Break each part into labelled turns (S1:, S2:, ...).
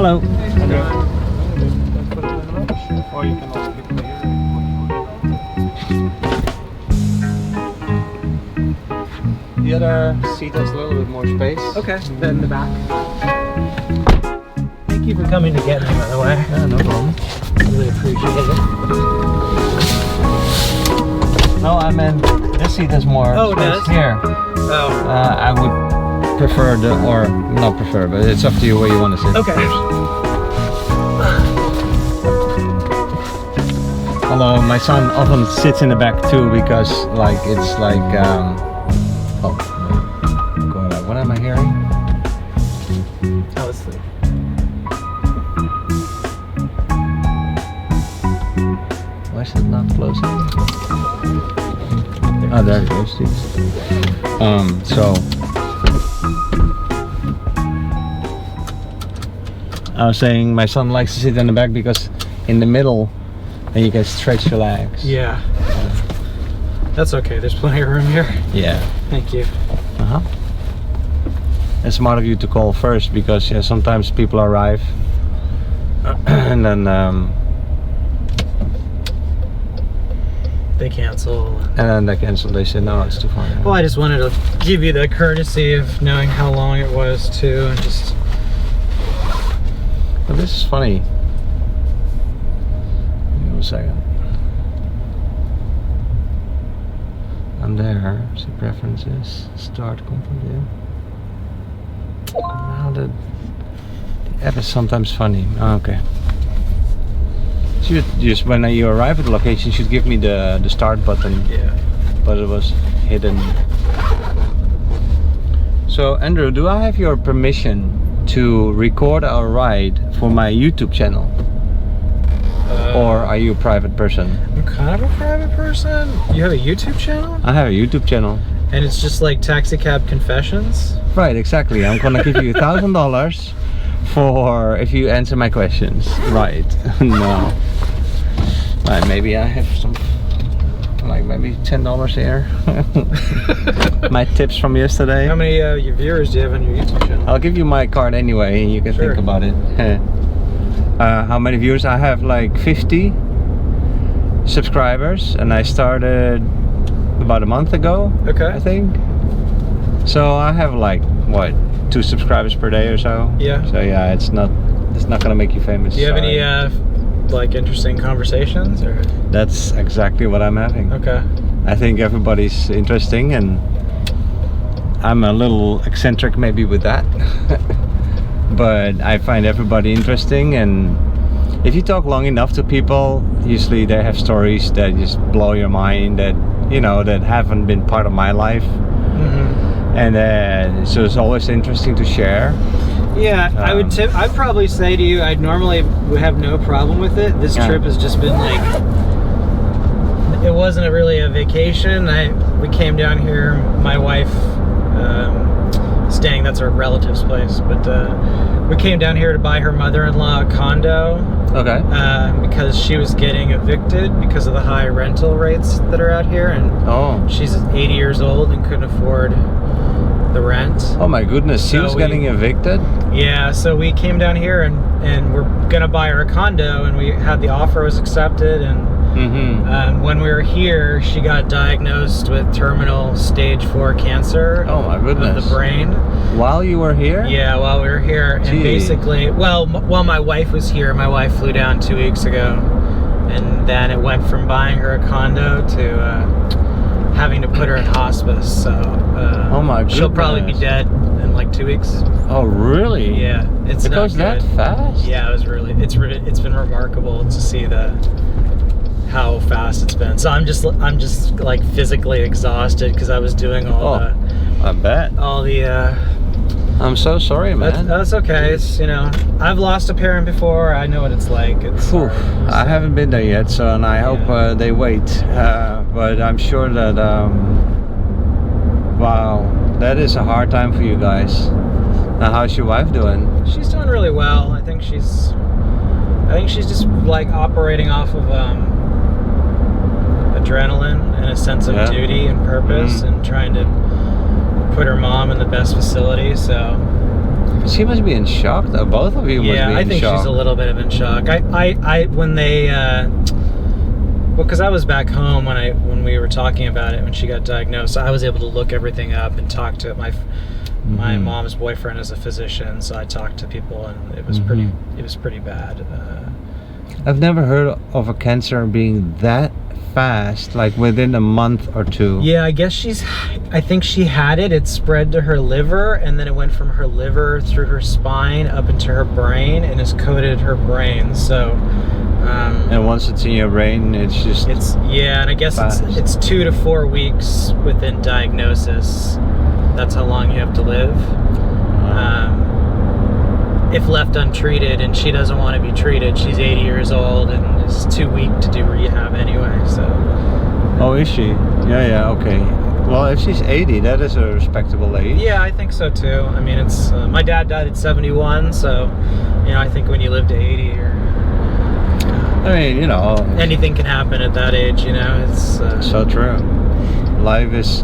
S1: Hello.
S2: Or you can also get the The other seat has a little bit more space.
S1: Okay, then the back. Thank you for coming to get me, by the way.
S2: Yeah, no problem.
S1: Really appreciate it.
S2: No, I meant this seat has more
S1: Oh, it
S2: space
S1: does?
S2: here.
S1: Oh.
S2: I would prefer or not prefer, but it's up to you where you want to sit.
S1: Okay.
S2: Although my son often sits in the back too because it's like what am I hearing?
S1: I was asleep.
S2: Why is it not closing? Oh, there it goes. So I was saying my son likes to sit in the back because in the middle then you can stretch your legs.
S1: Yeah. That's okay. There's plenty of room here.
S2: Yeah.
S1: Thank you.
S2: Uh-huh. It's smart of you to call first because sometimes people arrive and then
S1: They cancel.
S2: they cancel. They say no, it's too far.
S1: Well, I just wanted to give you the courtesy of knowing how long it was too, and just.
S2: But this is funny. Give me a second. I'm there. See preferences. Start company. Now the app is sometimes funny. Oh, okay. So just when you arrive at the location, you should give me the start button.
S1: Yeah.
S2: But it was hidden. So Andrew, do I have your permission to record our ride for my YouTube channel? Or are you a private person?
S1: I'm kind of a private person. You have a YouTube channel?
S2: I have a YouTube channel.
S1: And it's just like Taxi Cab Confessions?
S2: Right, exactly. I'm gonna give you $1,000 for if you answer my questions. Right. No. Right, maybe I have some, like maybe $10 here. My tips from yesterday.
S1: How many viewers do you have on your YouTube channel?
S2: I'll give you my card anyway and you can
S1: Sure.
S2: think about it. How many viewers? I have like 50 subscribers and I started about a month ago.
S1: Okay.
S2: I think. So I have like what, 2 subscribers per day or so.
S1: Yeah.
S2: So yeah, it's not gonna make you famous.
S1: Do you have
S2: sorry.
S1: any like interesting conversations or?
S2: That's exactly what I'm having.
S1: Okay.
S2: I think everybody's interesting and I'm a little eccentric maybe with that. But I find everybody interesting, and if you talk long enough to people, usually they have stories that just blow your mind that that haven't been part of my life.
S1: Mm-hmm.
S2: And so it's always interesting to share.
S1: Yeah, I'd probably say to you, I'd normally would have no problem with it. This trip has just been like, it wasn't really a vacation. We came down here, my wife staying, that's our relative's place, but we came down here to buy her mother-in-law a condo.
S2: Okay.
S1: Because she was getting evicted because of the high rental rates that are out here, and she's 80 years old and couldn't afford the rent.
S2: Oh my goodness, she was getting evicted?
S1: Yeah, so we came down here and we're gonna buy her a condo, and we had the offer was accepted, and when we were here, she got diagnosed with terminal stage 4 cancer.
S2: Oh my goodness.
S1: Of the brain.
S2: While you were here?
S1: Yeah, while we were here.
S2: Gee.
S1: And basically, while my wife was here, my wife flew down 2 weeks ago, and then it went from buying her a condo to having to put her in hospice. So
S2: oh my goodness.
S1: she'll probably be dead in like 2 weeks.
S2: Oh really?
S1: Yeah, it's
S2: it
S1: not
S2: goes that
S1: good.
S2: fast?
S1: Yeah, it's been remarkable to see how fast it's been. So I'm just like physically exhausted because I was doing all
S2: I bet.
S1: all the
S2: I'm so sorry, man.
S1: That's okay. It's I've lost a parent before. I know what it's like. It's hard, so.
S2: I haven't been there yet, so and I hope they wait. But I'm sure that wow, that is a hard time for you guys. Now, how's your wife doing?
S1: She's doing really well. I think she's just like operating off of adrenaline and a sense of duty and purpose, and trying to put her mom in the best facility. So
S2: She must be in shock, though. Both of you must be in shock.
S1: Yeah, I think she's a little bit of in shock. When they, well, because I was back home when we were talking about it when she got diagnosed, I was able to look everything up and talk to my mom's boyfriend is a physician, so I talked to people, and it was pretty bad.
S2: I've never heard of a cancer being that fast, like within a month or two.
S1: Yeah, I think she had it. It spread to her liver, and then it went from her liver through her spine up into her brain, and has coated her brain. So.
S2: And once it's in your brain, and
S1: I guess it's 2 to 4 weeks within diagnosis. That's how long you have to live. If left untreated, and she doesn't want to be treated, she's 80 years old and is too weak to do rehab anyway. So.
S2: Oh, is she? Yeah, okay. Well, if she's 80, that is a respectable age.
S1: Yeah, I think so too. I mean, it's my dad died at 71, so I think when you live to 80, anything can happen at that age. It's
S2: so true. Life is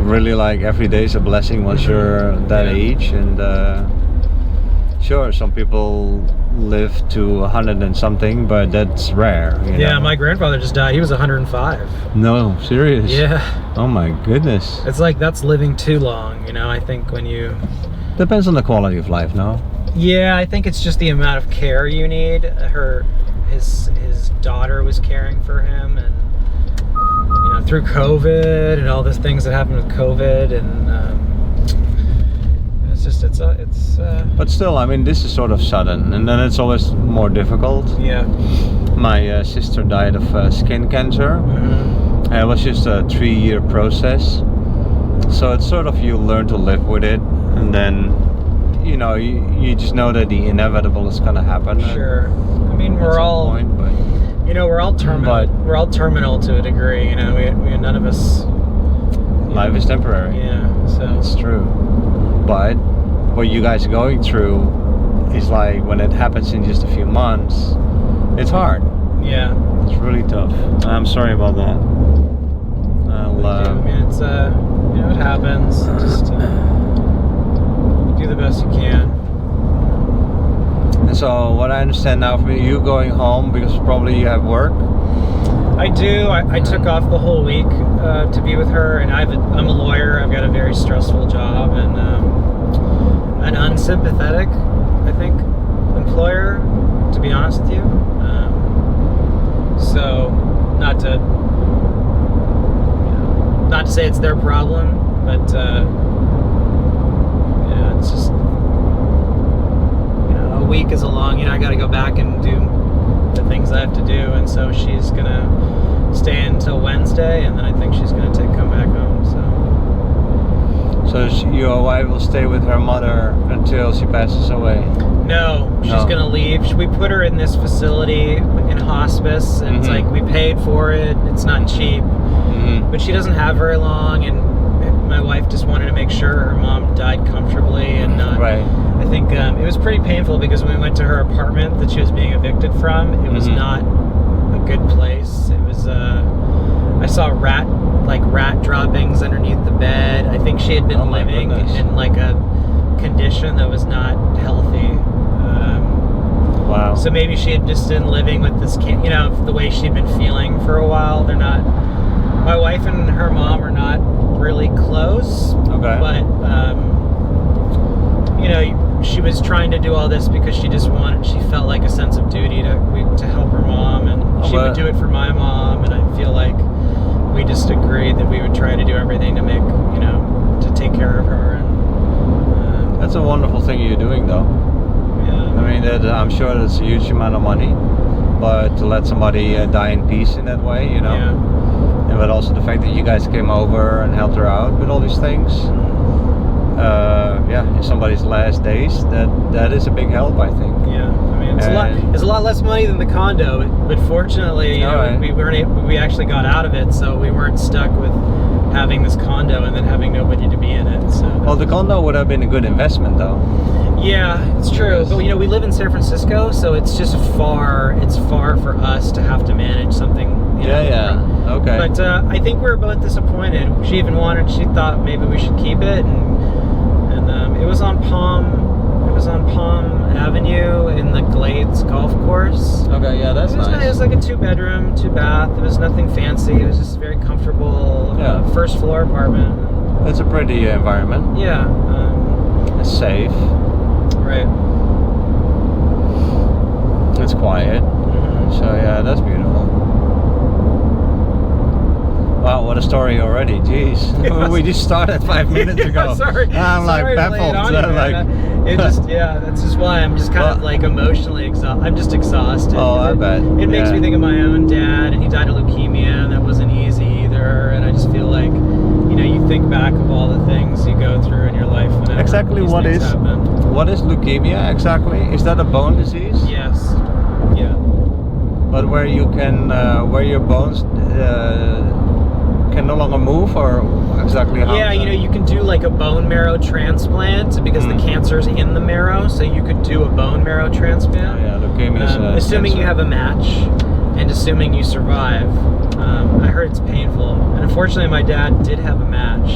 S2: really like every day is a blessing once you're that age, and sure, some people live to 100 and something, but that's rare.
S1: Yeah, my grandfather just died. He was 105.
S2: No, serious?
S1: Yeah.
S2: Oh my goodness.
S1: It's like that's living too long. I think when you.
S2: Depends on the quality of life, no?
S1: Yeah, I think it's just the amount of care you need. His daughter was caring for him, and through COVID and all these things that happened with COVID, and it's.
S2: But still, I mean, this is sort of sudden, and then it's always more difficult.
S1: Yeah.
S2: My sister died of skin cancer. And it was just a 3-year process. So it's sort of you learn to live with it, and then you just know that the inevitable is going to happen.
S1: Sure. I mean, we're all terminal. We're all terminal to a degree. We none of us.
S2: Life is temporary.
S1: Yeah, so
S2: it's true. But what you guys are going through is like when it happens in just a few months, it's hard.
S1: Yeah,
S2: it's really tough. I'm sorry about that.
S1: I mean, it's it happens. Just do the best you can.
S2: And so what I understand now from you going home, because probably you have work.
S1: I do. I took off the whole week to be with her, and I'm a lawyer. I've got a very stressful job, and an unsympathetic, I think, employer, to be honest with you. So not to say it's their problem, but it's just a week is a long. I got to go back and do the things I have to do, and so she's gonna stay until Wednesday, and then I think she's gonna come back home. So
S2: your wife will stay with her mother until she passes away?
S1: No, she's gonna leave. We put her in this facility in hospice, and it's like we paid for it. It's not cheap, but she doesn't have very long, and my wife just wanted to make sure her mom died comfortably and not.
S2: Right.
S1: I think it was pretty painful because when we went to her apartment that she was being evicted from, it was not a good place. It was I saw rat droppings underneath the bed. I think she had been living in like a condition that was not healthy.
S2: Wow.
S1: So maybe she had just been living with this the way she'd been feeling for a while. They're not. My wife and her mom are not really close. Okay. But she was trying to do all this because she felt like a sense of duty to help her mom, and she would do it for my mom, and I feel like we just agreed that we would try to do everything to make, to take care of her. And
S2: that's a wonderful thing you're doing, though.
S1: Yeah.
S2: I mean, I'm sure that's a huge amount of money, but to let somebody die in peace in that way,
S1: Yeah.
S2: And but also the fact that you guys came over and helped her out with all these things. In somebody's last days, that is a big help, I think.
S1: Yeah, I mean, it's a lot less money than the condo, but fortunately, we actually got out of it, so we weren't stuck with having this condo and then having nobody to be in it. So
S2: well, the condo would have been a good investment, though.
S1: Yeah, it's true. But we live in San Francisco, so it's just far. It's far for us to have to manage something.
S2: Okay.
S1: But I think we were both disappointed. She thought maybe we should keep it, and it was on Palm
S2: Okay, yeah, that's
S1: It was
S2: nice.
S1: It was like a 2-bedroom, 2-bath. It was nothing fancy. It was just very comfortable.
S2: Yeah.
S1: First floor apartment.
S2: It's a pretty environment.
S1: Yeah.
S2: It's safe.
S1: Right.
S2: It's quiet.
S1: Mhm.
S2: So yeah, that's beautiful. Wow, what a story already! Jeez,
S1: Yes.
S2: we just started 5 minutes ago.
S1: Yeah, sorry.
S2: I'm like
S1: Sorry to lay it
S2: baffled.
S1: on you,
S2: Like,
S1: man. It just, that's just why I'm just kind of
S2: Well-
S1: like emotionally exhausted. I'm just exhausted.
S2: Oh, I bet.
S1: It makes
S2: Yeah.
S1: me think of my own dad, and he died of leukemia, and that wasn't easy either. And I just feel like, you think back of all the things you go through in your life. Whenever
S2: Exactly
S1: these
S2: what
S1: things
S2: is-
S1: happen.
S2: what is leukemia exactly? Is that a bone disease?
S1: Yes. Yeah.
S2: But where you can, where your bones can no longer move, or exactly how?
S1: Yeah,
S2: is that?
S1: you can do like a bone marrow transplant because the cancer's in the marrow, so you could do a bone marrow transplant.
S2: Oh, yeah, leukemia is
S1: assuming you
S2: cancer.
S1: have a match and assuming you survive. I heard it's painful, and unfortunately my dad did have a match.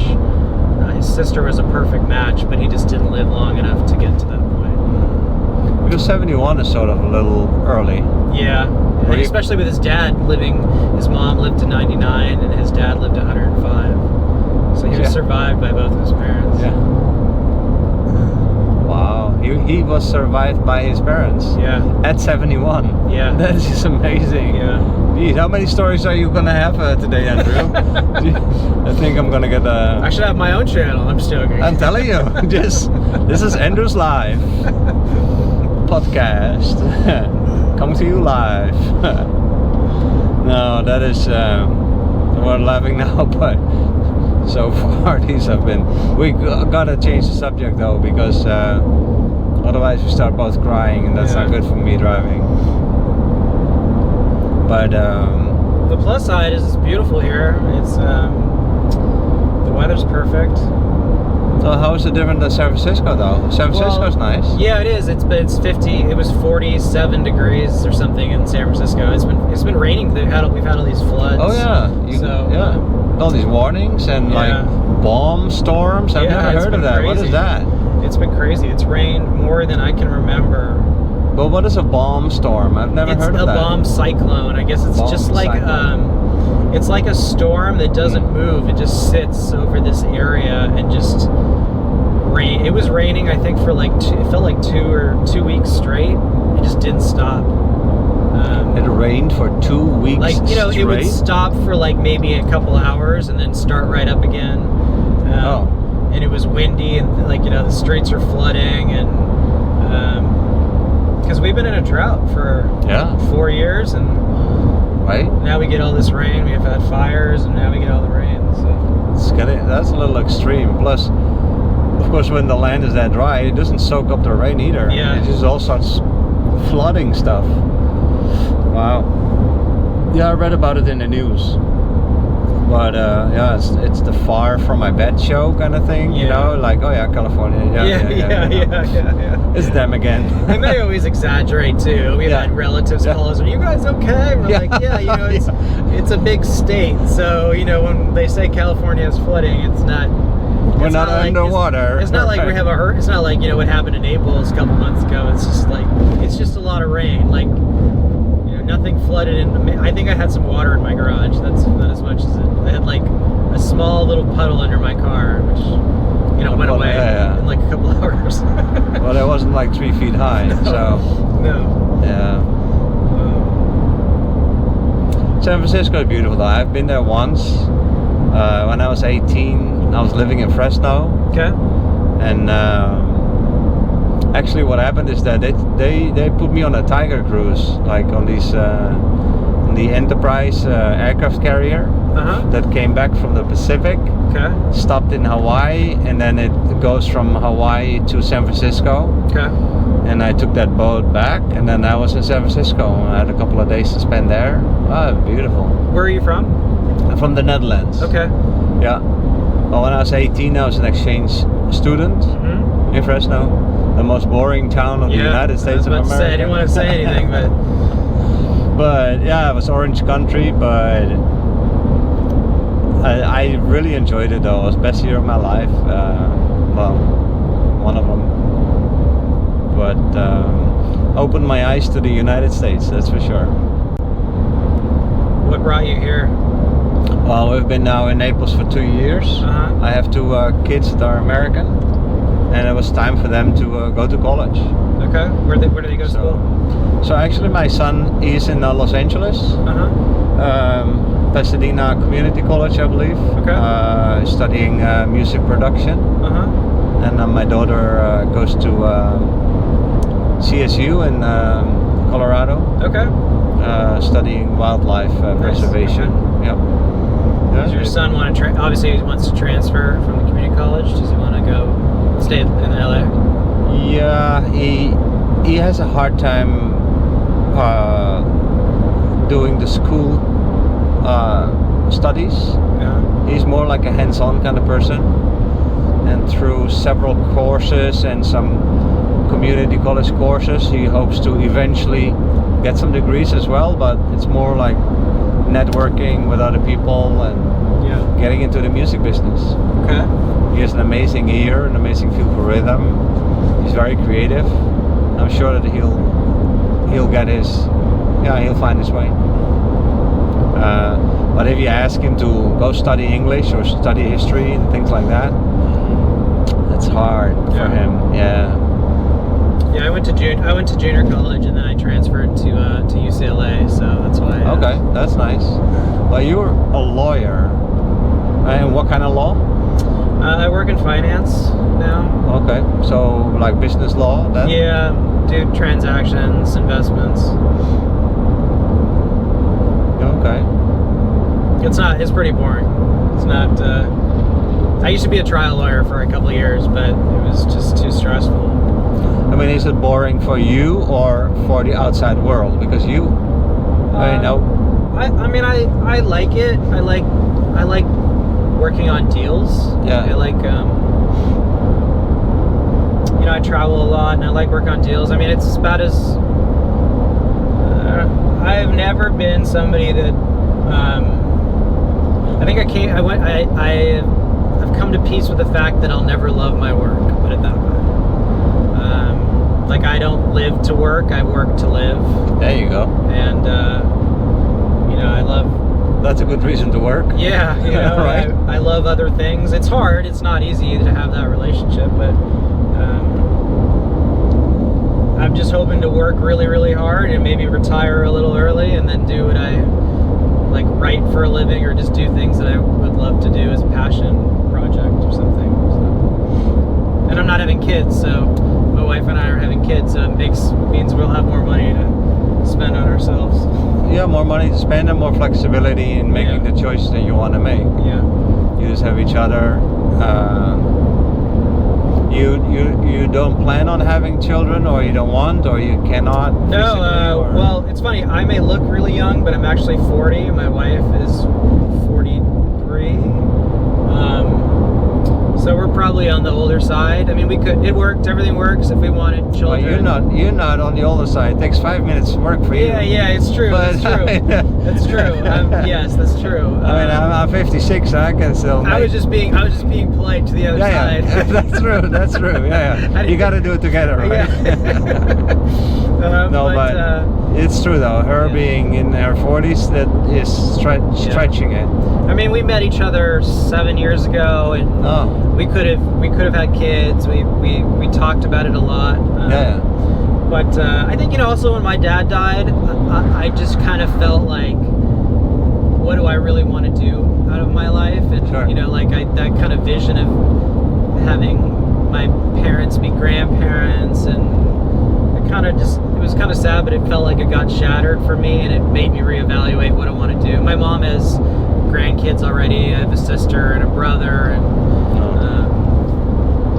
S1: His sister was a perfect match, but he just didn't live long enough to get to that point.
S2: Because 71 is sort of a little early.
S1: Yeah,
S2: Were you-
S1: especially with his dad living. His mom lived to 99, and his dad lived to 105. So he was
S2: Yeah.
S1: survived by both of his parents.
S2: Yeah. Wow, he was survived by his parents
S1: Yeah.
S2: at 71.
S1: Yeah.
S2: That is just amazing.
S1: Yeah.
S2: Geez, how many stories are you gonna have today, Andrew? I think I'm gonna get a.
S1: I should have my own channel. I'm just joking.
S2: I'm telling you, this is Andrew's live podcast, coming to you live. No, that is we're laughing now, but so far these have been. We gotta change the subject though, because otherwise we start both crying, and that's not
S1: Yeah.
S2: good for me driving. But
S1: The plus side is it's beautiful here. It's the weather's perfect.
S2: so how is it different than San Francisco though? San Francisco's nice.
S1: Yeah, it is. It's 50. It was 47 degrees or something in San Francisco. It's been raining. We've had all these floods.
S2: Oh yeah,
S1: So,
S2: all these warnings and
S1: Yeah.
S2: like bomb storms. I've
S1: Yeah,
S2: never
S1: it's
S2: heard of
S1: been
S2: that. What
S1: crazy.
S2: is that?
S1: It's been crazy. It's rained more than I can remember.
S2: But what is a bomb storm? I've never heard of
S1: It's
S2: that.
S1: a bomb cyclone. I guess it's
S2: Bomb
S1: just like
S2: cyclone.
S1: it's like a storm that doesn't move. It just sits over this area and just rain. It was raining, I think, for like it felt like 2 weeks straight. It just didn't stop.
S2: It rained for 2 weeks
S1: Like
S2: straight.
S1: it would stop for like maybe a couple hours and then start right up again. And it was windy and like the streets are flooding and because we've been in a drought for 4 years and
S2: right?
S1: now we get all this rain. We have had fires and now we get all the rain. So
S2: That's a little extreme. Plus, of course, when the land is that dry, it doesn't soak up the rain either.
S1: Yeah.
S2: It just all starts flooding stuff. Wow. Yeah, I read about it in the news. But yeah, it's the Far From My Bed show kind of thing, you
S1: Yeah.
S2: know, like, oh yeah, California. Yeah. It's them again.
S1: And they always exaggerate too. We've had relatives call us, "Are you guys okay?" And we're like, "Yeah, it's a big state, so when they say California is flooding, it's not.
S2: We're
S1: it's
S2: not
S1: like-
S2: underwater.
S1: It's not like we have a. It's not like what happened in Naples a couple months ago. It's just like it's just a lot of rain. Like nothing flooded in. I think I had some water in my garage. That's not as much as it. I had like a small little puddle under my car, which went away in like a couple hours.
S2: Well, it wasn't like 3 feet high, so
S1: No.
S2: yeah. San Francisco is beautiful though. I've been there once. When I was 18, I was living in Fresno.
S1: Okay.
S2: And actually what happened is that they put me on a Tiger cruise, like on these on the Enterprise aircraft carrier that came back from the Pacific.
S1: Okay.
S2: Stopped in Hawaii, and then it goes from Hawaii to San Francisco.
S1: Okay.
S2: And I took that boat back, and then I was in San Francisco. I had a couple of days to spend there. Oh, beautiful.
S1: Where are you from?
S2: From the Netherlands.
S1: Okay.
S2: Yeah. Well, when I was 18, I was an exchange student in Fresno, the most boring town of the United States of
S1: I was about
S2: America.
S1: to say, I didn't want to say anything, but
S2: But yeah, it was Orange Country, but I really enjoyed it though. It was the best year of my life. Well, one of them. But opened my eyes to the United States, that's for sure.
S1: What brought you here?
S2: Well, we've been now in Naples for 2 years. I have two kids that are American, and it was time for them to go to college.
S1: Okay, where do they go to school?
S2: So actually my son is in Los Angeles. Pasadena Community College, I believe.
S1: Okay.
S2: Studying music production. And my daughter goes to CSU in Colorado.
S1: Okay.
S2: Studying wildlife preservation.
S1: Okay.
S2: Yep.
S1: Does your son want to obviously he wants to transfer from the community college? Does he want to go stay in LA?
S2: Yeah, he has a hard time doing the school studies.
S1: Yeah.
S2: He's more like a hands-on kind of person, and through several courses and some community college courses, he hopes to eventually get some degrees as well, but it's more like networking with other people and getting into the music business.
S1: Okay.
S2: He has an amazing ear, an amazing feel for rhythm. He's very creative. I'm sure that he'll get he'll find his way. But if you ask him to go study English or study history and things like that, it's hard for him. Yeah.
S1: Yeah, I went to junior college and then I transferred to UCLA, so that's why.
S2: Okay, that's nice. Well, you're a lawyer. And what kind of law?
S1: I work in finance now.
S2: Okay, so like business law then?
S1: Yeah, do transactions, investments.
S2: Okay.
S1: It's pretty boring. It's not, I used to be a trial lawyer for a couple of years, but it was just too stressful.
S2: I mean, is it boring for you or for the outside world? Because you, I know.
S1: I like it. I like working on deals.
S2: Yeah.
S1: I like, I travel a lot and I like working on deals. I mean, it's about as, I've never been somebody that, I've come to peace with the fact that I'll never love my work, put it that way. Like I don't live to work, I work to live.
S2: There you go.
S1: And, I love...
S2: That's a good reason to work.
S1: Yeah,
S2: right?
S1: I love other things. It's hard, it's not easy to have that relationship, but I'm just hoping to work really, really hard and maybe retire a little early and then do what I like, write for a living or just do things that I would love to do as a passion project or something. So. And I'm not having kids, so my wife and I are having kids, so it means we'll have more money to spend on ourselves.
S2: Yeah, more money to spend and more flexibility in making the choices that you want to make.
S1: Yeah.
S2: You just have each other. You don't plan on having children, or you don't want, or you cannot?
S1: No, well, it's funny. I may look really young, but I'm actually 40. My wife is 43. So we're probably on the older side. I mean, it worked. Everything works if we wanted children.
S2: Well, you're not on the older side. It takes 5 minutes to work for you.
S1: Yeah, it's true. But, it's true. It's true. Yes, that's true.
S2: I mean, I'm 56. So I can still.
S1: I was just being polite to the other side.
S2: Yeah. That's true. Yeah. You got to do it together, right?
S1: Yeah.
S2: But it's true though. Her being in her 40s, that is stretching it.
S1: I mean, we met each other 7 years ago, and we could have had kids. We talked about it a lot. But I think also when my dad died, I just kind of felt like, what do I really want to do out of my life? And that kind of vision of having my parents be grandparents, and it was kind of sad, but it felt like it got shattered for me, and it made me reevaluate what I want to do. My mom has grandkids already. I have a sister and a brother, and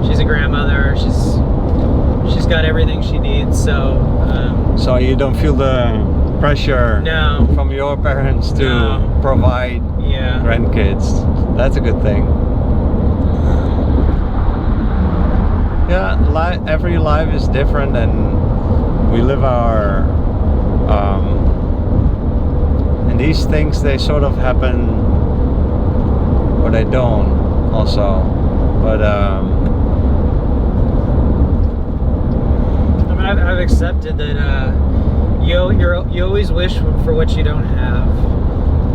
S1: she's a grandmother. She's got everything she needs. So
S2: you don't feel the pressure from your parents to provide grandkids. That's a good thing. Yeah, every life is different, and we live our and these things, they sort of happen or they don't also, but
S1: I mean, I've accepted that you always wish for what you don't have.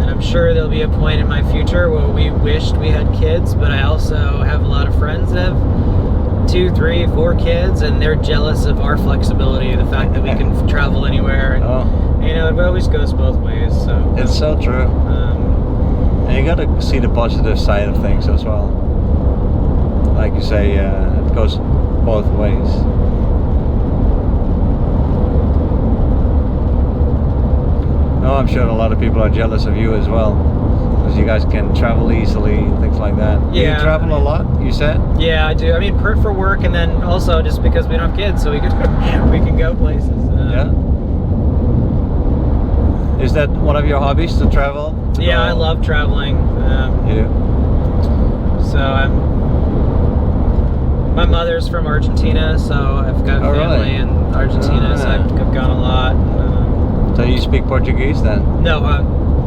S1: And I'm sure there'll be a point in my future where we wished we had kids, but I also have a lot of friends that have 2, 3, 4 kids, and they're jealous of our flexibility, the fact that we can travel anywhere. And, you know, it always goes both ways. So
S2: it's so true. And you gotta see the positive side of things as well. Like you say, it goes both ways. No, I'm sure a lot of people are jealous of you as well, because you guys can travel easily and things like that.
S1: Yeah.
S2: Do you travel a lot, you said?
S1: Yeah, I do. I mean, for work, and then also just because we don't have kids, so we can go places.
S2: Yeah. Is that one of your hobbies, to travel?
S1: Yeah, I love traveling.
S2: Yeah.
S1: So my mother's from Argentina, so I've got family in Argentina, so I've gone a lot.
S2: So you speak Portuguese then?
S1: No,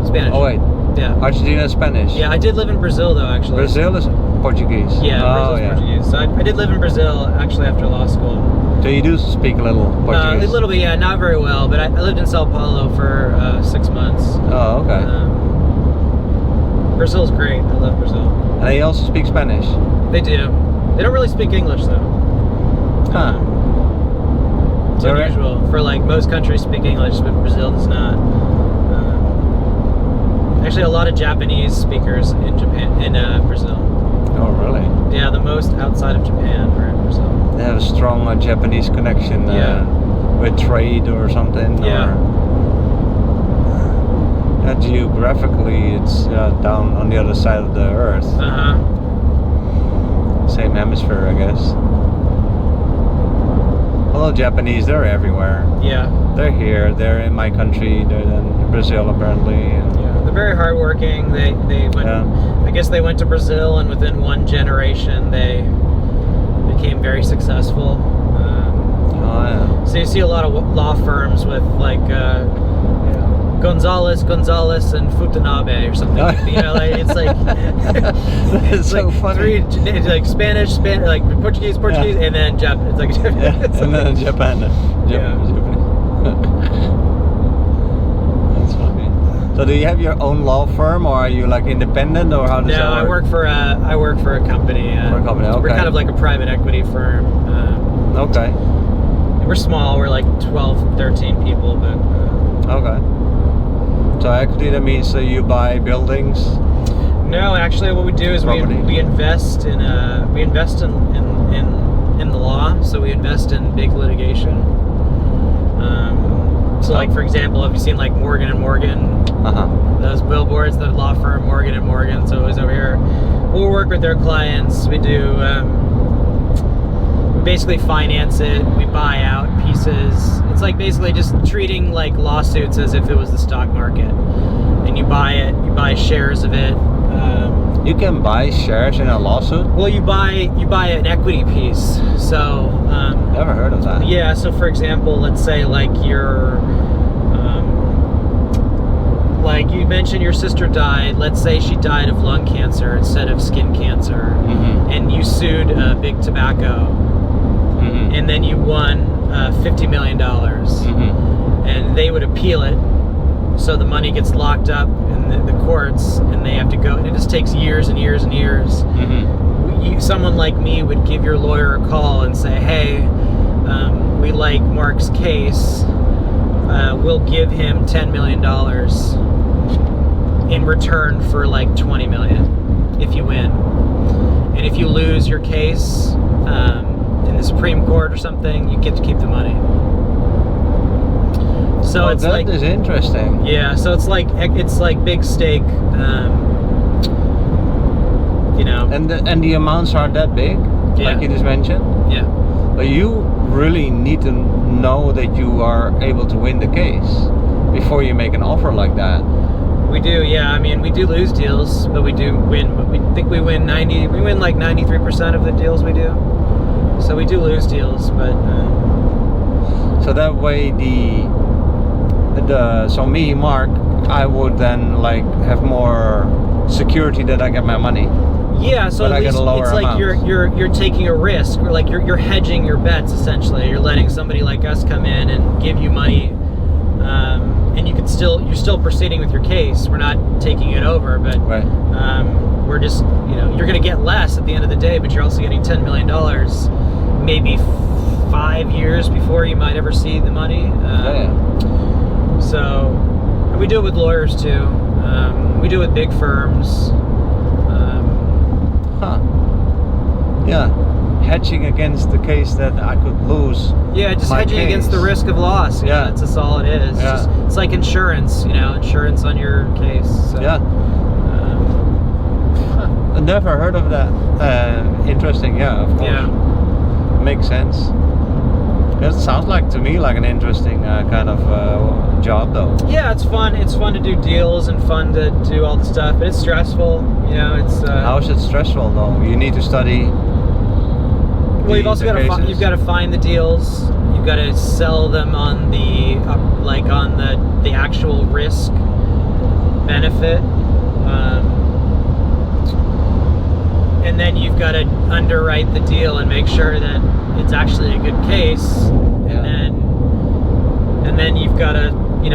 S1: Spanish.
S2: Oh wait.
S1: Yeah.
S2: Argentina is Spanish.
S1: Yeah, I did live in Brazil though, actually.
S2: Brazil is Portuguese.
S1: Yeah, Brazil's Portuguese. So I did live in Brazil actually after law school.
S2: So you do speak a little Portuguese?
S1: A little bit, yeah, not very well, but I lived in Sao Paulo for 6 months.
S2: Oh, okay.
S1: Brazil's great. I love Brazil.
S2: And they also speak Spanish?
S1: They do. They don't really speak English though.
S2: Huh.
S1: It's unusual. For like most countries speak English, but Brazil does not. Actually, a lot of Japanese speakers in Brazil.
S2: Oh, really?
S1: Yeah, the most outside of Japan are in Brazil.
S2: They have a strong Japanese connection with trade or something.
S1: Yeah.
S2: Geographically, it's down on the other side of the earth. Same hemisphere, I guess. Although Japanese, they're everywhere.
S1: Yeah.
S2: They're here. They're in my country. They're in Brazil, apparently. And
S1: yeah. They're very hardworking. They went. I guess they went to Brazil, and within one generation, they became very successful. So you see a lot of law firms with like Gonzalez, and Futanabe or something. You know, like it's like
S2: it's so
S1: like
S2: funny.
S1: It's like Spanish, like Portuguese, and then Japanese. It's like
S2: and then Japan. That's funny. So do you have your own law firm, or are you like independent, or how does that work?
S1: No, I work for a company.
S2: For a company, okay.
S1: We're kind of like a private equity firm.
S2: Okay.
S1: We're small. We're like 12, 13 people, but.
S2: Okay. So equity, that means that you buy buildings?
S1: No, actually, what we do is we invest in in the law. So we invest in big litigation. So, like for example, have you seen like Morgan and Morgan? Those billboards, the law firm Morgan and Morgan. So it was over here. We'll work with their clients. We do. We basically finance it. We buy out pieces. It's like basically just treating like lawsuits as if it was the stock market, and you buy it. You buy shares of it.
S2: You can buy shares in a lawsuit?
S1: Well, you buy an equity piece. So
S2: never heard of that.
S1: Yeah. So for example, let's say like like you mentioned your sister died. Let's say she died of lung cancer instead of skin cancer, and you sued Big Tobacco, and then you won $50 million, and they would appeal it. So the money gets locked up in the courts, and they have to go. And it just takes years and years and years. Someone like me would give your lawyer a call and say, "Hey, we like Mark's case. We'll give him $10 million in return for like $20 million if you win. And if you lose your case in the Supreme Court or something, you get to keep the money." So it's
S2: that is interesting.
S1: Yeah, so it's like big stake, you know.
S2: And the amounts are that big, like you just mentioned.
S1: Yeah.
S2: But you really need to know that you are able to win the case before you make an offer like that.
S1: We do, yeah. I mean, we do lose deals, but we do win. But we think we win like 93% of the deals we do. So we do lose deals, but.
S2: So that way so me, Mark, I would then like have more security that I get my money.
S1: Yeah, so
S2: but
S1: at
S2: I get
S1: least
S2: a lower
S1: it's like
S2: amount.
S1: you're taking a risk, or like you're hedging your bets essentially. You're letting somebody like us come in and give you money, and you're still proceeding with your case. We're not taking it over, but
S2: Right.
S1: we're just you're going to get less at the end of the day, but you're also getting $10 million, maybe 5 years before you might ever see the money. So we do it with lawyers too. We do it with big firms.
S2: Yeah, hedging against the case that I could lose.
S1: Yeah, just
S2: my
S1: hedging
S2: case.
S1: against the risk of loss.
S2: Yeah.
S1: That's just all it is.
S2: Yeah.
S1: It's like insurance, insurance on your case. So,
S2: Yeah. I never heard of that. Interesting, yeah, of course.
S1: Yeah.
S2: Makes sense. That sounds like to me like an interesting kind of job, though.
S1: Yeah, it's fun. It's fun to do deals and fun to do all the stuff, but it's stressful. It's.
S2: How is it stressful though? You need to study.
S1: Well, you've also got to find the deals. You've got to sell them on the on the actual risk benefit, and then you've got to underwrite the deal and make sure that it's actually a good case, and then you've got to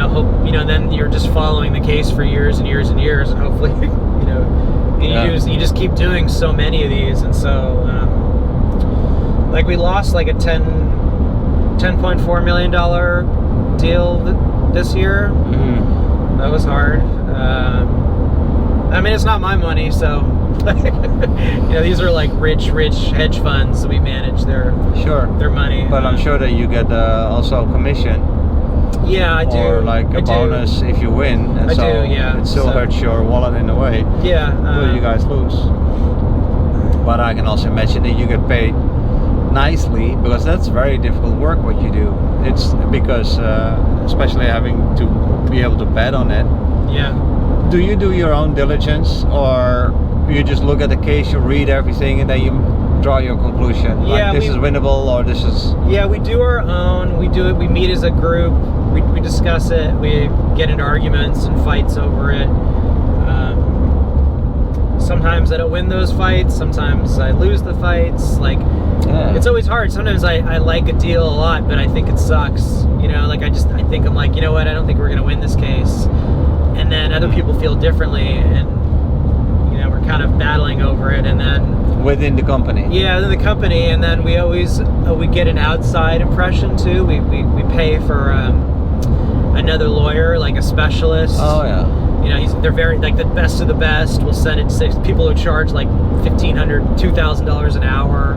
S1: hope then you're just following the case for years and years and years, and hopefully you just keep doing so many of these, and so like we lost like a $10.4 million deal this year. That was hard. I mean, it's not my money, so these are like rich hedge funds. We manage their money.
S2: But I'm sure that you get also commission.
S1: Yeah, I do.
S2: Or like a bonus if you win. And
S1: I do, yeah.
S2: It still hurts your wallet in a way.
S1: Yeah.
S2: Will you guys lose? But I can also imagine that you get paid nicely, because that's very difficult work what you do. It's because especially having to be able to bet on it.
S1: Yeah.
S2: Do you do your own diligence, or you just look at the case, you read everything, and then you draw your conclusion?
S1: Yeah,
S2: like this is winnable, or this is...
S1: Yeah, we do our own. We do it. We meet as a group. We discuss it. We get into arguments and fights over it. Sometimes I don't win those fights. Sometimes I lose the fights. Like, it's always hard. Sometimes I like a deal a lot, but I think it sucks. Like I think I'm like, you know what? I don't think we're gonna win this case. And then other people feel differently, and we're kind of battling over it. And then
S2: within the company.
S1: Yeah, within the company. And then we always we get an outside impression too. We pay for another lawyer, like a specialist.
S2: Oh yeah.
S1: They're very like the best of the best. We'll send it 6 people who charge like $1,500, $2,000 an hour.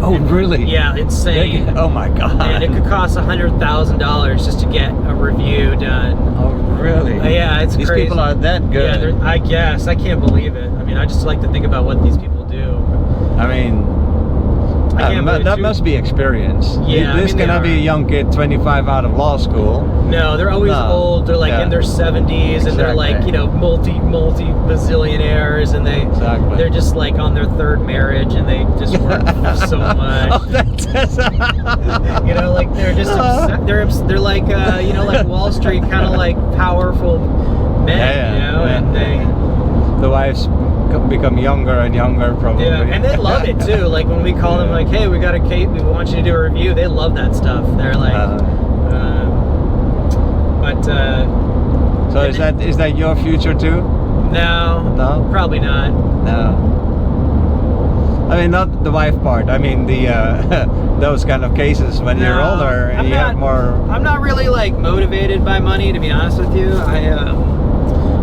S2: Oh, really?
S1: Yeah, insane.
S2: Oh my God.
S1: And it could cost $100,000 just to get a review done.
S2: Oh, really?
S1: Yeah, it's
S2: These
S1: crazy.
S2: These people are that good.
S1: Yeah, I guess. I can't believe it. I mean, I just like to think about what these people do.
S2: I mean, that must be experience.
S1: Yeah,
S2: this cannot be a young kid, 25 out of law school.
S1: No, they're always old. They're like in their 70s, and they're like multi bazillionaires, and they're just like on their 3rd marriage, and they just work so much.
S2: Oh, that's
S1: like they're just they're like like Wall Street, kind of like powerful men, and
S2: the wives become younger and younger, probably.
S1: Yeah, and they love it too. Like when we call them, like, hey, we got a case, we want you to do a review. They love that stuff. They're like,
S2: So is that your future too?
S1: No, probably not.
S2: No. I mean, not the wife part. I mean the those kind of cases when you're older and you have more.
S1: I'm not really like motivated by money, to be honest with you.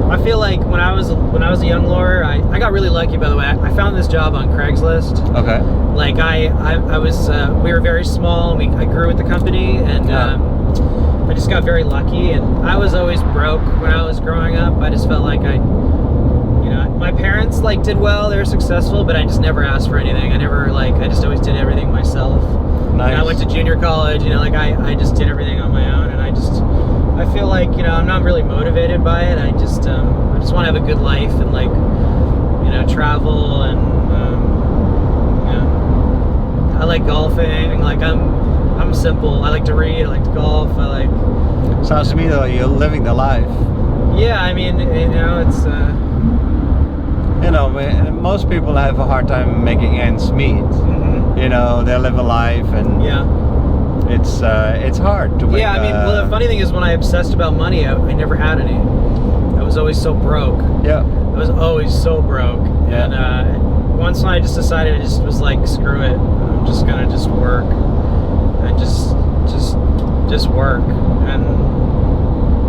S1: I feel like when I was a young lawyer, I got really lucky. By the way, I found this job on Craigslist.
S2: Okay.
S1: Like I was we were very small. And I grew with the company, and I just got very lucky. And I was always broke when I was growing up. I just felt like my parents like did well. They were successful, but I just never asked for anything. I just always did everything myself.
S2: Nice.
S1: And I went to junior college. I just did everything on my own, and I feel like I'm not really motivated by it. I just want to have a good life and travel, and I like golfing. Like I'm simple. I like to read. I like to golf.
S2: Sounds to me though you're living the life.
S1: Yeah, I mean it's.
S2: you know, most people have a hard time making ends meet. You know, they live a life, and it's hard to make.
S1: Yeah, I mean, well, the funny thing is, when I obsessed about money, I never had any. I was always so broke.
S2: Yeah.
S1: I was always so broke.
S2: Yeah.
S1: And once when I just decided, I just was like, screw it. I'm just gonna just work. And just work. And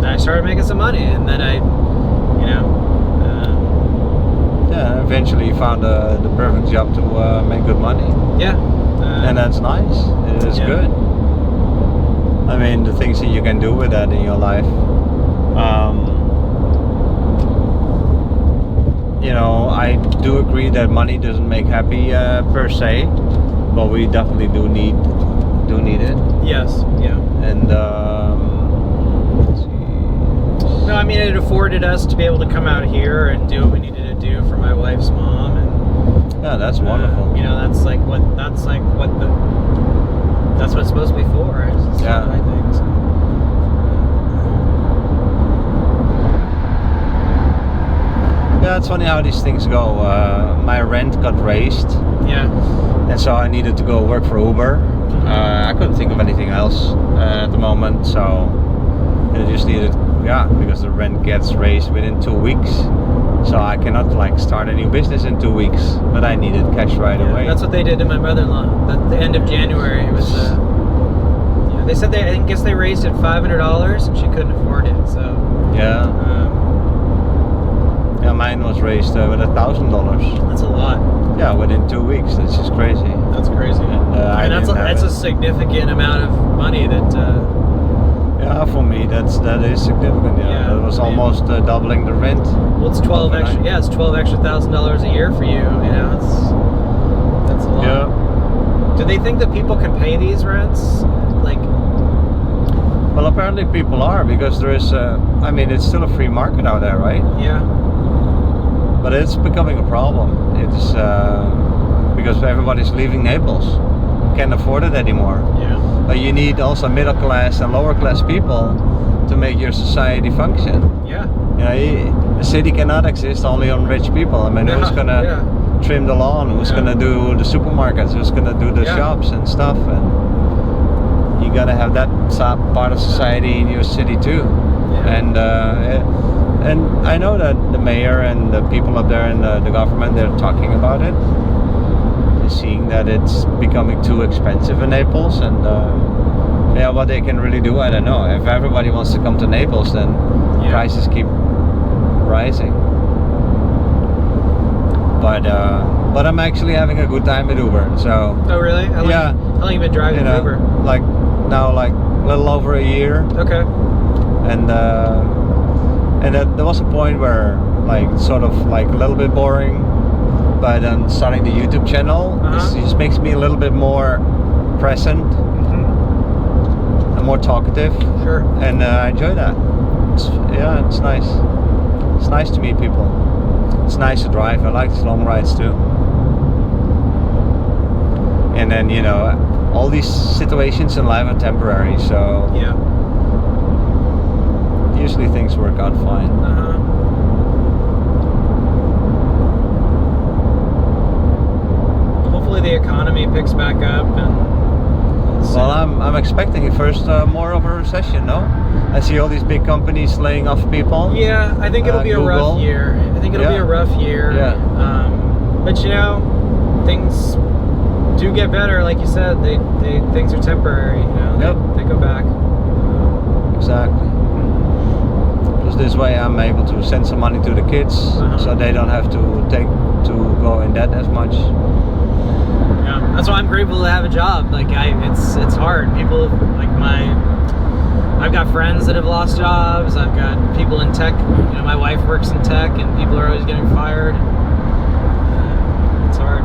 S1: then I started making some money, and then I, you know.
S2: Yeah, eventually found the perfect job to make good money.
S1: Yeah.
S2: And that's nice. It is good. I mean, the things that you can do with that in your life. You know, I do agree that money doesn't make happy per se, but we definitely do need it.
S1: Yes. Yeah.
S2: And let's see.
S1: No, I mean, it afforded us to be able to come out here and do what we needed to do for my wife's mom, and
S2: yeah, that's wonderful.
S1: you know, that's what it's supposed to be for, right? It's
S2: Yeah.
S1: I think so.
S2: Yeah, it's funny how these things go. My rent got raised,
S1: Yeah.
S2: and so I needed to go work for Uber. I couldn't think of anything else at the moment, so I just needed, because the rent gets raised within 2 weeks, so I cannot like start a new business in 2 weeks. But I needed cash right away.
S1: That's what they did to my mother-in-law. At the end of January, it was. They said I guess they raised it $500, and she couldn't afford it. So.
S2: Yeah. Yeah, mine was raised with $1,000.
S1: That's a lot.
S2: Yeah, within 2 weeks. That's just crazy.
S1: That's crazy.
S2: And,
S1: that's a significant amount of money that.
S2: Yeah, for me that is significant. Yeah, that was almost doubling the rent.
S1: Well, it's 12 extra. Yeah, it's $1,000 a year for you. You know, that's a lot.
S2: Yeah.
S1: Do they think that people can pay these rents? Like.
S2: Well, apparently people are, because there is. I mean, it's still a free market out there, right?
S1: Yeah.
S2: But it's becoming a problem. It's because everybody's leaving Naples, can't afford it anymore.
S1: Yeah.
S2: But you need also middle class and lower class people to make your society function.
S1: Yeah.
S2: You know, the city cannot exist only on rich people. I mean, who's gonna trim the lawn? Who's gonna do the supermarkets? Who's gonna do the shops and stuff? And you gotta have that part of society in your city too. Yeah. And I know that the mayor and the people up there in the government, they're talking about it. They're seeing that it's becoming too expensive in Naples, and what they can really do, I don't know. If everybody wants to come to Naples, then prices keep rising. But I'm actually having a good time with Uber. So.
S1: Oh really? How long have you been driving Uber?
S2: Like now, like a little over a year.
S1: Okay.
S2: And there was a point where, like, sort of like a little bit boring, but starting the YouTube channel, it just makes me a little bit more present and more talkative.
S1: Sure.
S2: And I enjoy that. It's nice. It's nice to meet people. It's nice to drive. I like long rides too. And then, you know, all these situations in life are temporary, so usually things work out fine.
S1: Hopefully the economy picks back up, and
S2: well, I'm expecting first more of a recession. No, I see all these big companies laying off people.
S1: Yeah, I think it'll be a rough year. I think it'll be a rough year.
S2: Yeah.
S1: But you know, things do get better, like you said. Things are temporary. You know, they go back.
S2: Exactly. Because this way I'm able to send some money to the kids, so they don't have to go in debt as much.
S1: Yeah, that's why I'm grateful to have a job. Like it's hard. People like I've got friends that have lost jobs. I've got people in tech. You know, my wife works in tech, and people are always getting fired. It's hard.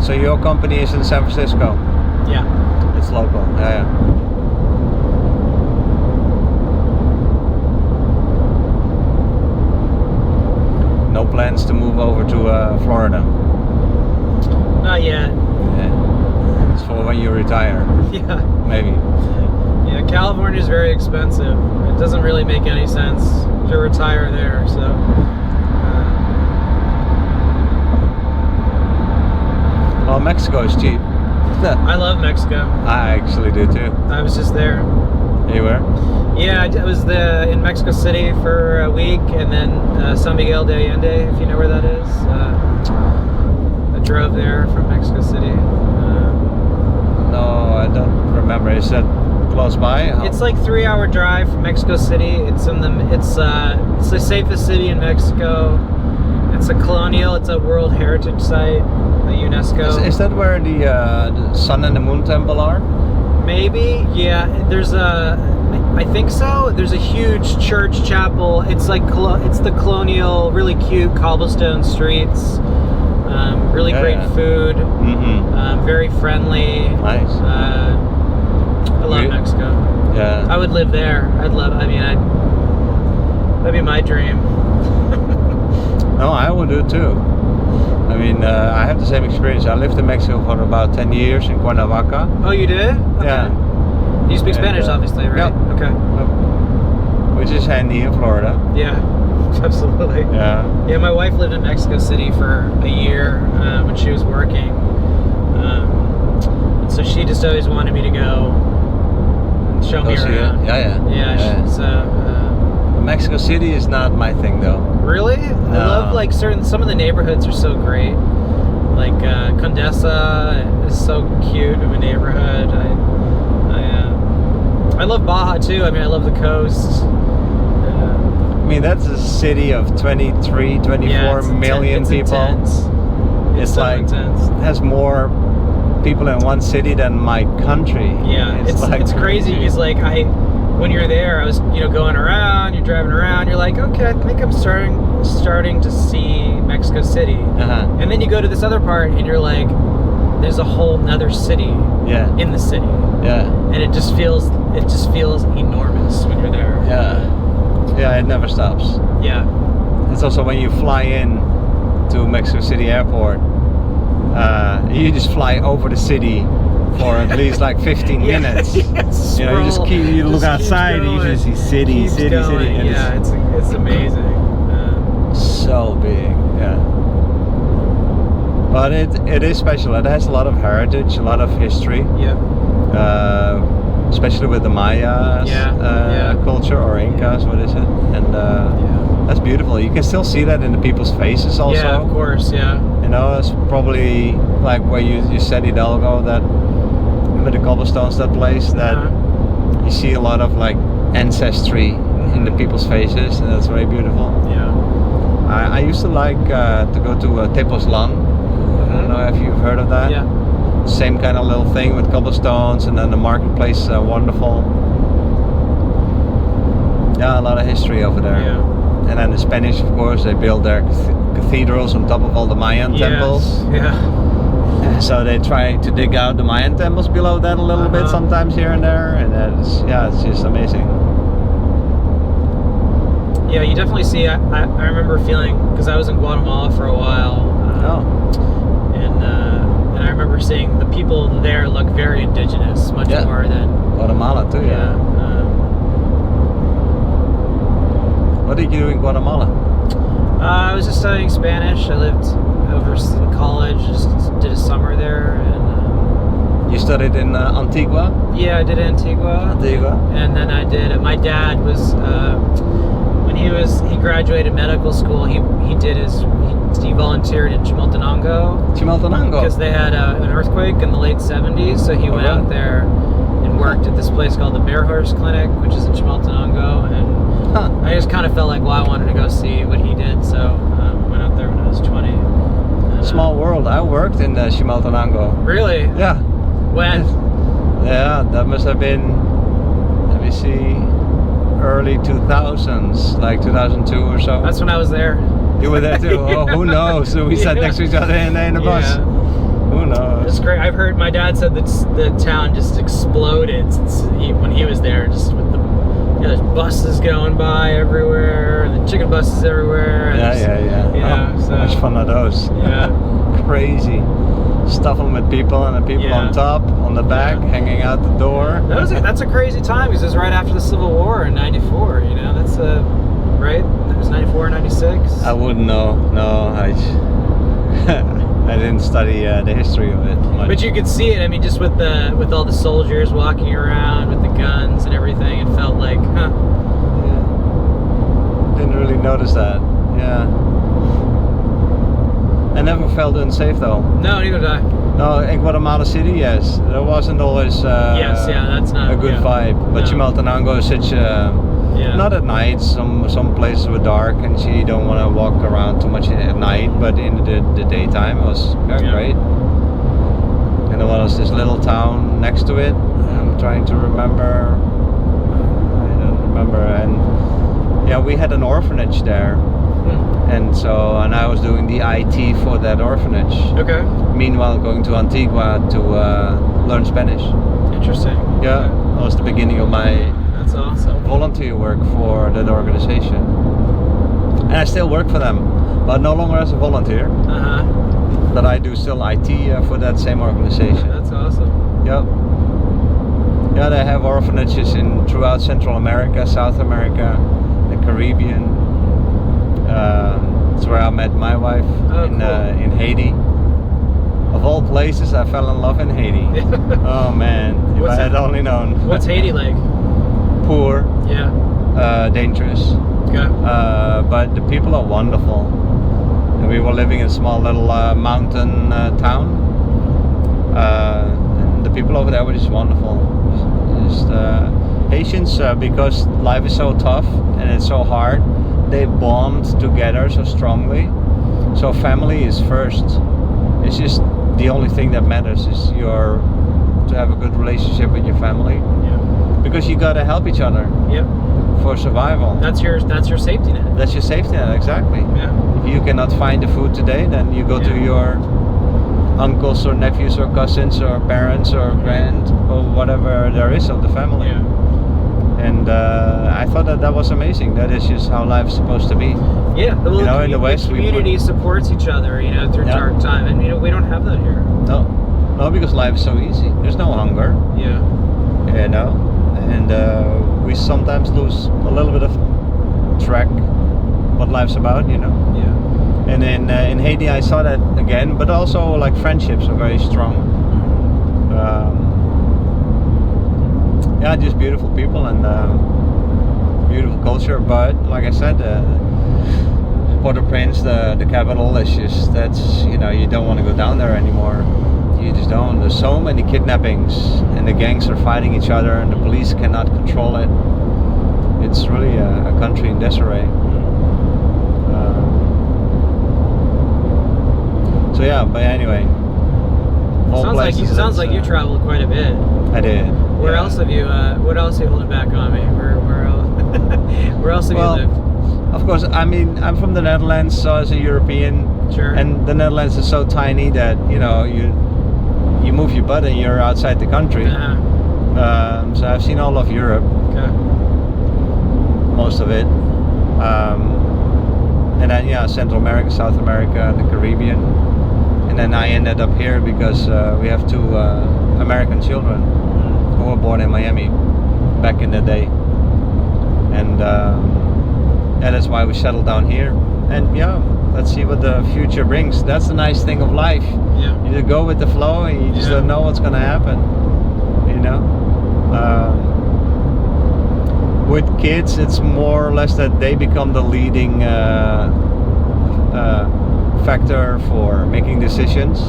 S2: So your company is in San Francisco?
S1: Yeah.
S2: It's local, yeah. plans to move over to Florida?
S1: Not yet.
S2: Yeah. It's for when you retire,
S1: Yeah.
S2: maybe.
S1: Yeah, California is very expensive. It doesn't really make any sense to retire there, so.
S2: Well, Mexico is cheap.
S1: I love Mexico.
S2: I actually do too.
S1: I was just there.
S2: You were?
S1: Yeah, I was in Mexico City for a week, and then San Miguel de Allende, if you know where that is. I drove there from Mexico City.
S2: No, I don't remember. Is that close by?
S1: It's like 3-hour drive from Mexico City. It's the safest city in Mexico. It's a colonial. It's a World Heritage Site, a UNESCO.
S2: Is that where the Sun and the Moon Temple are?
S1: Maybe, yeah. I think so. There's a huge church chapel. It's like it's the colonial, really cute cobblestone streets. Really great food.
S2: Mm-hmm.
S1: Very friendly.
S2: Nice.
S1: I love Mexico.
S2: Yeah.
S1: I would live there. That'd be my dream.
S2: No, I would do it too. I mean, I have the same experience. I lived in Mexico for about 10 years in Cuernavaca.
S1: Oh, you did? Okay.
S2: Yeah.
S1: You speak Spanish, obviously, right?
S2: Yep.
S1: Okay.
S2: Which is handy in Florida.
S1: Yeah, absolutely.
S2: Yeah.
S1: Yeah, my wife lived in Mexico City for a year when she was working. So she just always wanted me to go and show me around.
S2: Yeah. Mexico City is not my thing though.
S1: Really? I love like some of the neighborhoods are so great. Like Condesa is so cute of a neighborhood. I love Baja too. I mean, I love the coast.
S2: I mean, that's a city of 23, 24 million people.
S1: Intense. It's so
S2: like
S1: intense.
S2: It has more people in one city than my country.
S1: Yeah, it's crazy. It's like when you're there, I was going around. You're driving around. You're like, okay, I think I'm starting to see Mexico City.
S2: Uh-huh.
S1: And then you go to this other part, and you're like, there's a whole nother city.
S2: Yeah.
S1: In the city.
S2: Yeah.
S1: And it just feels enormous when you're there.
S2: Yeah. Yeah, it never stops.
S1: Yeah.
S2: It's also when you fly in to Mexico City Airport, you just fly over the city for at least like 15 minutes.
S1: Yes,
S2: you look outside and you just see city. And
S1: yeah, it's amazing.
S2: So big, yeah. But it is special. It has a lot of heritage, a lot of history.
S1: Yep.
S2: Especially with the Mayas culture, or Incas, what is it? And that's beautiful. You can still see that in the people's faces also.
S1: Yeah, of course, yeah.
S2: It's probably like where you said Hidalgo, that with the cobblestones, that place, that you see a lot of like ancestry in the people's faces, and that's very beautiful.
S1: Yeah.
S2: I used to like to go to Tepoztlan. I don't know if you've heard of that.
S1: Yeah.
S2: Same kind of little thing with cobblestones, and then the marketplace, wonderful. Yeah, a lot of history over there.
S1: Yeah.
S2: And then the Spanish, of course, they build their cathedrals on top of all the Mayan temples.
S1: Yeah.
S2: So they try to dig out the Mayan temples below that a little bit sometimes here and there, and it's just amazing.
S1: Yeah, you definitely see. I remember feeling, because I was in Guatemala for a while. And I remember seeing the people there look very indigenous, much more than
S2: Guatemala too. Yeah. What did you do in Guatemala?
S1: I was just studying Spanish. I lived over in college, just did a summer there. And
S2: you studied in Antigua?
S1: Yeah, I did Antigua. And then I did. My dad was when he graduated medical school. He volunteered in Chimaltenango. Because they had an earthquake in the late 70s, so he went out there and worked at this place called the Bear Horse Clinic, which is in Chimaltenango, and I just kind of felt like, well, I wanted to go see what he did, so I went out there when I was 20.
S2: Small world. I worked in Chimaltenango.
S1: Really?
S2: Yeah.
S1: When?
S2: Yeah, that must have been, let me see, early 2000s, like 2002 or so.
S1: That's when I was there.
S2: You were there too? Oh, who knows? So we sat next to each other in the bus. Who knows?
S1: It's great. I've heard my dad said that the town just exploded when he was there, just with there's buses going by everywhere, and the chicken buses everywhere. And
S2: Yeah.
S1: You know, so
S2: Much fun are those.
S1: yeah.
S2: Crazy. Stuff them with people, and the people
S1: Yeah.
S2: on top, on the back, hanging out the door.
S1: That's a crazy time because it was right after the Civil War in '94. You know, that's right. It was '94, '96.
S2: I wouldn't know. No, I didn't study the history of it much.
S1: But you could see it. I mean, just with all the soldiers walking around with the guns and everything, it felt like, huh?
S2: Yeah. Didn't really notice that. Yeah. I never felt unsafe though.
S1: No, neither did I.
S2: No, in Guatemala City, yes. There wasn't always
S1: Yes, yeah, that's not
S2: a good vibe. But
S1: no.
S2: Chimaltenango is such a...
S1: Yeah.
S2: Not at night. Some places were dark, and so you don't want to walk around too much at night. But in the daytime, it was great. And there was this little town next to it. I'm trying to remember. I don't remember. And yeah, we had an orphanage there, and I was doing the IT for that orphanage.
S1: Okay.
S2: Meanwhile, going to Antigua to learn Spanish.
S1: Interesting.
S2: Yeah, that was the beginning of my
S1: That's awesome.
S2: volunteer work for that organization, and I still work for them, but no longer as a volunteer. But I do still IT for that same organization.
S1: That's awesome.
S2: Yep. Yeah, they have orphanages throughout Central America, South America, the Caribbean. That's where I met my wife in Haiti. Of all places, I fell in love in Haiti. Oh man, if I had only known.
S1: What's Haiti like?
S2: Poor.
S1: Yeah.
S2: Dangerous.
S1: Okay.
S2: But the people are wonderful. And we were living in a small little mountain town. And the people over there were just wonderful. Just Haitians, because life is so tough and it's so hard, they bond together so strongly. So family is first. It's just the only thing that matters is to have a good relationship with your family.
S1: Yeah.
S2: Because you gotta help each other.
S1: Yep.
S2: For survival.
S1: That's your safety net.
S2: That's your safety net, exactly.
S1: Yeah.
S2: If you cannot find the food today, then you go to your uncles or nephews or cousins or parents or grand or whatever there is of the family.
S1: Yeah.
S2: And I thought that was amazing. That is just how life's supposed to be.
S1: Yeah. The
S2: in the West,
S1: the community supports each other, through dark time, and we don't have that here.
S2: No, because life is so easy. There's no hunger.
S1: Yeah.
S2: And we sometimes lose a little bit of track what life's about.
S1: Yeah.
S2: And in Haiti, I saw that again, but also like friendships are very strong. Just beautiful people and beautiful culture. But like I said, Port-au-Prince, the capital, is just you don't want to go down there anymore. You just don't. There's so many kidnappings, and the gangs are fighting each other, and the police cannot control it. It's really a country in disarray. But anyway.
S1: Sounds like you traveled quite a bit.
S2: I did.
S1: Where else have you? What else are you holding back on me? Where else have you lived?
S2: Of course, I mean, I'm from the Netherlands, so as a European,
S1: sure.
S2: And the Netherlands is so tiny that you move your butt and you're outside the country. So I've seen all of Europe.
S1: Okay.
S2: Most of it. And then Central America, South America, the Caribbean. And then I ended up here because we have two American children who were born in Miami back in the day. And that's why we settled down here. And let's see what the future brings. That's the nice thing of life.
S1: Yeah.
S2: You just go with the flow and you just don't know what's gonna happen. With kids, it's more or less that they become the leading factor for making decisions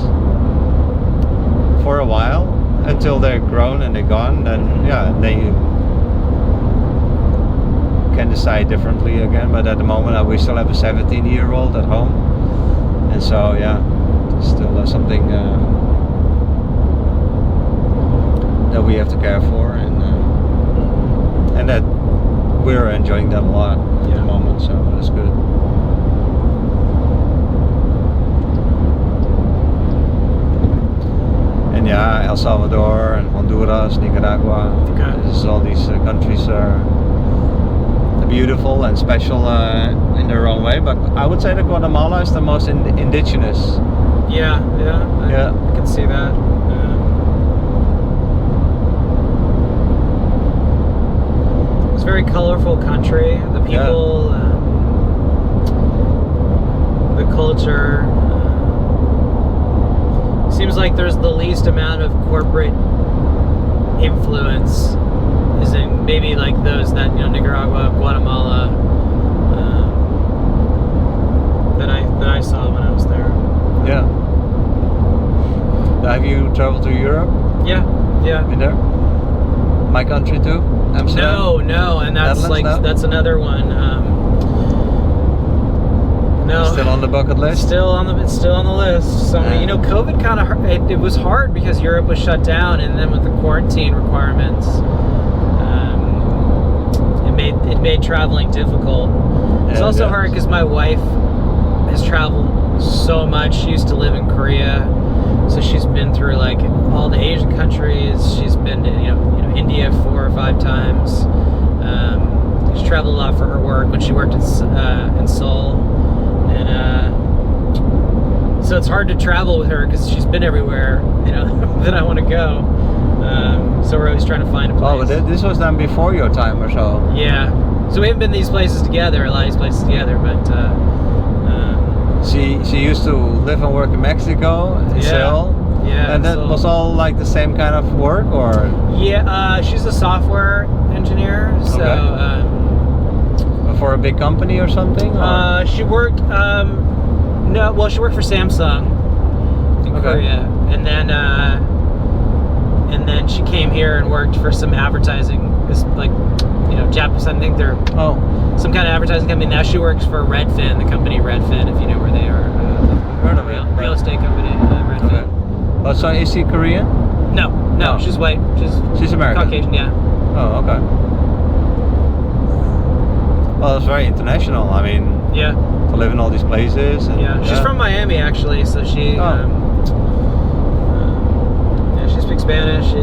S2: for a while until they're grown and they're gone. Then you can decide differently again. But at the moment, we still have a 17-year-old at home, and so it's still something that we have to care for, and that we're enjoying that a lot at the moment. So that's good. And El Salvador and Honduras, Nicaragua.
S1: Okay.
S2: All these countries are beautiful and special in their own way. But I would say that Guatemala is the most indigenous.
S1: Yeah, I can see that. It's a very colorful country. The people, the culture. Seems like there's the least amount of corporate influence. Is in maybe like those that Nicaragua, Guatemala, that I saw when I was there.
S2: Yeah. Have you traveled to Europe?
S1: Yeah.
S2: Been there? My country too? Amsterdam?
S1: No, and that's that's another one. No.
S2: Still on the bucket list?
S1: It's still on the list. So COVID kind of hurt. It was hard because Europe was shut down, and then with the quarantine requirements, it made traveling difficult. It's also hard because my wife has traveled so much. She used to live in Korea, so she's been through like all the Asian countries. She's been to India 4 or 5 times. She's traveled a lot for her work when she worked in Seoul, and so it's hard to travel with her because she's been everywhere that I want to go. So we're always trying to find a place.
S2: Oh, but this was done before your time or so.
S1: Yeah. So we haven't been these places together, a lot of these places together, but
S2: she used to live and work in Mexico, in Seoul.
S1: Yeah.
S2: And that was all like the same kind of work, or?
S1: Yeah, she's a software engineer, so
S2: okay. For a big company or something?
S1: She worked she worked for Samsung in Korea, and then she came here and worked for some advertising, Japanese. I think they're some kind of advertising company. Now she works for Redfin, the company Redfin, if you know where they are.
S2: Heard of it.
S1: Real estate company, Redfin.
S2: Okay. Oh, so is she Korean?
S1: No, she's white.
S2: She's American.
S1: Caucasian, yeah.
S2: Oh, okay. Well, it's very international. I mean, to live in all these places. And,
S1: she's from Miami actually, so she. She speaks Spanish.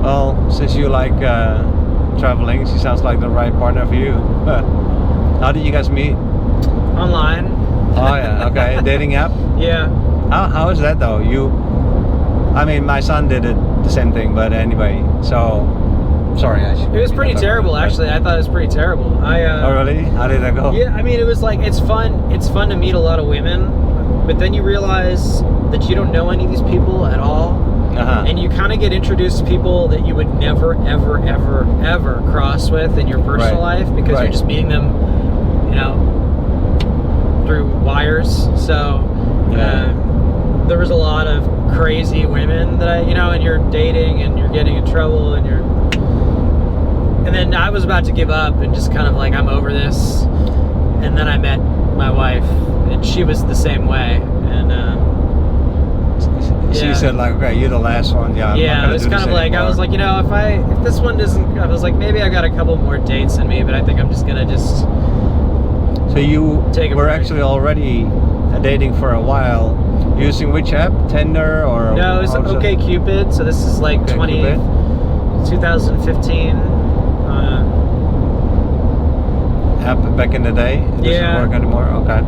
S2: Well, since you like traveling, she sounds like the right partner for you. How did you guys meet?
S1: Online.
S2: Oh yeah, okay. Dating app?
S1: Yeah.
S2: How is that though? I mean, my son did it the same thing, but anyway, so sorry.
S1: It was pretty terrible actually. I thought it was pretty terrible.
S2: Oh really? How did that go?
S1: Yeah, I mean it was like it's fun to meet a lot of women, but then you realize that you don't know any of these people at all. And you kind of get introduced to people that you would never, ever, ever, ever cross with in your personal life because you're just meeting them, through wires. So there was a lot of crazy women that and you're dating and you're getting in trouble and then I was about to give up and just kind of like, I'm over this. And then I met my wife and she was the same way. And
S2: she said like, okay, you're the last one. Yeah,
S1: it was kind of like anymore. I was like, if this one doesn't, I was like, maybe I got a couple more dates in me, but I think I'm just gonna
S2: So you were actually already dating for a while, using which app? Tinder or?
S1: No, it was OkCupid. So this is like 2015.
S2: App back in the day. It doesn't work anymore. Okay.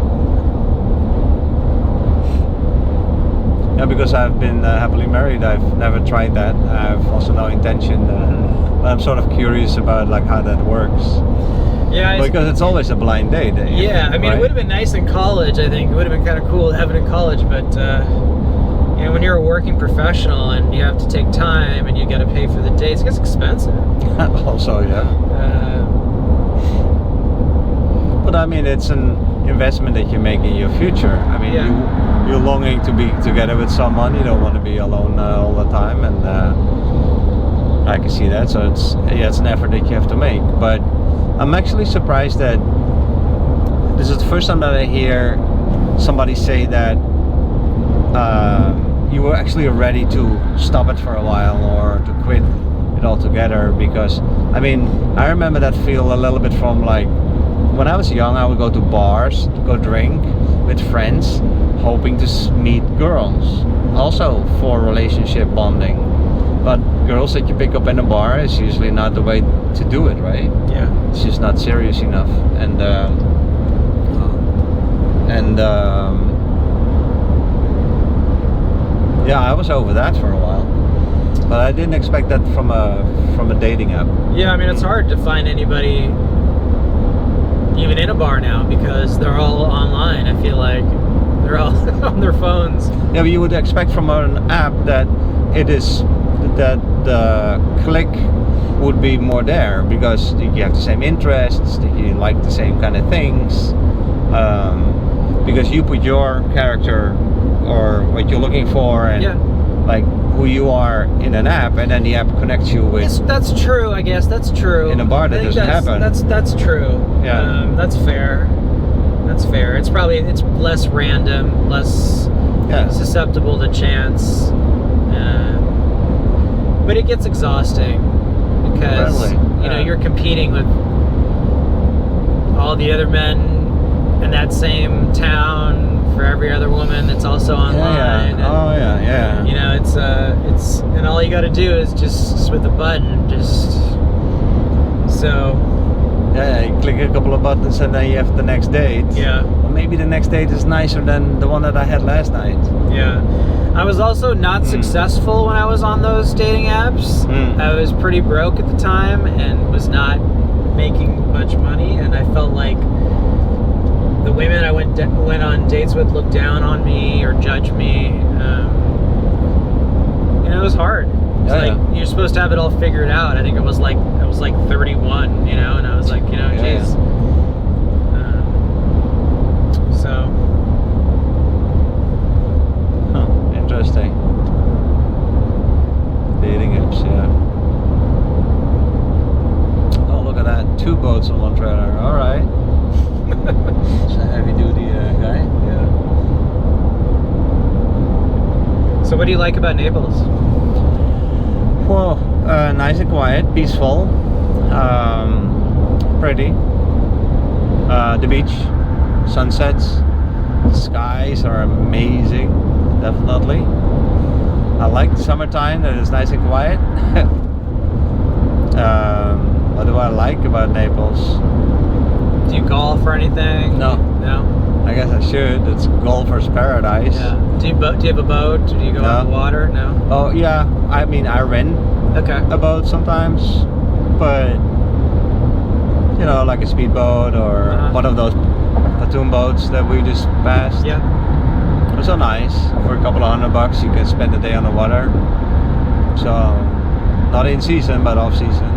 S2: Yeah, because I've been happily married, I've never tried that. I have also no intention. But I'm sort of curious about like how that works. Yeah, because it's always a blind date.
S1: Yeah, I mean, it would have been nice in college. I think it would have been kind of cool to have it in college, but when you're a working professional and you have to take time and you got to pay for the dates, it gets expensive.
S2: Also, yeah. But I mean, it's an investment that you make in your future. I mean, you're longing to be together with someone. You don't want to be alone all the time, and I can see that. So it's an effort that you have to make. But I'm actually surprised that this is the first time that I hear somebody say that you were actually ready to stop it for a while or to quit it altogether. Because I mean, I remember that feel a little bit from like when I was young. I would go to bars to go drink with friends, hoping to meet girls, also for relationship bonding. But girls that you pick up in a bar is usually not the way to do it, right?
S1: Yeah.
S2: It's just not serious enough. Yeah, I was over that for a while, but I didn't expect that from a dating app.
S1: Yeah, I mean, it's hard to find anybody even in a bar now because they're all online. I feel like they're all on their phones.
S2: Yeah, but you would expect from an app that that the click would be more there because you have the same interests, you like the same kind of things, because you put your character or what you're looking for and like who you are in an app, and then the app connects you with.
S1: Yes, that's true. I guess that's true.
S2: In a bar, that doesn't happen.
S1: That's true.
S2: Yeah,
S1: that's fair. That's fair. It's less random, less susceptible to chance. But it gets exhausting because you're competing with all the other men in that same town for every other woman that's also online.
S2: Yeah.
S1: It's and all you got to do is just with a button,
S2: you click a couple of buttons and then you have the next date.
S1: Yeah.
S2: Or maybe the next date is nicer than the one that I had last night.
S1: Yeah. I was also not successful when I was on those dating apps. I was pretty broke at the time and was not making much money, and I felt like the women I went on dates with looked down on me or judged me. It was hard. It's you're supposed to have it all figured out. I think I was like 31, and I was like, geez.
S2: Interesting. Dating apps, yeah. Oh, look at that. 2 boats on one trailer. All right. It's a heavy-duty guy.
S1: Yeah. So what do you like about Naples?
S2: Well, nice and quiet, peaceful, pretty. The beach, sunsets, the skies are amazing, definitely. I like the summertime, that it's nice and quiet. What do I like about Naples?
S1: Do you golf or anything?
S2: No. I guess I should. It's golfer's paradise.
S1: Yeah. Do you have a boat? Do you go on the water? No.
S2: Oh yeah. I mean, I rent a boat sometimes, but like a speedboat or one of those pontoon boats that we just passed.
S1: Yeah.
S2: It's so nice. For a couple of $100, you can spend a day on the water. So, not in season, but off season.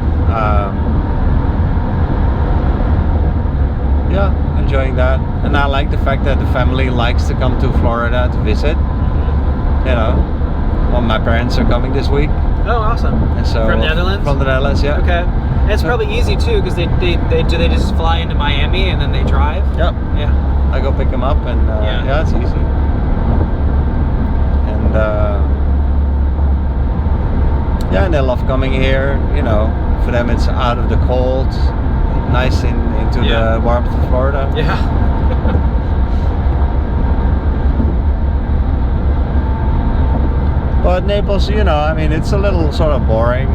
S2: Yeah, enjoying that. And I like the fact that the family likes to come to Florida to visit. Well, my parents are coming this week.
S1: Oh, awesome.
S2: And so,
S1: from the Netherlands?
S2: From the Netherlands, yeah.
S1: Okay. And it's probably easy too, because they just fly into Miami and then they drive?
S2: Yep.
S1: Yeah.
S2: I go pick them up and it's easy. And and they love coming here, for them it's out of the cold, nice into the warmth of Florida.
S1: Yeah.
S2: But Naples, it's a little sort of boring,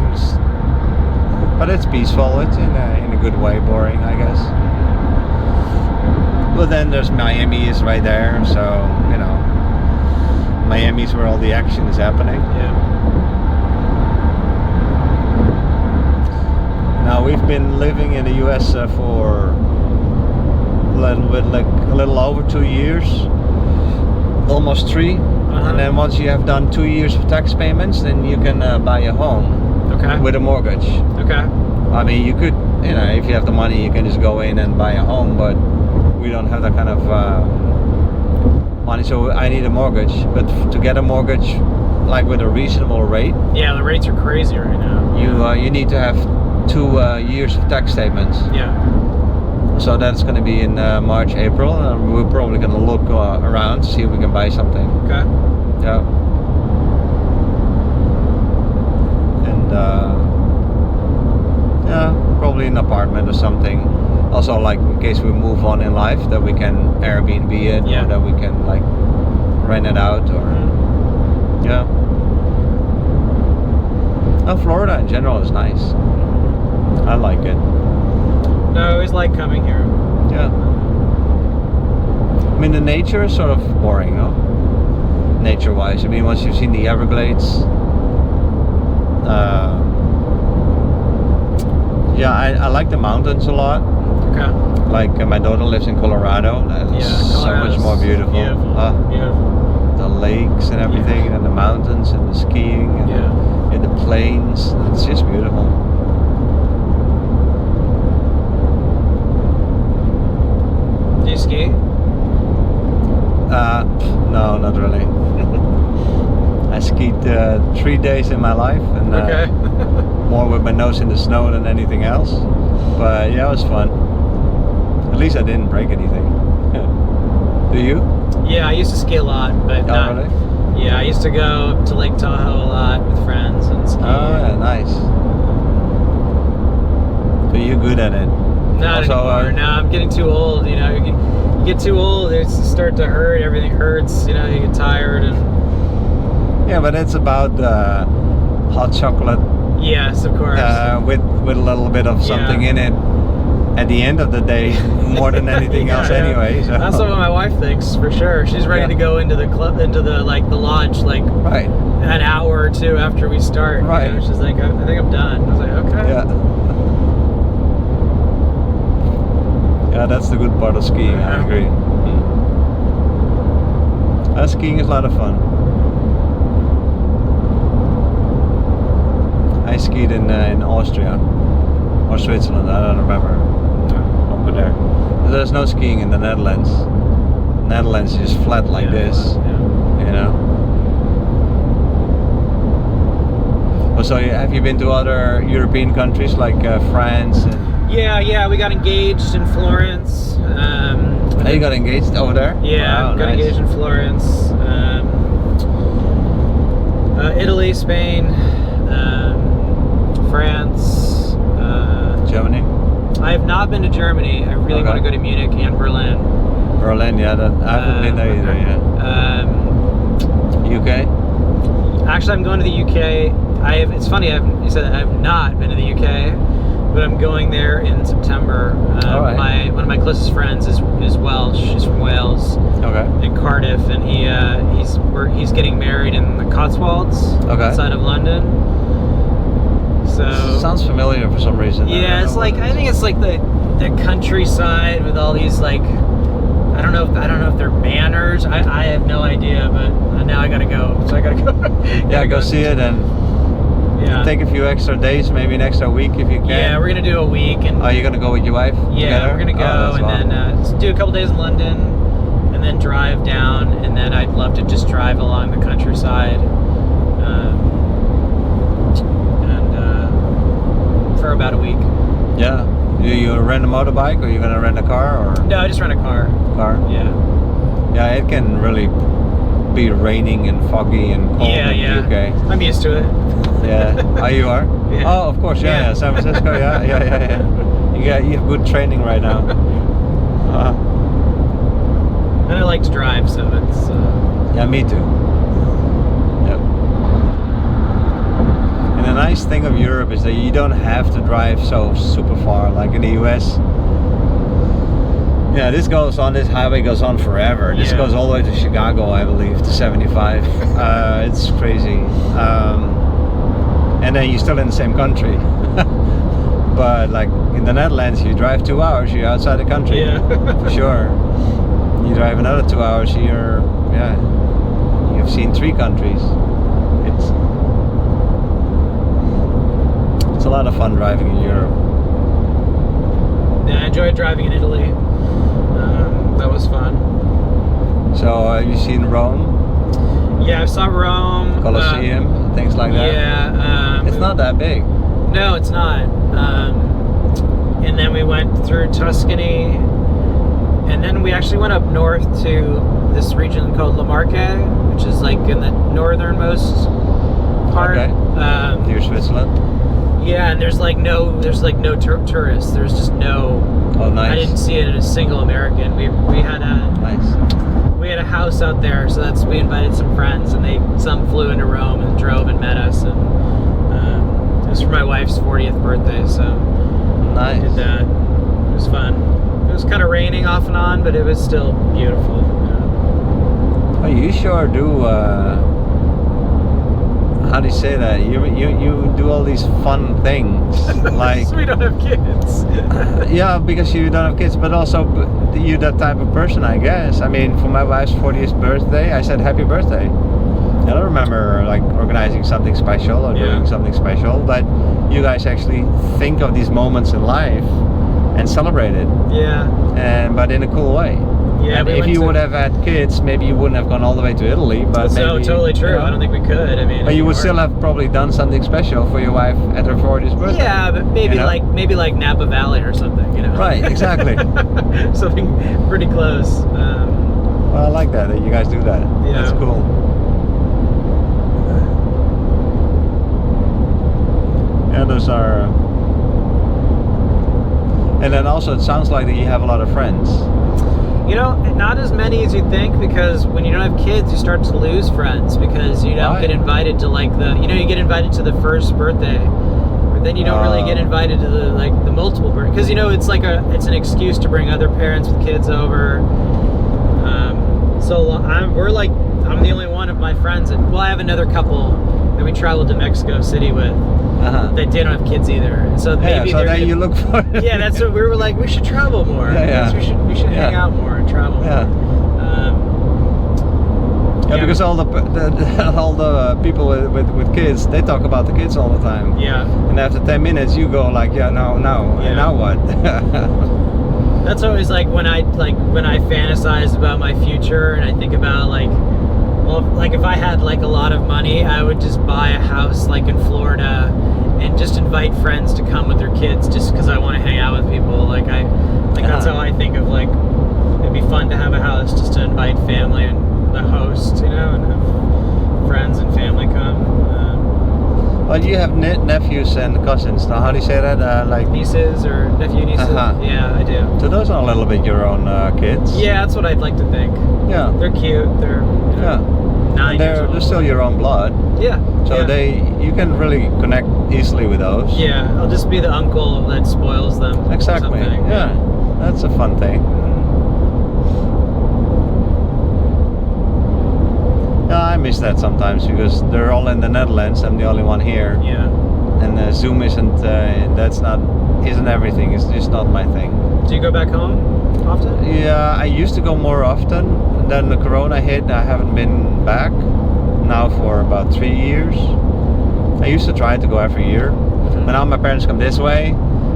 S2: but it's peaceful. It's in a good way boring, I guess. But then there's Miami is right there, so Miami's where all the action is happening.
S1: Yeah.
S2: Now we've been living in the U.S. for a little over 2 years, almost 3. And then once you have done 2 years of tax payments, then you can buy a home.
S1: Okay.
S2: With a mortgage.
S1: Okay.
S2: I mean, you could, if you have the money, you can just go in and buy a home, but we don't have that kind of money, so I need a mortgage. But to get a mortgage, like with a reasonable rate.
S1: Yeah, the rates are crazy right now.
S2: You need to have 2 years of tax statements.
S1: Yeah.
S2: So that's going to be in March, April, and we're probably going to look around to see if we can buy something.
S1: Okay.
S2: Yeah. And probably an apartment or something. Also, like in case we move on in life, that we can Airbnb it, or that we can like rent it out, or No, Florida in general is nice. I like it.
S1: No, I always like coming here.
S2: Yeah. I mean, the nature is sort of boring, no? Nature-wise. I mean, once you've seen the Everglades. Yeah, I like the mountains a lot.
S1: Okay.
S2: Like my daughter lives in Colorado. That's so much more beautiful.
S1: Beautiful.
S2: The lakes and everything, and the mountains and the skiing and the plains. It's just beautiful.
S1: Do you ski?
S2: No, not really. I skied 3 days in my life, and more with my nose in the snow than anything else. But yeah, it was fun. At least I didn't break anything. Do you?
S1: Yeah, I used to ski a lot, but not.
S2: Really?
S1: Yeah, I used to go up to Lake Tahoe a lot with friends and ski.
S2: Oh, yeah, nice. So you're good at it?
S1: Not anymore. No, I'm getting too old. You know, you get too old, it start to hurt. Everything hurts. You know, you get tired and.
S2: Yeah, but it's about hot chocolate.
S1: Yes, of course.
S2: With a little bit of something in it. At the end of the day, more than anything else, anyway. So.
S1: That's what my wife thinks for sure. She's ready to go into the club, into the lodge, an hour or two after we start.
S2: Right.
S1: You know? She's like, I think I'm done. I was like, okay.
S2: Yeah. Yeah, that's the good part of skiing. I agree. Skiing is a lot of fun. I skied in Austria or Switzerland. I don't remember. Over there. There's no skiing in the Netherlands. Netherlands is just flat like this. You know. So have you been to other European countries like France?
S1: Yeah, we got engaged in Florence.
S2: You got engaged over there?
S1: Yeah,
S2: wow,
S1: got engaged in Florence. Italy, Spain, France,
S2: Germany.
S1: I have not been to Germany. I really want to go to Munich and Berlin.
S2: Berlin, yeah, I haven't been there either. Yeah. UK.
S1: Actually, I'm going to the UK. It's funny. You said that I have not been to the UK, but I'm going there in September. One of my closest friends is Welsh. She's from Wales. In Cardiff, and he's getting married in the Cotswolds outside of London. So
S2: sounds familiar for some reason.
S1: Yeah, it's like I think it's like the countryside with all these I don't know if they're manors. I have no idea, but now I gotta go. So I gotta go.
S2: Go see it and take a few extra days, maybe an extra week if you can.
S1: Yeah, we're gonna do a week. And
S2: you're gonna go with your wife?
S1: Yeah,
S2: together?
S1: We're gonna go and then do a couple days in London, and then drive down, and then I'd love to just drive along the countryside. For about a week.
S2: Yeah. You rent a motorbike, or you gonna rent a car, or?
S1: No, I just rent a car.
S2: Yeah. Yeah, it can really be raining and foggy and cold in the UK.
S1: I'm used to it.
S2: Yeah. Oh, you are?
S1: Yeah.
S2: Oh, of course. Yeah. San Francisco. Yeah. You have good training right now.
S1: And I like to drive, so it's.
S2: Yeah, me too. The nice thing of Europe is that you don't have to drive so super far like in the US. Yeah, this highway goes on forever. This goes all the way to Chicago, I believe, to 75. It's crazy. And then you're still in the same country. But like in the Netherlands, you drive 2 hours, you're outside the country.
S1: Yeah.
S2: For sure. You drive another 2 hours, you've seen 3 countries. It's a lot of fun driving in Europe.
S1: Yeah, I enjoyed driving in Italy. That was fun.
S2: So you've seen Rome?
S1: Yeah, I saw Rome.
S2: Colosseum, things like that?
S1: Yeah.
S2: It's not that big.
S1: No, it's not. And then we went through Tuscany, and then we actually went up north to this region called La Marche, which is like in the northernmost part.
S2: Near Switzerland?
S1: Yeah, and there's no tourists. There's just no.
S2: Oh, nice.
S1: I didn't see it in a single American. We had a house out there, so we invited some friends, and some flew into Rome and drove and met us, and was for my wife's 40th birthday, so I
S2: Nice.
S1: did that. It was fun. It was kind of raining off and on, but it was still beautiful.
S2: Oh, you sure do. How do you say that? You do all these fun things, like
S1: we don't have kids.
S2: yeah, because you don't have kids, but also you that type of person, I guess. I mean, for my wife's 40th birthday, I said happy birthday. I don't remember like organizing something special or doing something special, but you guys actually think of these moments in life and celebrate it.
S1: Yeah.
S2: But in a cool way.
S1: Yeah.
S2: And if you would have had kids, maybe you wouldn't have gone all the way to Italy. But
S1: so
S2: maybe,
S1: totally true.
S2: you know,
S1: I don't think we could. I mean,
S2: but you would still have probably done something special for your wife at her 40th birthday.
S1: Yeah, but maybe
S2: you know?
S1: maybe like Napa Valley or something. You know.
S2: Right. Exactly.
S1: Something pretty close.
S2: Well, I like that you guys do that.
S1: Yeah.
S2: That's cool. Yeah, those are. And then also, it sounds like that you have a lot of friends.
S1: You know, not as many as you think, because when you don't have kids, you start to lose friends because you don't get invited to like you get invited to the first birthday, but then you don't really get invited to the multiple birthdays, because it's like it's an excuse to bring other parents with kids over. I'm the only one of my friends I have another couple that we traveled to Mexico City with. That they don't have kids either, so maybe
S2: so then you look for it.
S1: Yeah, that's what we were like. We should travel more.
S2: Yeah.
S1: We should hang out more and travel.
S2: Yeah. Because all the people with kids, they talk about the kids all the time.
S1: Yeah.
S2: And after 10 minutes, you go like, now, and now what?
S1: That's always like when I fantasize about my future and I think about if I had like a lot of money, I would just buy a house like in Florida and just invite friends to come with their kids just because I want to hang out with people. That's how I think of it'd be fun to have a house just to invite family and the host, and have friends and family come.
S2: Well, you have nephews and cousins. Now, how do you say that? Like
S1: nieces or nieces? Yeah, I do.
S2: So those are a little bit your own kids.
S1: Yeah, that's what I'd like to think.
S2: Yeah.
S1: They're cute. They're 9 years old.
S2: They're still your own blood.
S1: Yeah.
S2: So you can really connect easily with those.
S1: Yeah, I'll just be the uncle that spoils them.
S2: Exactly. Yeah, that's a fun thing. Yeah, I miss that sometimes because they're all in the Netherlands. I'm the only one here.
S1: Yeah.
S2: And Zoom isn't everything. It's just not my thing.
S1: Do you go back home often?
S2: Yeah, I used to go more often. Then the Corona hit. I haven't been back now for about 3 years. I used to try to go every year, but now my parents come this way.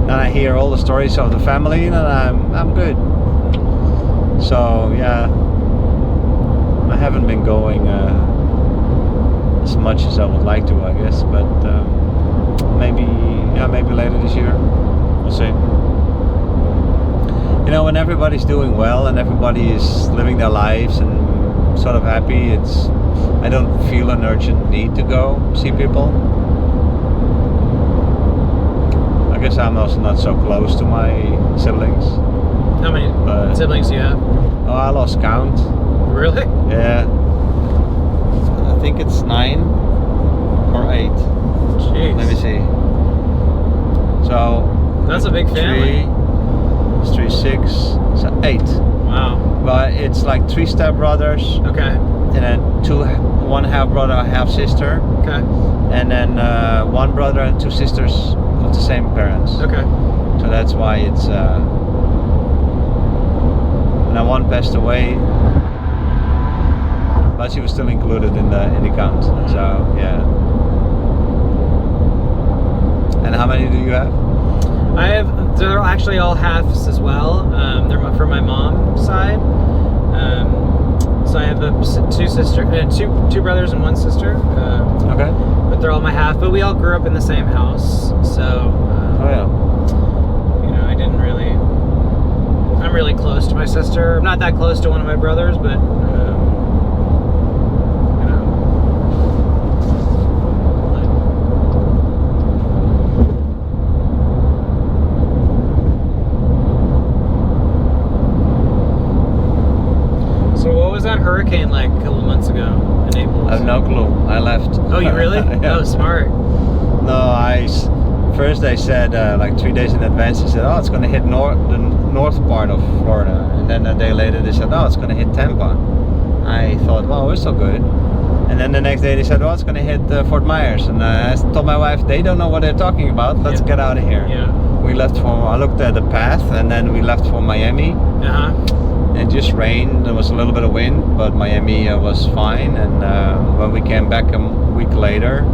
S2: Then I hear all the stories of the family, and I'm good. So yeah, I haven't been going as much as I would like to, I guess. But maybe later this year. We'll see. When everybody's doing well and everybody is living their lives and sort of happy, I don't feel an urgent need to go see people. I guess I'm also not so close to my siblings.
S1: How many siblings do you have?
S2: Oh, I lost count.
S1: Really?
S2: Yeah. I think it's 9 or 8.
S1: Jeez.
S2: Let me see. So
S1: that's a big family.
S2: 3, 6, so 8.
S1: Wow.
S2: But it's like 3 stepbrothers.
S1: Okay.
S2: And then 1 half brother, half sister.
S1: Okay.
S2: And then 1 brother and 2 sisters of the same parents.
S1: Okay.
S2: So that's why it's. Now 1 passed away, but she was still included in the count. So yeah. And how many do you have?
S1: They're actually all halves as well. They're from my mom's side. So I have 2 sisters, 2 brothers and 1 sister.
S2: Okay.
S1: But they're all my half. But we all grew up in the same house. So. I didn't really. I'm really close to my sister. I'm not that close to one of my brothers, but. Hurricane like a couple months ago in Naples.
S2: I have no clue. I left.
S1: Oh, you really?
S2: Yeah.
S1: Oh, smart.
S2: First they said like 3 days in advance. They said, oh, it's going to hit the north part of Florida, and then a day later they said, oh, it's going to hit Tampa. I thought, well, we're so good. And then the next day they said, oh, it's going to hit Fort Myers, and I told my wife, they don't know what they're talking about. Let's get out of here.
S1: Yeah.
S2: We left I looked at the path, and then we left for Miami. It just rained. There was a little bit of wind, but Miami was fine. And when we came back a week later,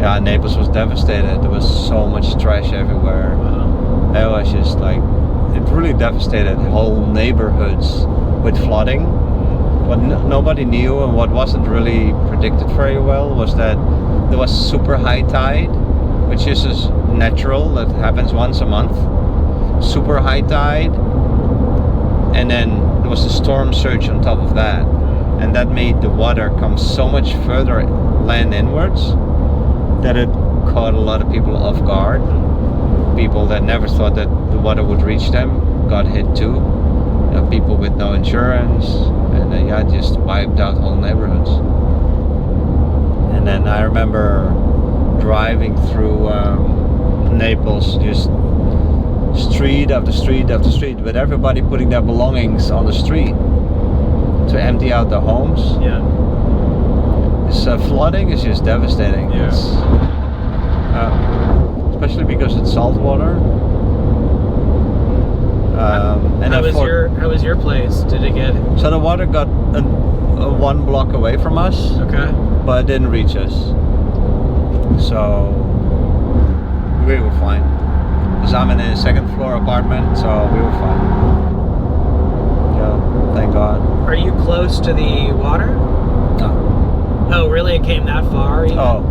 S2: yeah, Naples was devastated. There was so much trash everywhere.
S1: Wow.
S2: It was just like, it really devastated whole neighborhoods with flooding. What nobody knew and what wasn't really predicted very well was that there was super high tide, which is just natural. That happens once a month. Super high tide. And then there was a storm surge on top of that, and that made the water come so much further land inwards that it caught a lot of people off guard. People that never thought that the water would reach them got hit too. People with no insurance, and just wiped out whole neighborhoods. And then I remember driving through Naples, just street after street after street, with everybody putting their belongings on the street to empty out their homes.
S1: Yeah.
S2: This flooding is just devastating.
S1: Yeah.
S2: It's, especially because it's salt water. And
S1: how was your place? Did it get?
S2: So the water got 1 block away from us.
S1: Okay.
S2: But it didn't reach us. So we were fine. Because I'm in a second floor apartment, so we were fine. Yeah, thank God.
S1: Are you close to the water?
S2: No.
S1: Oh, really? It came that far? Even?
S2: Oh.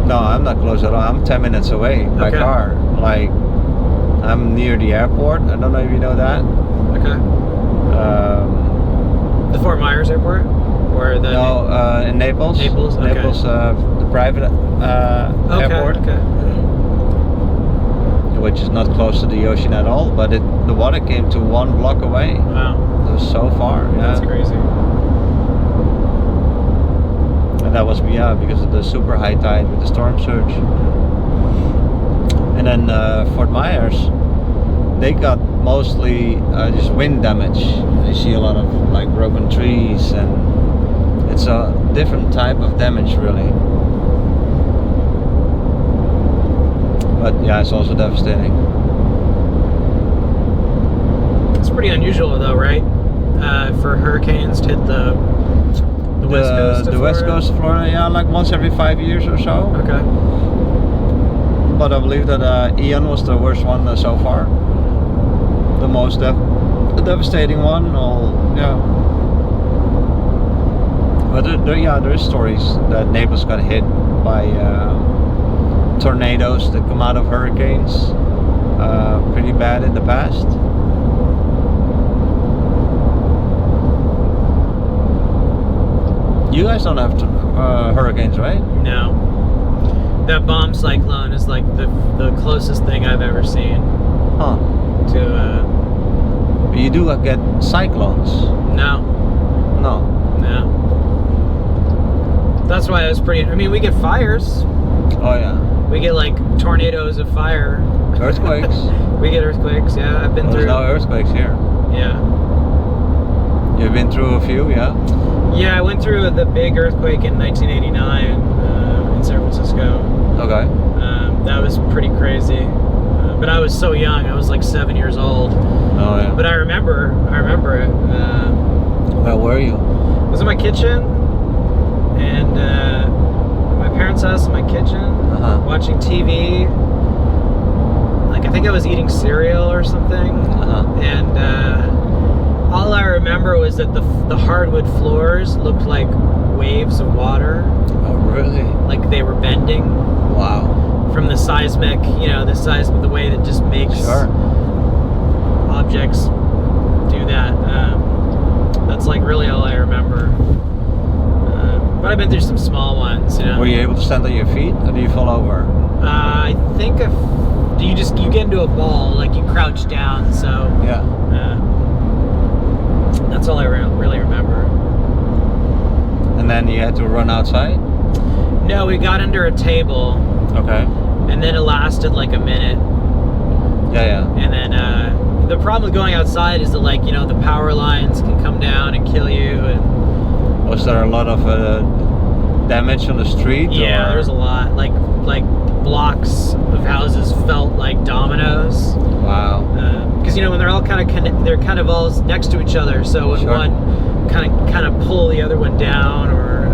S2: No, I'm not close at all. I'm 10 minutes away by car. Like, I'm near the airport. I don't know if you know that.
S1: Okay. The Fort Myers airport? Or the...
S2: No, in Naples.
S1: Naples? Okay.
S2: Naples, the private airport.
S1: Okay.
S2: Which is not close to the ocean at all, but the water came to 1 block away.
S1: Wow.
S2: It was so far. Yeah.
S1: That's crazy.
S2: And that was because of the super high tide with the storm surge. And then Fort Myers, they got mostly just wind damage. You see a lot of like broken trees, and it's a different type of damage really. But yeah, it's also devastating.
S1: It's pretty unusual though, right? For hurricanes to hit the west coast of Florida?
S2: The west coast of Florida, yeah, like once every 5 years or so.
S1: Okay.
S2: But I believe that Ian was the worst one so far. The most devastating one. But there is stories that Naples got hit by tornadoes that come out of hurricanes. Pretty bad in the past. You guys don't have hurricanes, right?
S1: No. That bomb cyclone is like the closest thing I've ever seen.
S2: Huh.
S1: To
S2: But you do get cyclones.
S1: No.
S2: No.
S1: That's why I was pretty. I mean, we get fires.
S2: Oh yeah.
S1: We get like tornadoes of fire.
S2: Earthquakes.
S1: We get earthquakes. Yeah, I've been through.
S2: There's no earthquakes here.
S1: Yeah.
S2: You've been through a few, yeah?
S1: Yeah, I went through the big earthquake in 1989 in San Francisco.
S2: Okay.
S1: That was pretty crazy. But I was so young. I was like 7 years old.
S2: Oh yeah.
S1: But I remember it.
S2: Where were you?
S1: I was in my kitchen, and my parents' house in my kitchen, watching TV. Like I think I was eating cereal or something, and all I remember was that the hardwood floors looked like waves of water.
S2: Oh really?
S1: Like they were bending.
S2: Wow.
S1: From the seismic, the way that just makes objects do that. That's like really all I remember. But I've been through some small ones.
S2: Were you able to stand on your feet, or do you fall over?
S1: I think you get into a ball, like you crouch down. So
S2: yeah.
S1: That's all I really remember.
S2: And then you had to run outside?
S1: No, we got under a table,
S2: Okay.
S1: and then it lasted like a minute.
S2: Yeah.
S1: And then the problem with going outside is that, like, you know, the power lines can come down and kill you. And
S2: Was there a lot of damage on the street?
S1: yeah,
S2: or?
S1: there's a lot. Like blocks of houses felt like dominoes.
S2: Wow.
S1: Because you know, when they're all they're kind of all next to each other. So when
S2: Sure.
S1: one kind of pull the other one down, or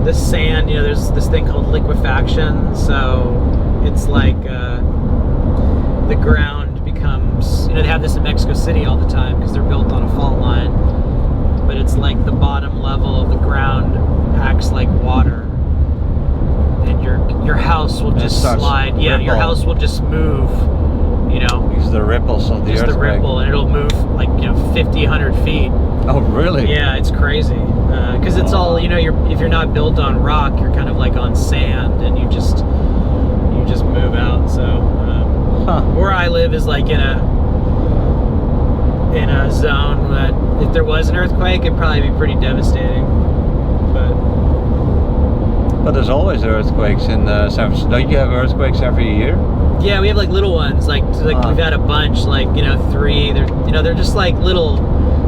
S1: the sand, you know, there's this thing called liquefaction. So it's like the ground becomes, you know, they have this in Mexico City all the time because they're built on a fault line. But it's like the bottom level of the ground acts like water, and your house will just slide. Yeah, your house will just move. You know,
S2: Because the ripples of the
S1: just
S2: earthquake.
S1: the ripple, and it'll move like, you know, 50, 100 feet.
S2: Oh, really?
S1: Yeah, it's crazy. Because it's all, you know, if you're not built on rock, you're kind of like on sand, and you just move out. So where I live is like in a zone that if there was an earthquake, it'd probably be pretty devastating.
S2: But there's always earthquakes in San Francisco. Don't you have earthquakes every year?
S1: Yeah, we have like little ones. Like we've had a bunch. Like, you know, 3. They're just like little.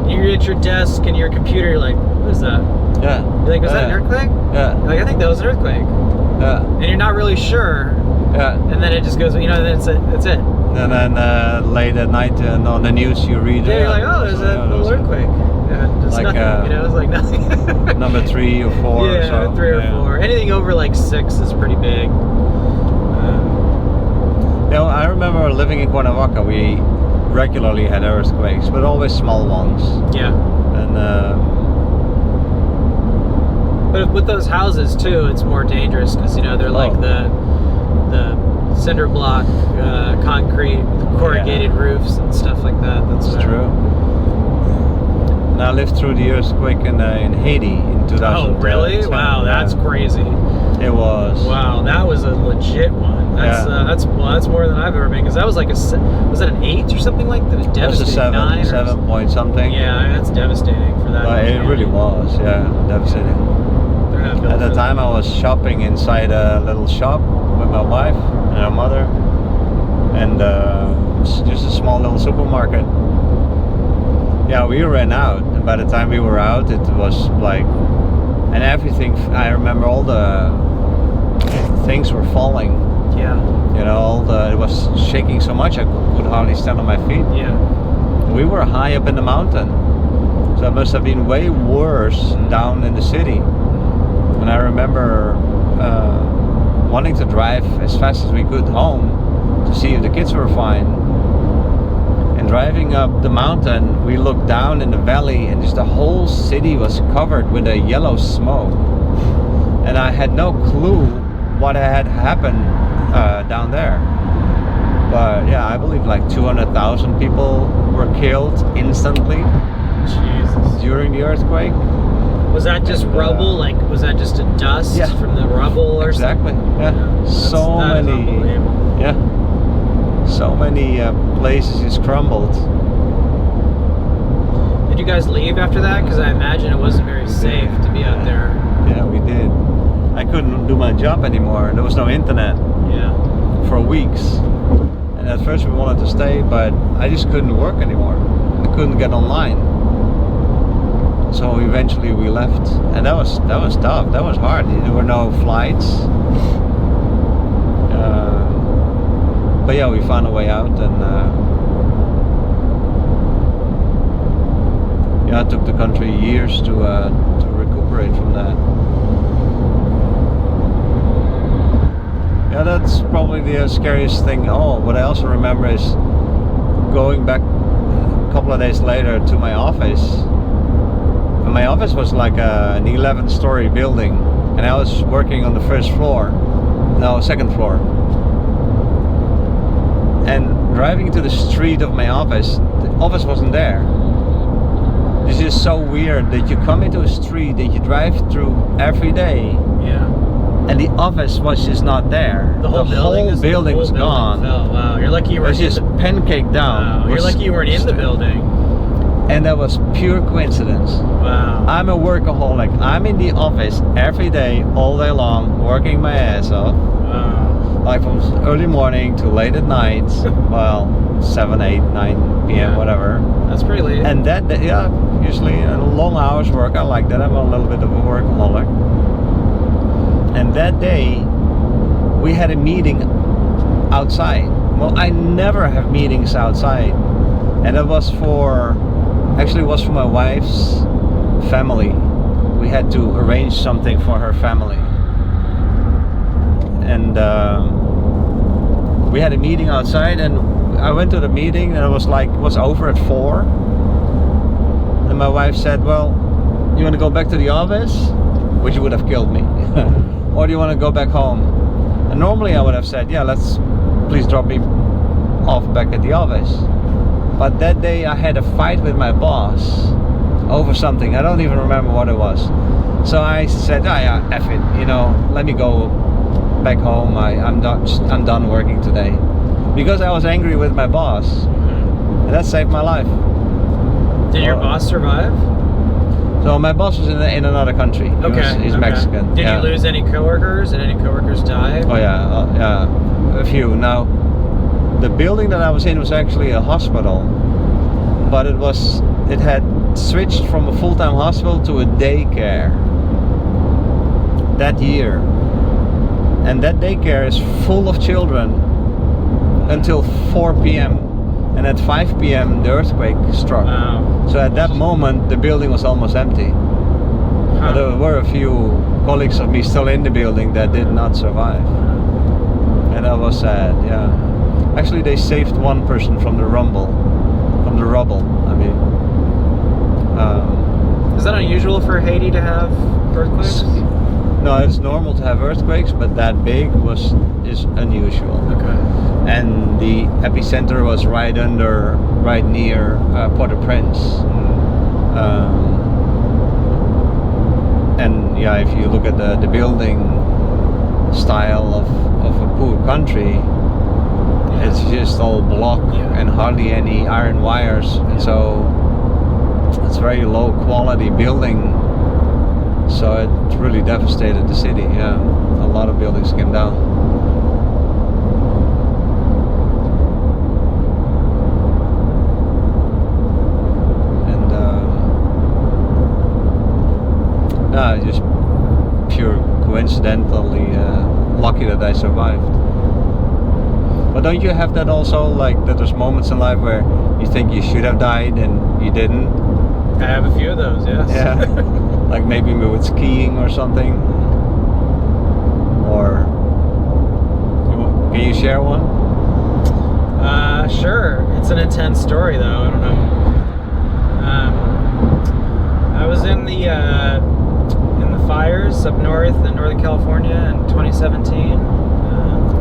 S1: You're at your desk and your computer. You're like, what is that?
S2: Yeah.
S1: You're like, was that an earthquake?
S2: Yeah.
S1: You're like, I think that was an earthquake.
S2: Yeah.
S1: And you're not really sure.
S2: Yeah.
S1: And then it just goes. You know, that's it. That's it.
S2: And then late at night on the news you read.
S1: Yeah, you're like, oh, there's a little earthquake. And it's
S2: Like,
S1: nothing. You know, it's like nothing.
S2: number 3 or 4
S1: yeah,
S2: or so.
S1: 3 or 4. Anything over like 6 is pretty big.
S2: You know, I remember living in Cuernavaca, we regularly had earthquakes, but always small ones.
S1: Yeah.
S2: And
S1: but with those houses too, it's more dangerous because, you know, they're like the cinder block, concrete, corrugated roofs and stuff like that. That's
S2: true. And I lived through the earthquake in Haiti in 2010.
S1: Oh, really? Wow, that's crazy.
S2: It was.
S1: Wow, that was a legit one. That's more than I've ever been, because that was like was that an 8 or something like that? It was devastating.
S2: It was a 7 point something.
S1: Yeah, that's devastating for that.
S2: But it really was, yeah, devastating. At the time I was shopping inside a little shop with my wife and her mother, and just a small little supermarket. Yeah, we ran out, and by the time we were out, it was like, and everything, I remember all the things were falling.
S1: Yeah.
S2: You know, it was shaking so much I could hardly stand on my feet.
S1: Yeah.
S2: We were high up in the mountain, so it must have been way worse down in the city. And I remember wanting to drive as fast as we could home to see if the kids were fine. And driving up the mountain, we looked down in the valley, and just the whole city was covered with a yellow smoke. And I had no clue what had happened down there. But yeah, I believe like 200,000 people were killed instantly.
S1: Jesus.
S2: During the earthquake.
S1: Was that just rubble? Like, was that just a dust from the rubble or
S2: exactly.
S1: something?
S2: Yeah. So many. Yeah. So many places just crumbled.
S1: Did you guys leave after that? Because I imagine it wasn't very safe to be out there.
S2: Yeah, we did. I couldn't do my job anymore. There was no internet.
S1: Yeah.
S2: For weeks. And at first we wanted to stay, but I just couldn't work anymore. I couldn't get online. So eventually we left, and that was tough. That was hard. There were no flights. But yeah, we found a way out, and yeah, it took the country years to recuperate from that. Yeah, that's probably the scariest thing. Oh, what I also remember is going back a couple of days later to my office. And my office was like an 11-story building, and I was working on the second floor. And driving to the street of my office, the office wasn't there. This is so weird that you come into a street that you drive through every day.
S1: Yeah.
S2: And the office was just not there.
S1: The whole building
S2: was gone.
S1: Oh wow! You're lucky you weren't.
S2: It was just pancaked down.
S1: Wow. You're lucky you weren't in the building.
S2: And that was pure coincidence.
S1: Wow.
S2: I'm a workaholic. I'm in the office every day, all day long, working my ass off.
S1: Wow.
S2: Like from early morning to late at night. Well, 7, 8, 9 p.m.
S1: Yeah.
S2: whatever.
S1: That's pretty late.
S2: And that, yeah, usually long hours work. I like that. I'm a little bit of a workaholic. And that day, we had a meeting outside. Well, I never have meetings outside. And it was for my wife's family. We had to arrange something for her family. And we had a meeting outside, and I went to the meeting, and it was over at 4. And my wife said, well, you want to go back to the office? Which would have killed me. Or do you want to go back home? And normally I would have said, yeah, please drop me off back at the office. But that day I had a fight with my boss over something. I don't even remember what it was. So I said, yeah, F it, let me go back home. I'm done working today. Because I was angry with my boss.
S1: Mm-hmm.
S2: And that saved my life.
S1: Did your boss survive?
S2: So my boss was in another country. He's Mexican.
S1: Did you lose any coworkers? Did any coworkers die?
S2: Oh yeah, a few. Now, the building that I was in was actually a hospital, but it had switched from a full-time hospital to a daycare that year, and that daycare is full of children until 4 p.m. and at 5 p.m. the earthquake struck.
S1: Wow.
S2: So at that moment the building was almost empty. But there were a few colleagues of me still in the building that did not survive, and that was sad. Yeah, actually they saved one person from the rubble. I mean,
S1: is that unusual for Haiti to have earthquakes?
S2: No, it's normal to have earthquakes, but that big is unusual.
S1: Okay.
S2: And the epicenter was right near Port-au-Prince. And yeah, if you look at the building style of a poor country, it's just all block and hardly any iron wires, and so it's very low quality building. So it really devastated the city. Yeah, a lot of buildings came down. Just pure coincidentally lucky that I survived. But don't you have that also, like that there's moments in life where you think you should have died and you didn't?
S1: I have a few of those, yes.
S2: Yeah. Like maybe with skiing or something. Or can you share one?
S1: Sure. It's an intense story though. I don't know. I was in the fires up north in Northern California in 2017.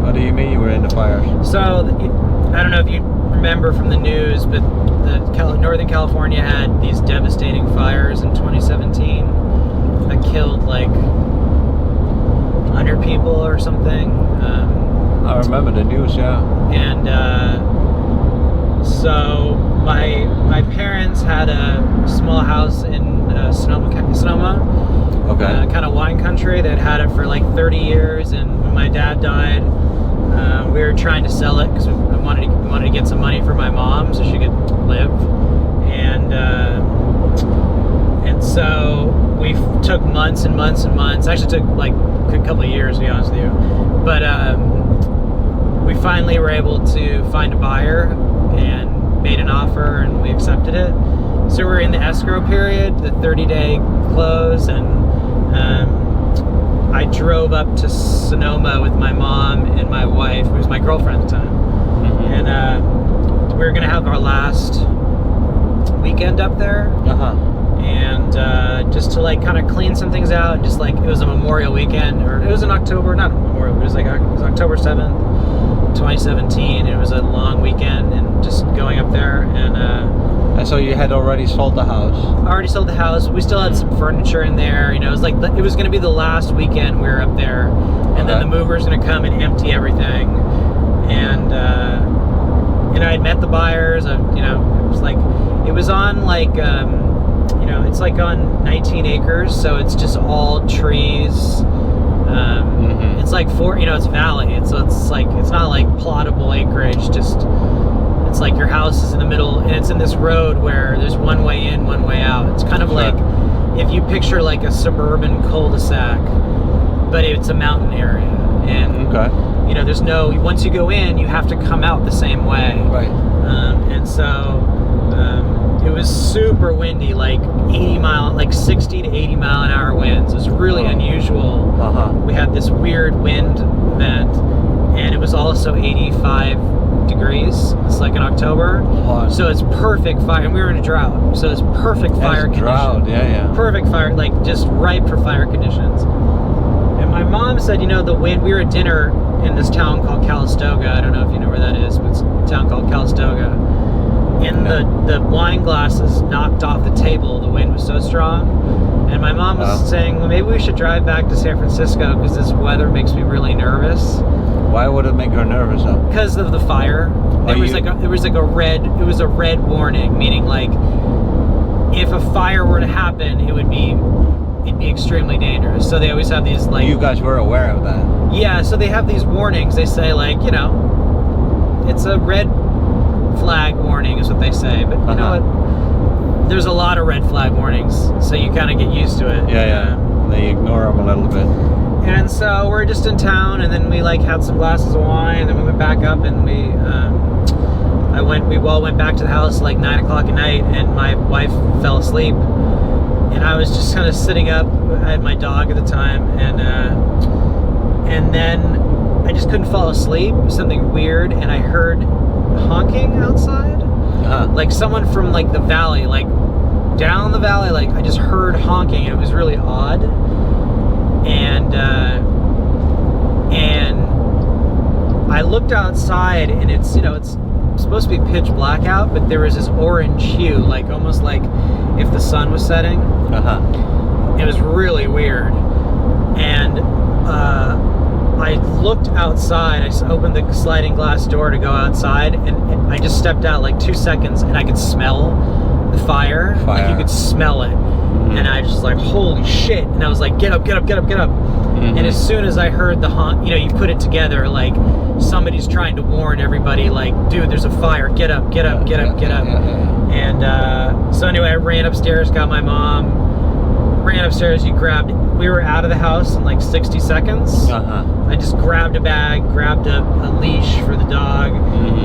S2: What do you mean you were in the fires?
S1: So I don't know if you remember from the news, but Northern California had these devastating fires in 2017 that killed like 100 people or something.
S2: I remember the news, yeah.
S1: And so my parents had a small house in Sonoma,
S2: okay.
S1: Kind of wine country. They'd had it for like 30 years, and when my dad died, we were trying to sell it because we wanted to get some money for my mom so she could live, and so we took months and months and months. Actually, took like a couple of years, to be honest with you, but we finally were able to find a buyer and made an offer, and we accepted it. So we're in the escrow period, the 30-day close, and I drove up to Sonoma with my mom and my wife, who was my girlfriend at the time. Mm-hmm. And we were gonna have our last weekend up there. And just to like kind of clean some things out, just like it was a Memorial weekend, or it was in October, not Memorial, it was October 7th, 2017. It was a long weekend, and just going up there, and
S2: so you had already sold the house?
S1: I already sold the house. We still had some furniture in there. It was like it was going to be the last weekend we were up there, and then the mover's going to come and empty everything. And I'd met the buyers. It was like It was on like, you know, it's like on 19 acres, so it's just all trees. It's like you know, it's valley. It's like, it's not like plottable acreage. Just, it's like your house is in the middle, and it's in this road where there's one way in, one way out. It's kind of like if you picture like a suburban cul-de-sac, but it's a mountain area, and you know, there's no. Once you go in, you have to come out the same way.
S2: Right.
S1: And so it was super windy, like 60 to 80 mile an hour winds. It was really unusual. We had this weird wind event, and it was also 85 degrees. It's like in October. So it's perfect fire, and we were in a drought. So it's perfect fire conditions.
S2: Drought, yeah.
S1: Perfect fire, like just ripe for fire conditions. And my mom said, you know, the wind, we were at dinner in this town called Calistoga. I don't know if you know where that is, but it's a town called Calistoga. And the wine glasses knocked off the table. The wind was so strong. And my mom was saying, well, maybe we should drive back to San Francisco because this weather makes me really nervous.
S2: Why would it make her nervous though?
S1: Because of the fire. It was a red warning, meaning like if a fire were to happen, it'd be extremely dangerous. So they always have these like. You
S2: guys were aware of that?
S1: Yeah. So they have these warnings. They say like, you know, it's a red flag warning is what they say, but you know what? There's a lot of red flag warnings, so you kind of get used to it.
S2: Yeah. They ignore them a little bit.
S1: And so we're just in town, and then we like had some glasses of wine, and then we went back up, and we all went back to the house like 9 o'clock at night, and my wife fell asleep, and I was just kind of sitting up. I had my dog at the time, and then I just couldn't fall asleep. Something weird, and I heard honking outside, like someone from like the valley, like down the valley, like I just heard honking, and it was really odd. And I looked outside, and it's, you know, it's supposed to be pitch black out, but there was this orange hue, like almost like if the sun was setting. It was really weird. And I looked outside. I opened the sliding glass door to go outside, and I just stepped out like 2 seconds, and I could smell the fire. Like you could smell it. And I just like, holy shit. And I was like, get up. And as soon as I heard the honk, you know, you put it together, like somebody's trying to warn everybody, like, dude, there's a fire, get up. And so anyway, I ran upstairs, got my mom, ran upstairs. We were out of the house in like 60 seconds. I just grabbed a bag, grabbed a leash for the dog,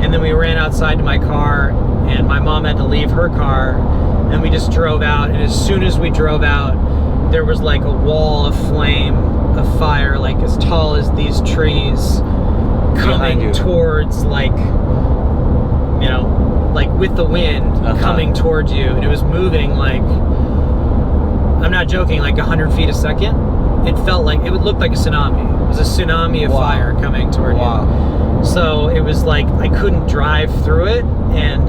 S1: and then we ran outside to my car, and my mom had to leave her car, and we just drove out. And as soon as we drove out, there was like a wall of flame, of fire, like as tall as these trees, coming towards, like, you know, like with the wind coming towards you, and it was moving like, I'm not joking, like 100 feet a second. It felt like, it would look like a tsunami. It was a tsunami of fire coming toward you. So it was like, I couldn't drive through it, and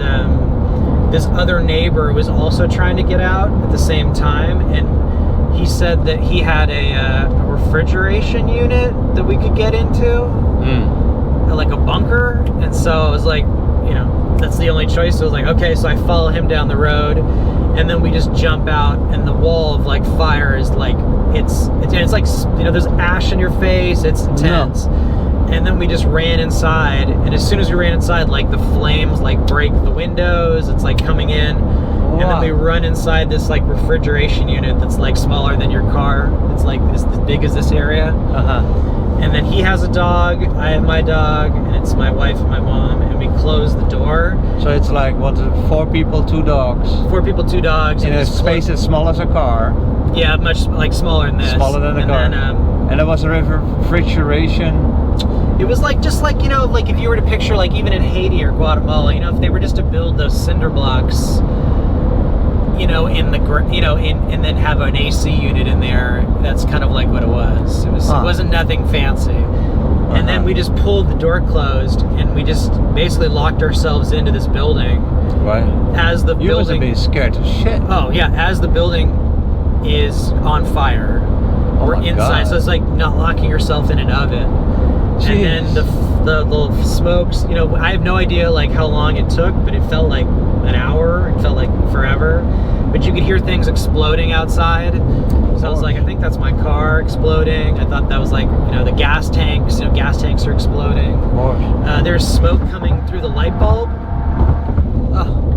S1: this other neighbor was also trying to get out at the same time, and he said that he had a refrigeration unit that we could get into, like a bunker. And so I was like, you know, that's the only choice. So I was like, okay, so I follow him down the road, and then we just jump out, and the wall of like fire is like, it's like, you know, there's ash in your face. It's intense. And then we just ran inside, and as soon as we ran inside, like the flames like break the windows. It's like coming in, and then we run inside this like refrigeration unit that's like smaller than your car. It's like as big as this area. And then he has a dog, I have my dog, and it's my wife and my mom, and we close the door.
S2: So it's like, what, 4 people, 2 dogs?
S1: 4 people, 2 dogs.
S2: In a space as small as a car.
S1: Yeah, much like smaller than this.
S2: Smaller than a car. And there was a refrigeration.
S1: It was like, just like, you know, like if you were to picture like even in Haiti or Guatemala, you know, if they were just to build those cinder blocks, you know, in the, you know, and then have an AC unit in there, that's kind of like what it was. It wasn't nothing fancy. And then we just pulled the door closed, and we just basically locked ourselves into this building.
S2: Right.
S1: As the building. You must have
S2: been scared to shit.
S1: Oh yeah, as the building is on fire. We're inside, so it's like not locking yourself in an oven. Jeez. And then the smokes, you know, I have no idea like how long it took, but it felt like an hour. It felt like forever. But you could hear things exploding outside. So I was like, I think that's my car exploding. I thought that was like, the gas tanks. Gas tanks are exploding.
S2: Of course.
S1: There's smoke coming through the light bulb.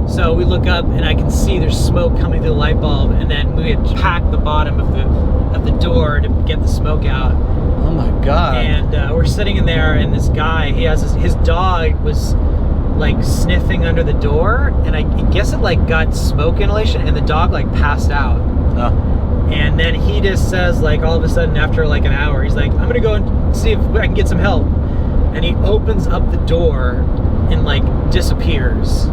S1: So we look up and I can see there's smoke coming through the light bulb, and then we had packed the bottom of the door to get the smoke out.
S2: Oh my God.
S1: And we're sitting in there, and this guy, he has his dog was like sniffing under the door, and I guess it like got smoke inhalation, and the dog like passed out. And then he just says, like, all of a sudden after like an hour, he's like, I'm gonna go and see if I can get some help. And he opens up the door and like disappears.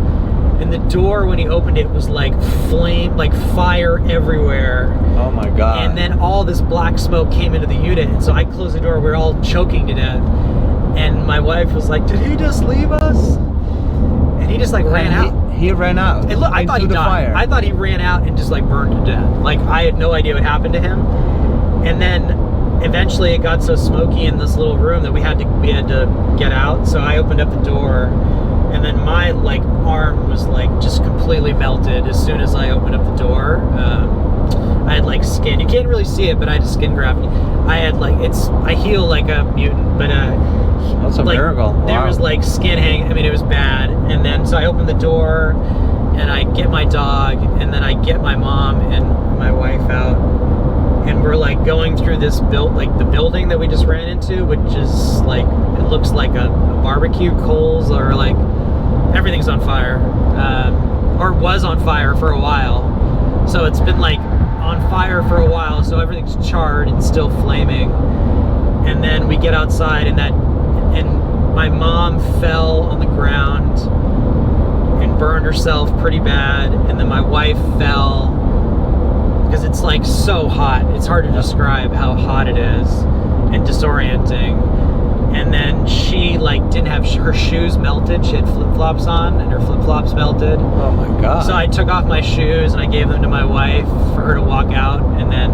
S1: And the door, when he opened it, was like flame, like fire everywhere.
S2: Oh my God.
S1: And then all this black smoke came into the unit. And so I closed the door. We were all choking to death. And my wife was like, did he just leave us? And he just like ran out.
S2: He ran out.
S1: And look, I thought he died.
S2: Fire.
S1: I thought he ran out and just like burned to death. Like I had no idea what happened to him. And then eventually it got so smoky in this little room that we had to get out. So I opened up the door, and then my like arm was like just completely melted as soon as I opened up the door. I had like skin. You can't really see it, but I had a skin graft. I had like I heal like a mutant, but
S2: that's a
S1: like,
S2: miracle. Wow.
S1: There was like skin hanging. I mean, it was bad. And then so I opened the door, and I get my dog, and then I get my mom and my wife out, and we're like going through this the building that we just ran into, which is like, it looks like a barbecue coals, or like everything's on fire, or was on fire for a while. So it's been like on fire for a while, so everything's charred and still flaming. And then we get outside, and my mom fell on the ground and burned herself pretty bad. And then my wife fell, because it's like so hot. It's hard to describe how hot it is, and disorienting. And then she like didn't have her shoes melted. She had flip-flops on, and her flip-flops melted.
S2: Oh my God.
S1: So I took off my shoes and I gave them to my wife for her to walk out, and then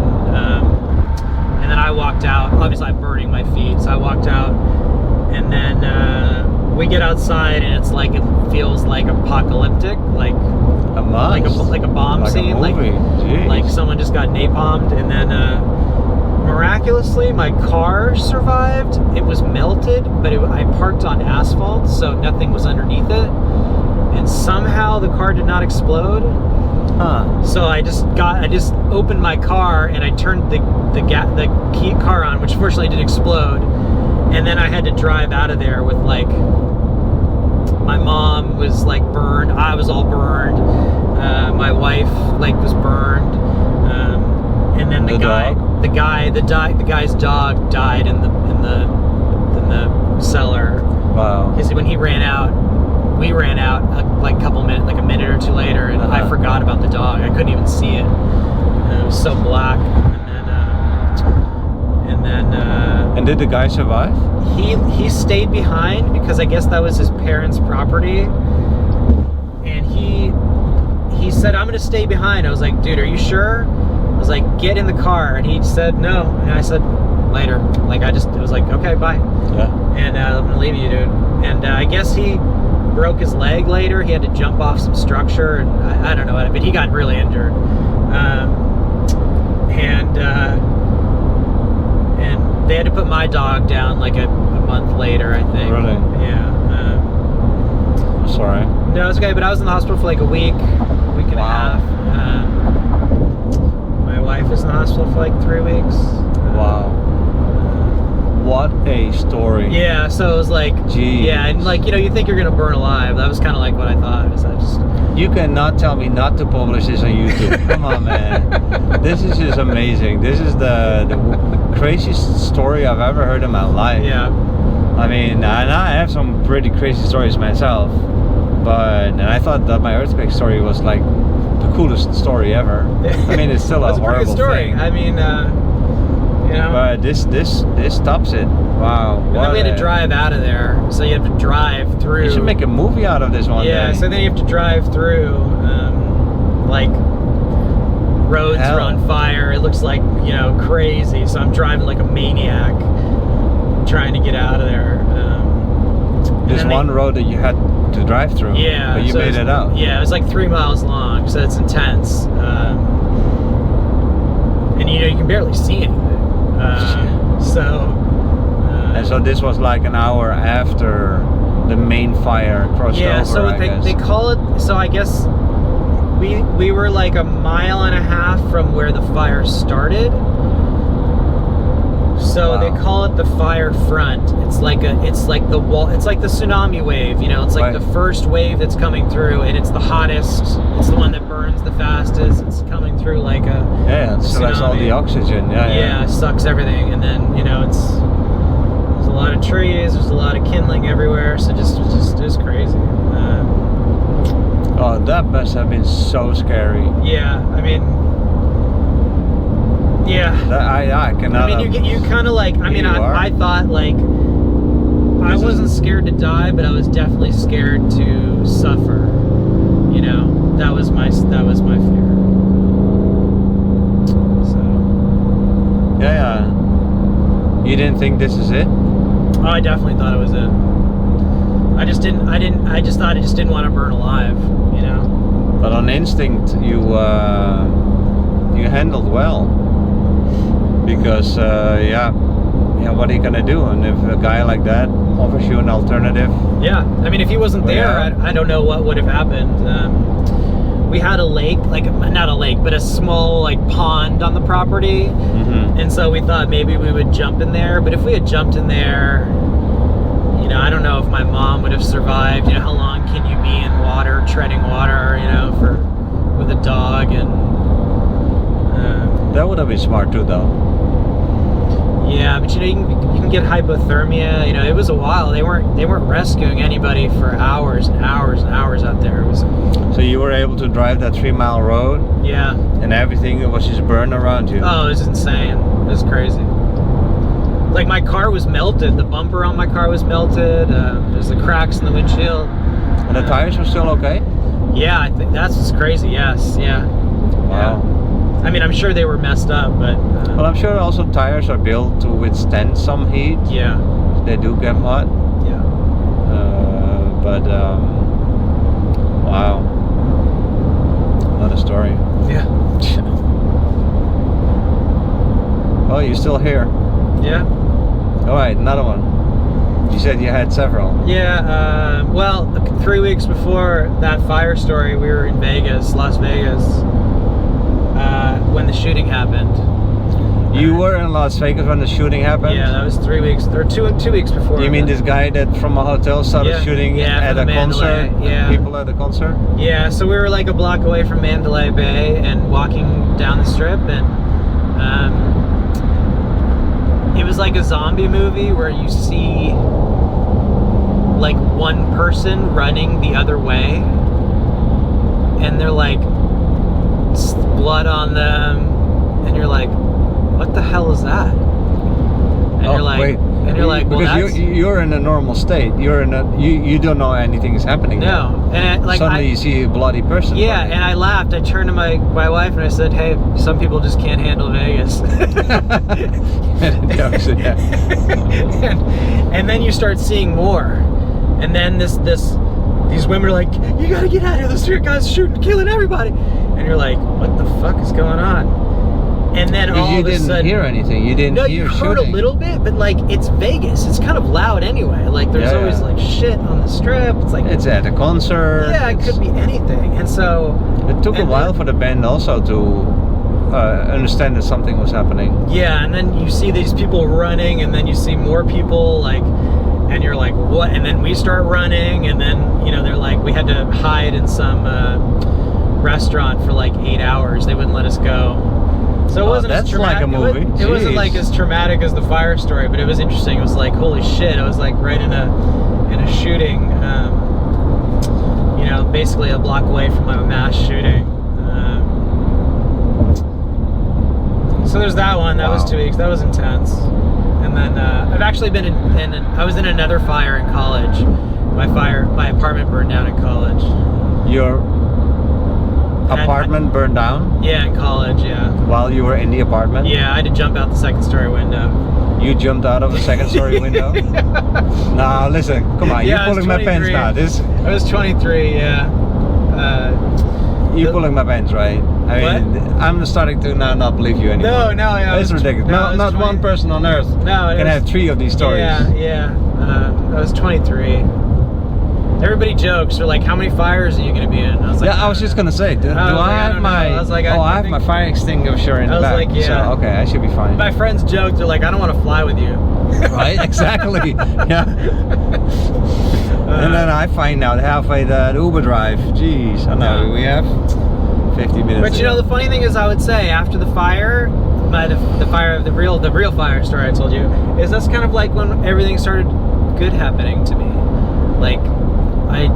S1: I walked out. Obviously I'm burning my feet, so I walked out, and then we get outside, and it's like, it feels like apocalyptic, like
S2: a must.
S1: like a bomb
S2: like
S1: scene,
S2: a movie.
S1: like someone just got napalmed. And then miraculously my car survived. It was melted, but I parked on asphalt, so nothing was underneath it, and somehow the car did not explode. So I just opened my car, and I turned the key car on, which fortunately didn't explode. And then I had to drive out of there with like, my mom was like burned, I was all burned, my wife like was burned, and then the guy's dog died in the cellar.
S2: Wow.
S1: Because when he ran out, we ran out like a minute or two later, and I forgot about the dog. I couldn't even see it. It was so black.
S2: And did the guy survive?
S1: He stayed behind, because I guess that was his parents' property. And he said, I'm gonna stay behind. I was like, dude, are you sure? I was like, get in the car. And he said no. And I said, later. Like, it was like, okay, bye.
S2: Yeah.
S1: And I'm gonna leave you, dude. And I guess he broke his leg later. He had to jump off some structure, and I don't know, but he got really injured. And they had to put my dog down like a month later, I think.
S2: Really?
S1: Yeah.
S2: I'm sorry.
S1: No, it's okay. But I was in the hospital for like a week and a half. My wife was in the hospital for like 3 weeks.
S2: Wow. What a story.
S1: Yeah, so it was like,
S2: Jeez.
S1: Yeah, and like, you think you're gonna burn alive. That was kind of like what I thought.
S2: You cannot tell me not to publish this on YouTube. Come on, man. This is just amazing. This is the craziest story I've ever heard in my life.
S1: Yeah.
S2: I mean, and I have some pretty crazy stories myself, and I thought that my earthquake story was like the coolest story ever. I mean, it's still a horrible
S1: story.
S2: thing.
S1: I mean,
S2: But this tops it. Wow.
S1: And then we had to drive out of there, so you have to drive through.
S2: You should make a movie out of this one day.
S1: Yeah, so then you have to drive through, like, roads are on fire. It looks like, crazy. So I'm driving like a maniac, trying to get out of there.
S2: This
S1: then
S2: one road that you had to drive through.
S1: Yeah.
S2: But you
S1: so
S2: made it out.
S1: Yeah, it was like 3 miles long, so it's intense. And you can barely see anything.
S2: And so this was like an hour after the main fire crossed over,
S1: so
S2: I guess.
S1: they call it, so I guess we were like 1.5 miles from where the fire started. So
S2: Wow.
S1: they call it the fire front. It's like the wall. It's like the tsunami wave. It's like
S2: Right.
S1: the first wave that's coming through, and it's the hottest. It's the one that burns the fastest. It's coming through like a
S2: Yeah, so that's all the
S1: tsunami.
S2: oxygen.
S1: Yeah, sucks everything, and then there's a lot of trees. There's a lot of kindling everywhere. So just crazy.
S2: Oh, that must have been so scary.
S1: Yeah, I mean. Yeah.
S2: I cannot.
S1: I mean, you kind of like. I mean, I thought like I wasn't scared to die, but I was definitely scared to suffer. That was my fear. So.
S2: Yeah. You didn't think this is it?
S1: Oh, I definitely thought it was it. I just thought I just didn't want to burn alive.
S2: But on instinct, you handled well. Because what are you gonna do? And if a guy like that offers you an alternative,
S1: yeah, I mean, if he wasn't there, I don't know what would have happened. We had a lake, like not a lake, but a small like pond on the property, and so we thought maybe we would jump in there. But if we had jumped in there, I don't know if my mom would have survived. How long can you be in water, treading water, with a dog and.
S2: That would have been smart too, though.
S1: Yeah, but you can get hypothermia. It was a while. They weren't rescuing anybody for hours and hours and hours out there. It was.
S2: So you were able to drive that 3 mile road.
S1: Yeah.
S2: And everything was just burned around you.
S1: Oh, it was insane. It was crazy. Like my car was melted. The bumper on my car was melted. There's the cracks in the windshield.
S2: And the tires were still okay?
S1: Yeah, I think that's what's crazy. Yes. Yeah.
S2: Wow.
S1: Yeah. I mean, I'm sure they were messed up, but.
S2: Well, I'm sure also tires are built to withstand some heat.
S1: Yeah.
S2: They do get hot.
S1: Yeah.
S2: Wow. What a story.
S1: Yeah.
S2: Oh, you're still here.
S1: Yeah.
S2: All right, another one. You said you had several.
S1: Yeah. Well, 3 weeks before that fire story, we were in Las Vegas. When the shooting happened.
S2: You were in Las Vegas when the shooting happened?
S1: Yeah, that was 3 weeks, or two weeks before.
S2: You mean this guy that from a hotel started shooting at a concert?
S1: Yeah.
S2: People at a concert?
S1: Yeah, so we were like a block away from Mandalay Bay and walking down the strip, and it was like a zombie movie where you see like one person running the other way, and they're like blood on them, and you're like, what the hell is that? And you're like,
S2: wait.
S1: And you're like, well,
S2: because you're in a normal state. You're in a you don't know anything is happening.
S1: No, and
S2: suddenly you see a bloody person.
S1: Yeah,
S2: running.
S1: and I laughed. I turned to my wife and I said, "Hey, some people just can't handle Vegas." and then you start seeing more, and then these women are like, "You gotta get out of here! This guy's shooting, killing everybody!" And you're like, "What the fuck is going on?" And then all of a sudden,
S2: you didn't hear anything. You didn't hear shooting.
S1: No, you heard a little bit, but like it's Vegas. It's kind of loud anyway. Like there's always like shit on the strip. It's like
S2: it's at a concert.
S1: Yeah, it could be anything. And so
S2: it took a while for the band also to understand that something was happening.
S1: Yeah, and then you see these people running, and then you see more people like, and you're like, what? And then we start running, and then they're like, we had to hide in some restaurant for like 8 hours. They wouldn't let us go. So it wasn't as traumatic.
S2: Like a movie.
S1: It wasn't like as traumatic as the fire story, but it was interesting. It was like, holy shit! I was like right in a shooting, basically a block away from a mass shooting. So there's that one. That was 2 weeks. That was intense. And then I've actually been I was in another fire in college. My apartment burned down in college.
S2: Your apartment burned down?
S1: Yeah, in college, yeah.
S2: While you were in the apartment?
S1: Yeah, I had to jump out the second story window.
S2: You jumped out of a second story window? Nah, listen, come on,
S1: Yeah, I
S2: you're
S1: was
S2: pulling my pants
S1: 23.
S2: now. This
S1: I was 23, yeah.
S2: you're pulling my pants, right? I mean, I'm starting to now not believe you anymore.
S1: No, yeah.
S2: It's ridiculous. Not one person on earth can have 3 of these stories.
S1: Yeah. I was 23. Everybody jokes, they're like, how many fires are you going to be in? I was like,
S2: I was just gonna say, do I have my?
S1: I was like,
S2: I have my fire extinguisher in the back.
S1: I was like, yeah.
S2: So, okay, I should be fine.
S1: My friends joke, they're like, I don't want to fly with you.
S2: Right? Exactly. Yeah. And then I find out halfway the Uber drive. Jeez, I know we have 50 minutes.
S1: But you know, the funny thing is, I would say after the fire, the real fire story I told you, is that's kind of like when everything started good happening to me. Like I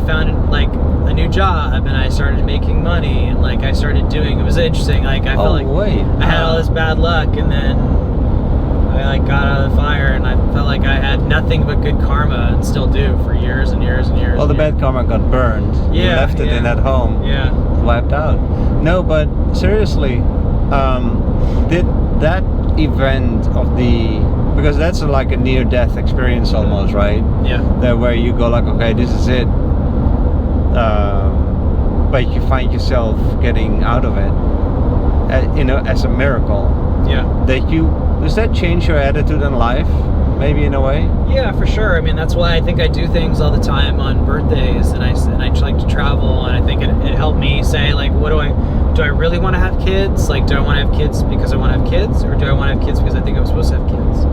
S1: found like a new job and I started making money and like I started doing, it was interesting. Like I felt I had all this bad luck and then I like got out of the fire and I felt like I had nothing but good karma and still do for years and years and years.
S2: Well, the bad karma got burned. You left it in that home.
S1: Yeah.
S2: Wiped out. No, but seriously, did that event of because that's like a near-death experience almost, right?
S1: Yeah.
S2: That where you go like, okay, this is it. But you find yourself getting out of it, as a miracle.
S1: Yeah.
S2: Does that change your attitude in life? Maybe in a way?
S1: Yeah, for sure. I mean, that's why I think I do things all the time on birthdays, and I like to travel, and I think it helped me say, like, do I really want to have kids? Like, do I want to have kids because I want to have kids, or do I want to have kids because I think I'm supposed to have kids?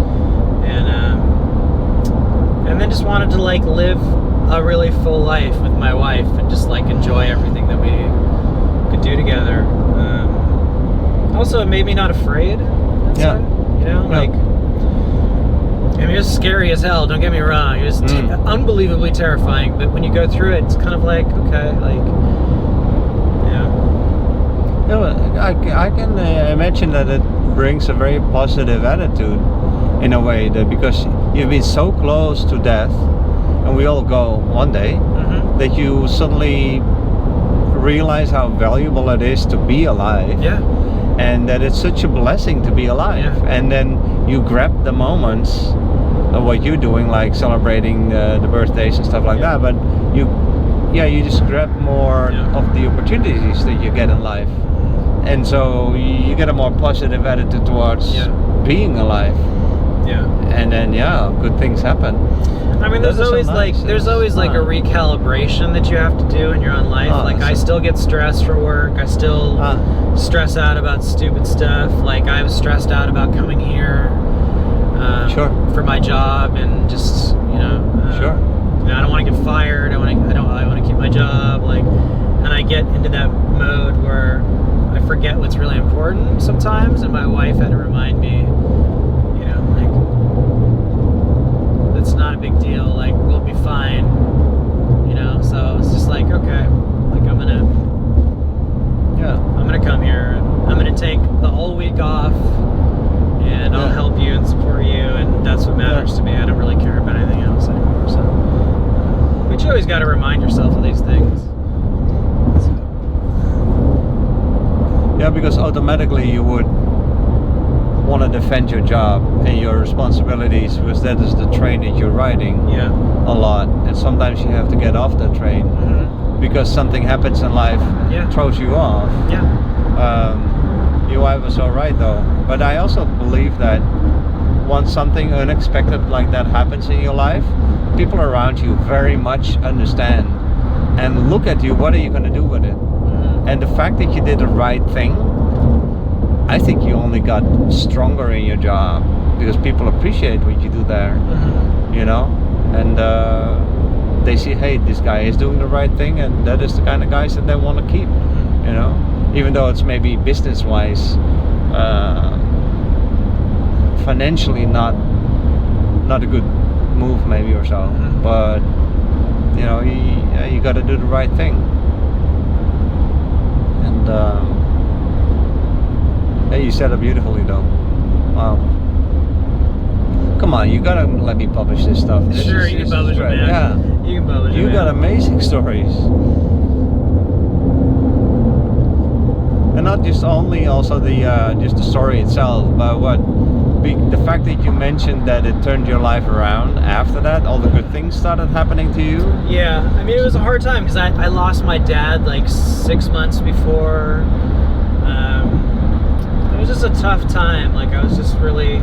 S1: And then just wanted to like live a really full life with my wife and just like enjoy everything that we could do together. Also, it made me not afraid.
S2: Yeah.
S1: Like. I mean, it's scary as hell, don't get me wrong. It was unbelievably terrifying, but when you go through it, it's kind of like, okay, like, yeah.
S2: I can imagine that it brings a very positive attitude in a way, that because you've been so close to death, and we all go one day, that you suddenly realize how valuable it is to be alive.
S1: Yeah.
S2: And that it's such a blessing to be alive.
S1: Yeah.
S2: And then you grab the moments of what you're doing, like celebrating the birthdays and stuff like that, but you just grab more of the opportunities that you get in life, and so you get a more positive attitude towards being alive. And then good things happen.
S1: I mean, there's always like a recalibration that you have to do in your own life. Like I still get stressed for work. I still stress out about stupid stuff. Like I was stressed out about coming here for my job, and just I don't want to get fired. I want to keep my job. Like, and I get into that mode where I forget what's really important sometimes. And my wife had to remind me, it's not a big deal, like we'll be fine, so it's just like, okay, like I'm gonna come here and I'm gonna take the whole week off and I'll help you and support you, and that's what matters to me. I don't really care about anything else anymore. So but you always got to remind yourself of these things.
S2: Because automatically you would want to defend your job and your responsibilities, because that is the train that you're riding a lot, and sometimes you have to get off that train because something happens in life throws you off. Your wife was all right though, but I also believe that once something unexpected like that happens in your life, people around you very much understand and look at you, what are you going to do with it? And the fact that you did the right thing, I think you only got stronger in your job, because people appreciate what you do there, and they see, hey, this guy is doing the right thing, and that is the kind of guys that they want to keep, even though it's maybe business-wise, financially not a good move maybe or so, but you got to do the right thing. And you said it beautifully though. Wow. Come on, you gotta let me publish this stuff.
S1: Sure, you can publish it, man.
S2: Yeah.
S1: You can publish it.
S2: You got amazing stories. And not just only also the just the story itself, but what the fact that you mentioned that it turned your life around after that, all the good things started happening to you.
S1: Yeah, I mean, it was a hard time because I lost my dad like 6 months before. It was just a tough time. Like I was just really,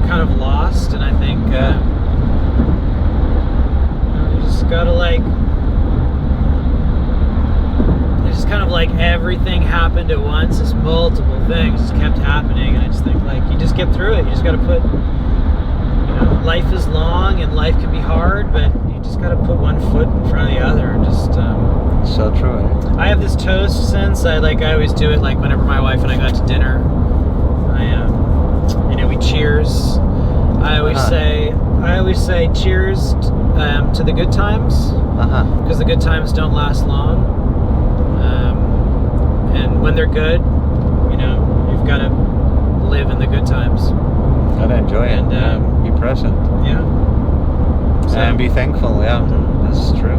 S1: kind of lost, and I think you just gotta like. Just kind of like everything happened at once. Just multiple things just kept happening, and I just think like you just get through it. You just got to put, life is long and life can be hard, but you just got to put one foot in front of the other. And just
S2: so true.
S1: I have this toast since I always do it like whenever my wife and I got to dinner. We cheers. I always say cheers to the good times because the good times don't last long. And when they're good, you've got to live in the good times.
S2: Gotta enjoy it. And be present.
S1: Yeah. So,
S2: and be thankful. Yeah, this is true.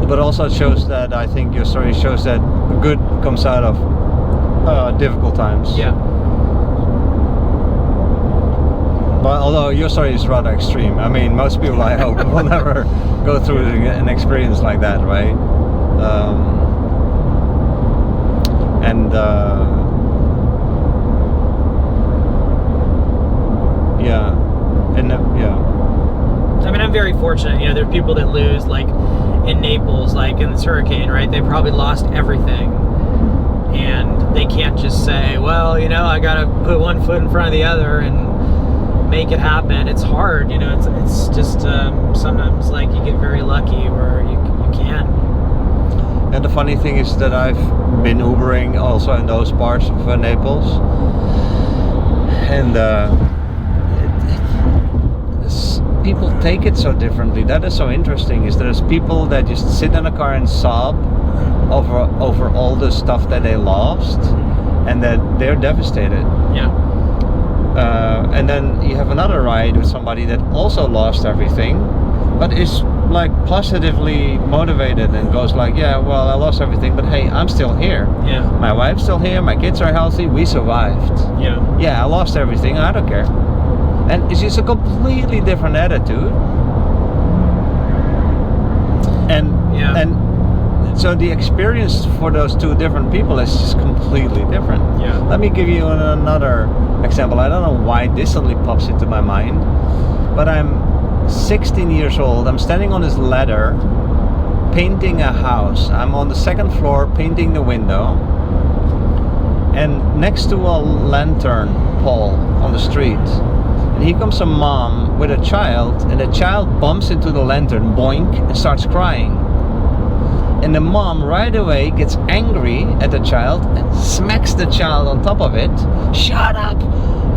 S2: But also it shows that I think your story shows that good comes out of difficult times.
S1: Yeah.
S2: But although your story is rather extreme, I mean, most people I hope will never go through an experience like that, right?
S1: I mean, I'm very fortunate. There are people that lose, like in Naples, like in this hurricane, right? They probably lost everything, and they can't just say, "Well, I got to put one foot in front of the other and make it happen." It's hard, It's just sometimes like you get very lucky where you can.
S2: And the funny thing is that I've been Ubering also in those parts of Naples, and people take it so differently. That is so interesting. Is there's people that just sit in a car and sob over all the stuff that they lost, and that they're devastated.
S1: Yeah.
S2: And then you have another ride with somebody that also lost everything, but is like positively motivated and goes like, yeah, well, I lost everything, but hey, I'm still here.
S1: Yeah.
S2: My wife's still here. My kids are healthy. We survived.
S1: Yeah.
S2: Yeah, I lost everything. I don't care. And it's just a completely different attitude. And so the experience for those two different people is just completely different.
S1: Yeah.
S2: Let me give you another example. I don't know why this suddenly pops into my mind, but I'm 16 years old. I'm standing on this ladder painting a house. I'm on the second floor painting the window, and next to a lantern pole on the street, and here comes a mom with a child, and the child bumps into the lantern, boink, and starts crying. And the mom right away gets angry at the child and smacks the child on top of it. Shut up,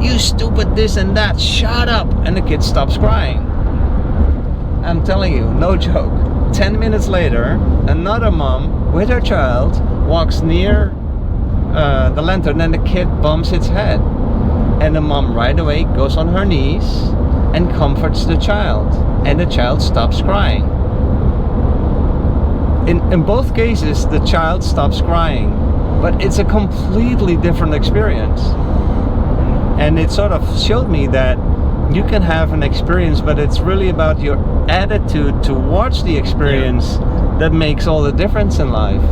S2: you stupid this and that, shut up. And the kid stops crying. I'm telling you, no joke. 10 minutes later, another mom with her child walks near the lantern, and the kid bumps its head. And the mom right away goes on her knees and comforts the child. And the child stops crying. In both cases, the child stops crying. But it's a completely different experience. And it sort of showed me that you can have an experience, but it's really about your attitude towards the experience that makes all the difference in life.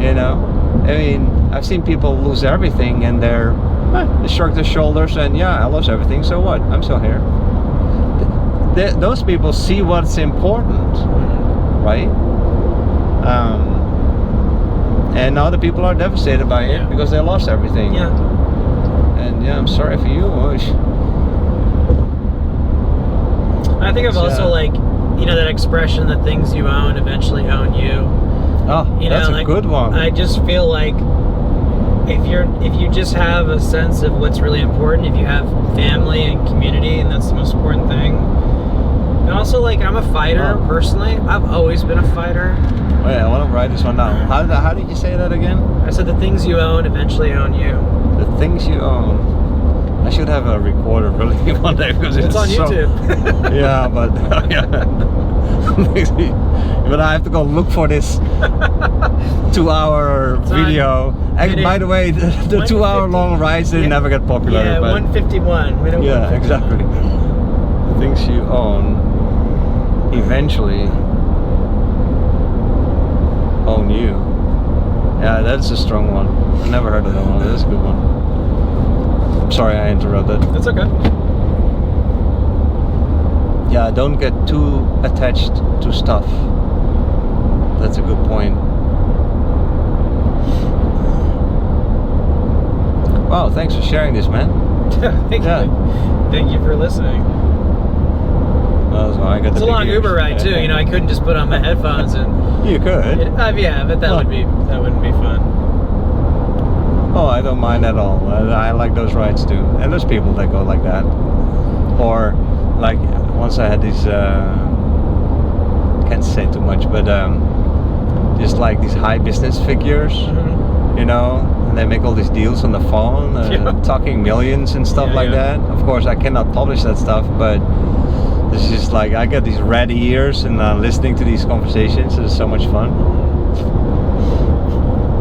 S2: I mean, I've seen people lose everything and they shrug their shoulders and I lost everything, so what? I'm still here. Those people see what's important, right? And other people are devastated by it because they lost everything.
S1: Yeah.
S2: And I'm sorry for you.
S1: I think I've also that expression that things you own eventually own you.
S2: Oh, that's a good one.
S1: I just feel like if you just have a sense of what's really important, if you have family and community, and that's the most important thing. And also, I'm a fighter personally. I've always been a fighter.
S2: Wait, I want to write this one down. How did you say that again?
S1: I said the things you own eventually own you.
S2: The things you own I should have a recorder really one day because
S1: It's on
S2: so,
S1: YouTube.
S2: yeah, but but I have to go look for this 2-hour video. And by the way, the 2-hour long rides they never get popular.
S1: Yeah,
S2: but
S1: 151. Minute
S2: yeah,
S1: 151.
S2: exactly. The things you own eventually own you. Yeah, that's a strong one. I never heard of that one. That's a good one. I'm sorry I interrupted.
S1: That's okay.
S2: Yeah, don't get too attached to stuff. That's a good point. Wow, thanks for sharing this, man.
S1: Thank you. Thank you for listening.
S2: Well, I got
S1: It's a long Uber ride too. You know, I couldn't just put on my headphones and.
S2: You could.
S1: Yeah, but that wouldn't be fun.
S2: Oh, I don't mind at all. I like those rides too. And there's people that go like that. Or like once I had these. Can't say too much, but just like these high business figures.
S1: Mm-hmm.
S2: You know, and they make all these deals on the phone, talking millions and stuff like that. Of course, I cannot publish that stuff, but it's just like I get these red ears and listening to these conversations is so much fun.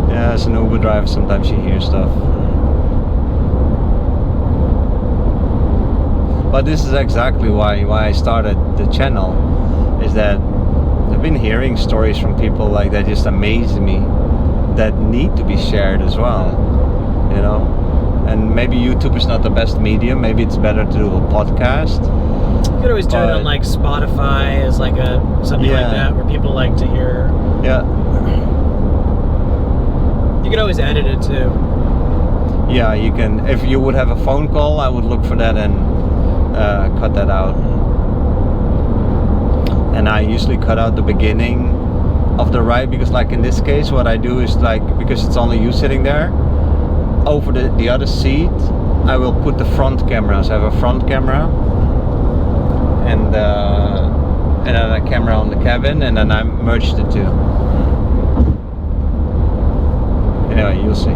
S2: Yeah, as an Uber driver, sometimes you hear stuff. But this is exactly why I started the channel, is that I've been hearing stories from people like that just amaze me, that need to be shared as well, you know. And maybe YouTube is not the best medium. Maybe it's better to do a podcast.
S1: You could always do it on like Spotify as like something like that, where people like to hear.
S2: Yeah.
S3: You can always edit it too.
S2: Yeah, you can. If you would have a phone call, I would look for that and cut that out. And I usually cut out the beginning of the ride, because like in this case what I do is, like, because it's only you sitting there, over the other seat I will put the front camera. So I have a front camera and then a camera on the cabin, and then I merge the two. Anyway, you'll see.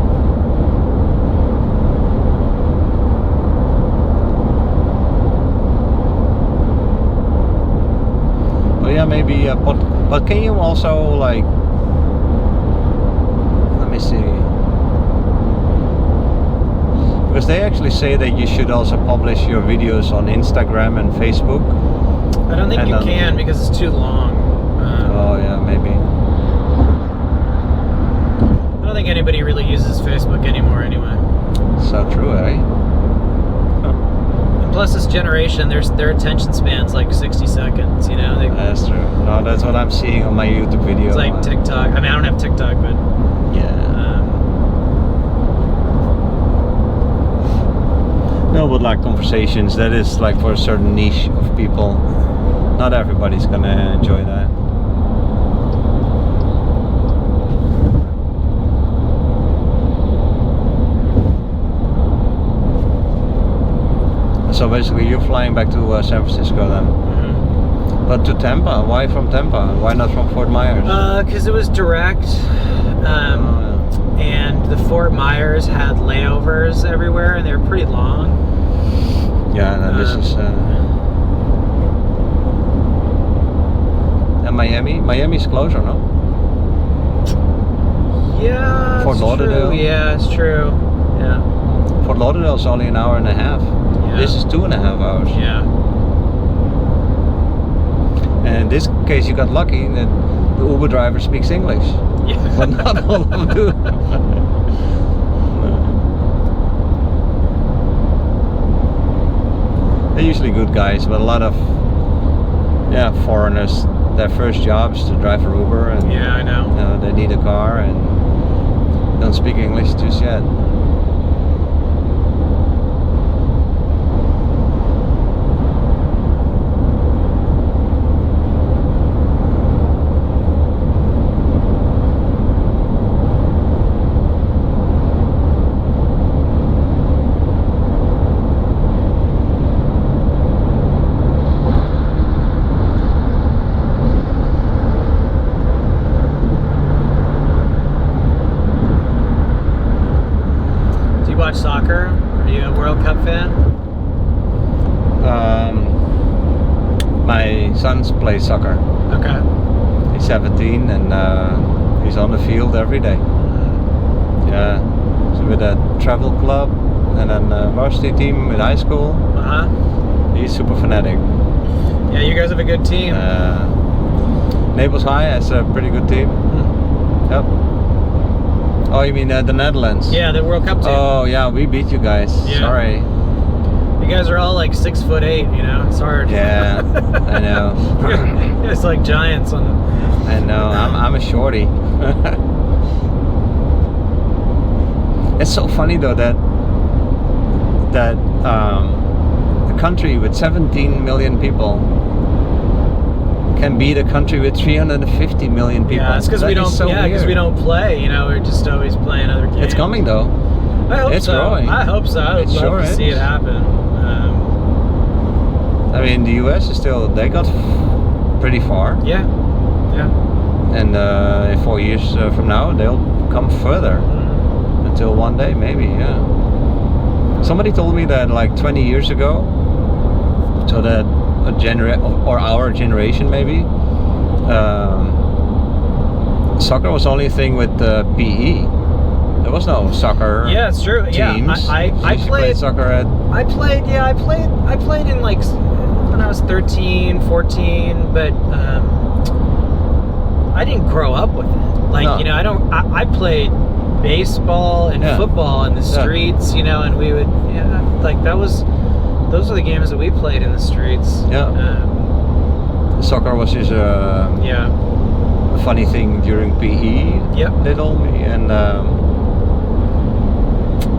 S2: Well, yeah, maybe but can you also, like, let me see, because they actually say that you should also publish your videos on Instagram and Facebook.
S3: I don't think you can, because it's too long.
S2: Oh yeah, maybe.
S3: I don't think anybody really uses Facebook anymore anyway.
S2: So true, eh?
S3: And plus this generation, their attention span's like 60 seconds, you know?
S2: That's true. No, that's what I'm seeing on my YouTube video.
S3: It's like TikTok. I mean, I don't have TikTok, but...
S2: Yeah. No, but like conversations, that is like for a certain niche of people. Not everybody's gonna enjoy that. So basically you're flying back to San Francisco then?
S3: Mm-hmm.
S2: But to Tampa? Why from Tampa? Why not from Fort Myers?
S3: Because it was direct. And the Fort Myers had layovers everywhere, and they were pretty long.
S2: Yeah, and this is... and Miami? Miami's closer, no?
S3: Yeah,
S2: Fort Lauderdale?
S3: True. Yeah, it's true. Yeah.
S2: Fort Lauderdale's only an hour and a half.
S3: Yeah.
S2: This is 2.5 hours.
S3: Yeah.
S2: And in this case you got lucky that the Uber driver speaks English.
S3: Yeah.
S2: But not all of them do. They're usually good guys, but a lot of foreigners, their first job is to drive for Uber, and
S3: Yeah, I know.
S2: you know, they need a car and don't speak English just yet.
S1: soccer? Are you a World Cup fan?
S2: My sons play soccer.
S1: Okay.
S2: He's 17 and he's on the field every day. Yeah, so with a travel club and then a varsity team in high school. He's super fanatic.
S1: Yeah, you guys have a good team.
S2: Naples High has a pretty good team. Yep. Oh, you mean the Netherlands?
S1: Yeah, the World Cup team.
S2: Oh yeah, we beat you guys.
S1: Yeah.
S2: Sorry.
S1: You guys are all like 6'8", you know. It's hard.
S2: Yeah, I know.
S1: It's like giants on.
S2: I know. I'm a shorty. It's so funny though that a country with 17 million people can beat a country with 350 million people.
S1: Yeah, it's because we don't.
S2: So
S1: yeah, because we don't play. You know, we're just always playing other games.
S2: It's coming though.
S1: I hope
S2: It's
S1: so.
S2: growing.
S1: I hope so. I would
S2: It
S1: love
S2: sure
S1: to see
S2: is.
S1: it happen.
S2: I mean, the US is still, they got pretty far.
S1: Yeah.
S2: And in 4 years from now, they'll come further. Until one day, maybe, yeah. Somebody told me that like 20 years ago, so that or our generation maybe, soccer was only a thing with PE. There was no soccer.
S1: Yeah, it's true.
S2: Teams.
S1: Yeah, I
S2: You
S1: played
S2: soccer at.
S1: I played in like when I was 13, 14, but I didn't grow up with it. Like,
S2: No.
S1: you know, I played baseball and football in the streets, you know, and we would, like those are the games that we played in the streets.
S2: Yeah. Soccer was just a funny thing during PE.
S1: Yep.
S2: They told me, and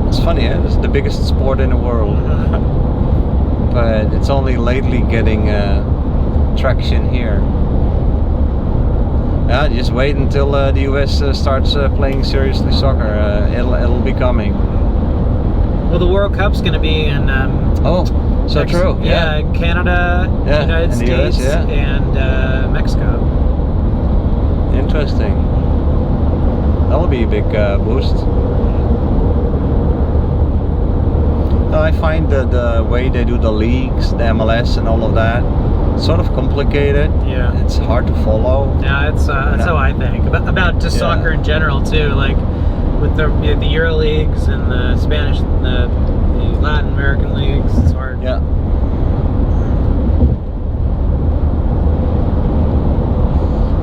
S2: it's funny, it's the biggest sport in the world. But it's only lately getting traction here. Yeah, just wait until the US starts playing seriously soccer. It'll be coming.
S1: Well, the World Cup's going to be in.
S2: So true.
S1: Yeah, Canada, United
S2: and the
S1: States,
S2: US,
S1: and Mexico.
S2: Interesting. That'll be a big boost. I find the way they do the leagues, the MLS and all of that, sort of complicated.
S1: Yeah.
S2: It's hard to follow.
S1: Yeah, that's how I think about just soccer in general too. Like with the Euro leagues and the Spanish, the Latin American leagues, it's hard.
S2: Yeah.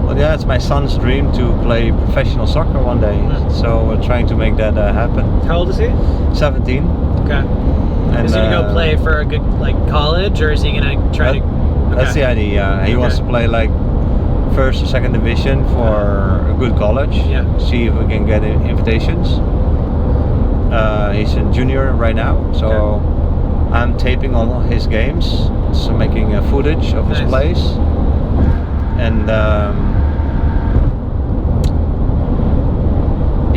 S2: Well, yeah, it's my son's dream to play professional soccer one day. So we're trying to make that happen.
S1: How old is he?
S2: 17.
S1: Okay.
S2: And,
S1: is he gonna go play for a good college, or is he gonna try to?
S2: That's the idea. He wants to play like first or second division for a good college.
S1: Yeah.
S2: See if we can get invitations. He's a junior right now, so I'm taping all his games, so making footage of his plays, and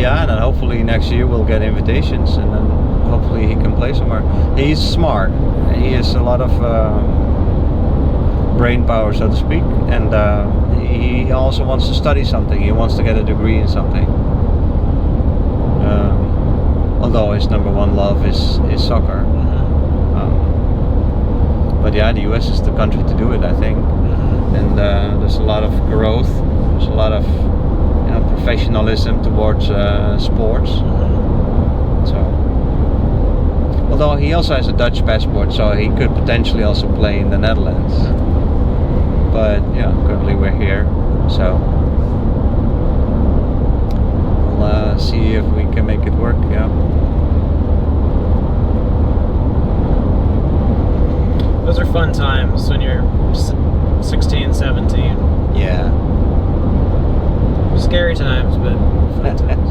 S2: and then hopefully next year we'll get invitations, and then hopefully he can play somewhere. He's smart. He has a lot of brain power, so to speak, and he also wants to study something. He wants to get a degree in something. Although his number one love is soccer. But yeah, the US is the country to do it, I think. And there's a lot of growth. There's a lot of professionalism towards sports. So, although he also has a Dutch passport, so he could potentially also play in the Netherlands. But yeah, currently we're here, so we'll see if we can make it work. Yeah.
S1: Those are fun times when you're 16, 17.
S2: Yeah.
S1: Scary times, but fun times.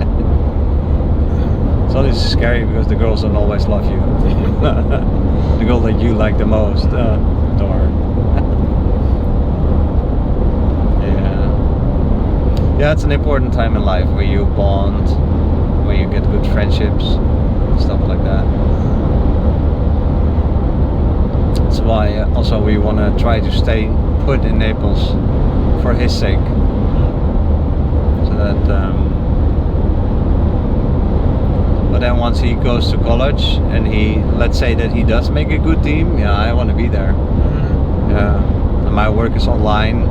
S2: It's only scary because the girls don't always love you. The girl that you like the most. Darn. Yeah, it's an important time in life where you bond, where you get good friendships, stuff like that. That's why also we want to try to stay put in Naples for his sake, so that. But then once he goes to college and let's say that he does make a good team, yeah, I want to be there. Yeah, and my work is online.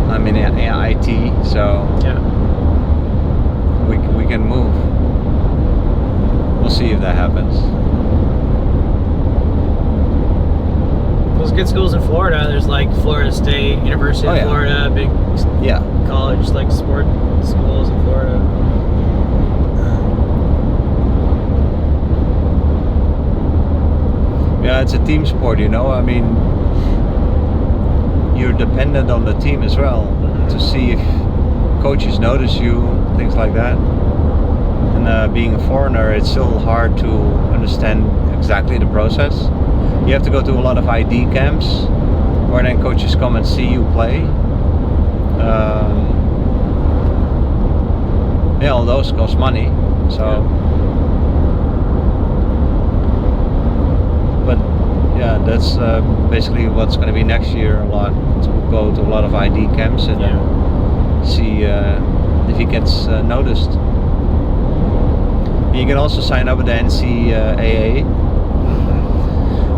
S2: I'm in IT, so
S1: Yeah.
S2: we can move. We'll see if that happens.
S1: There's good schools in Florida. There's like Florida State, University of Florida, big college like sport schools in Florida.
S2: Yeah, it's a team sport, you know. I mean, you're dependent on the team as well to see if coaches notice you, things like that. And being a foreigner, it's still hard to understand exactly the process. You have to go to a lot of ID camps where then coaches come and see you play. Yeah, all those cost money. So, but yeah, that's basically what's going to be next year. A lot to go to a lot of ID camps and see if he gets noticed. You can also sign up with the NCAA.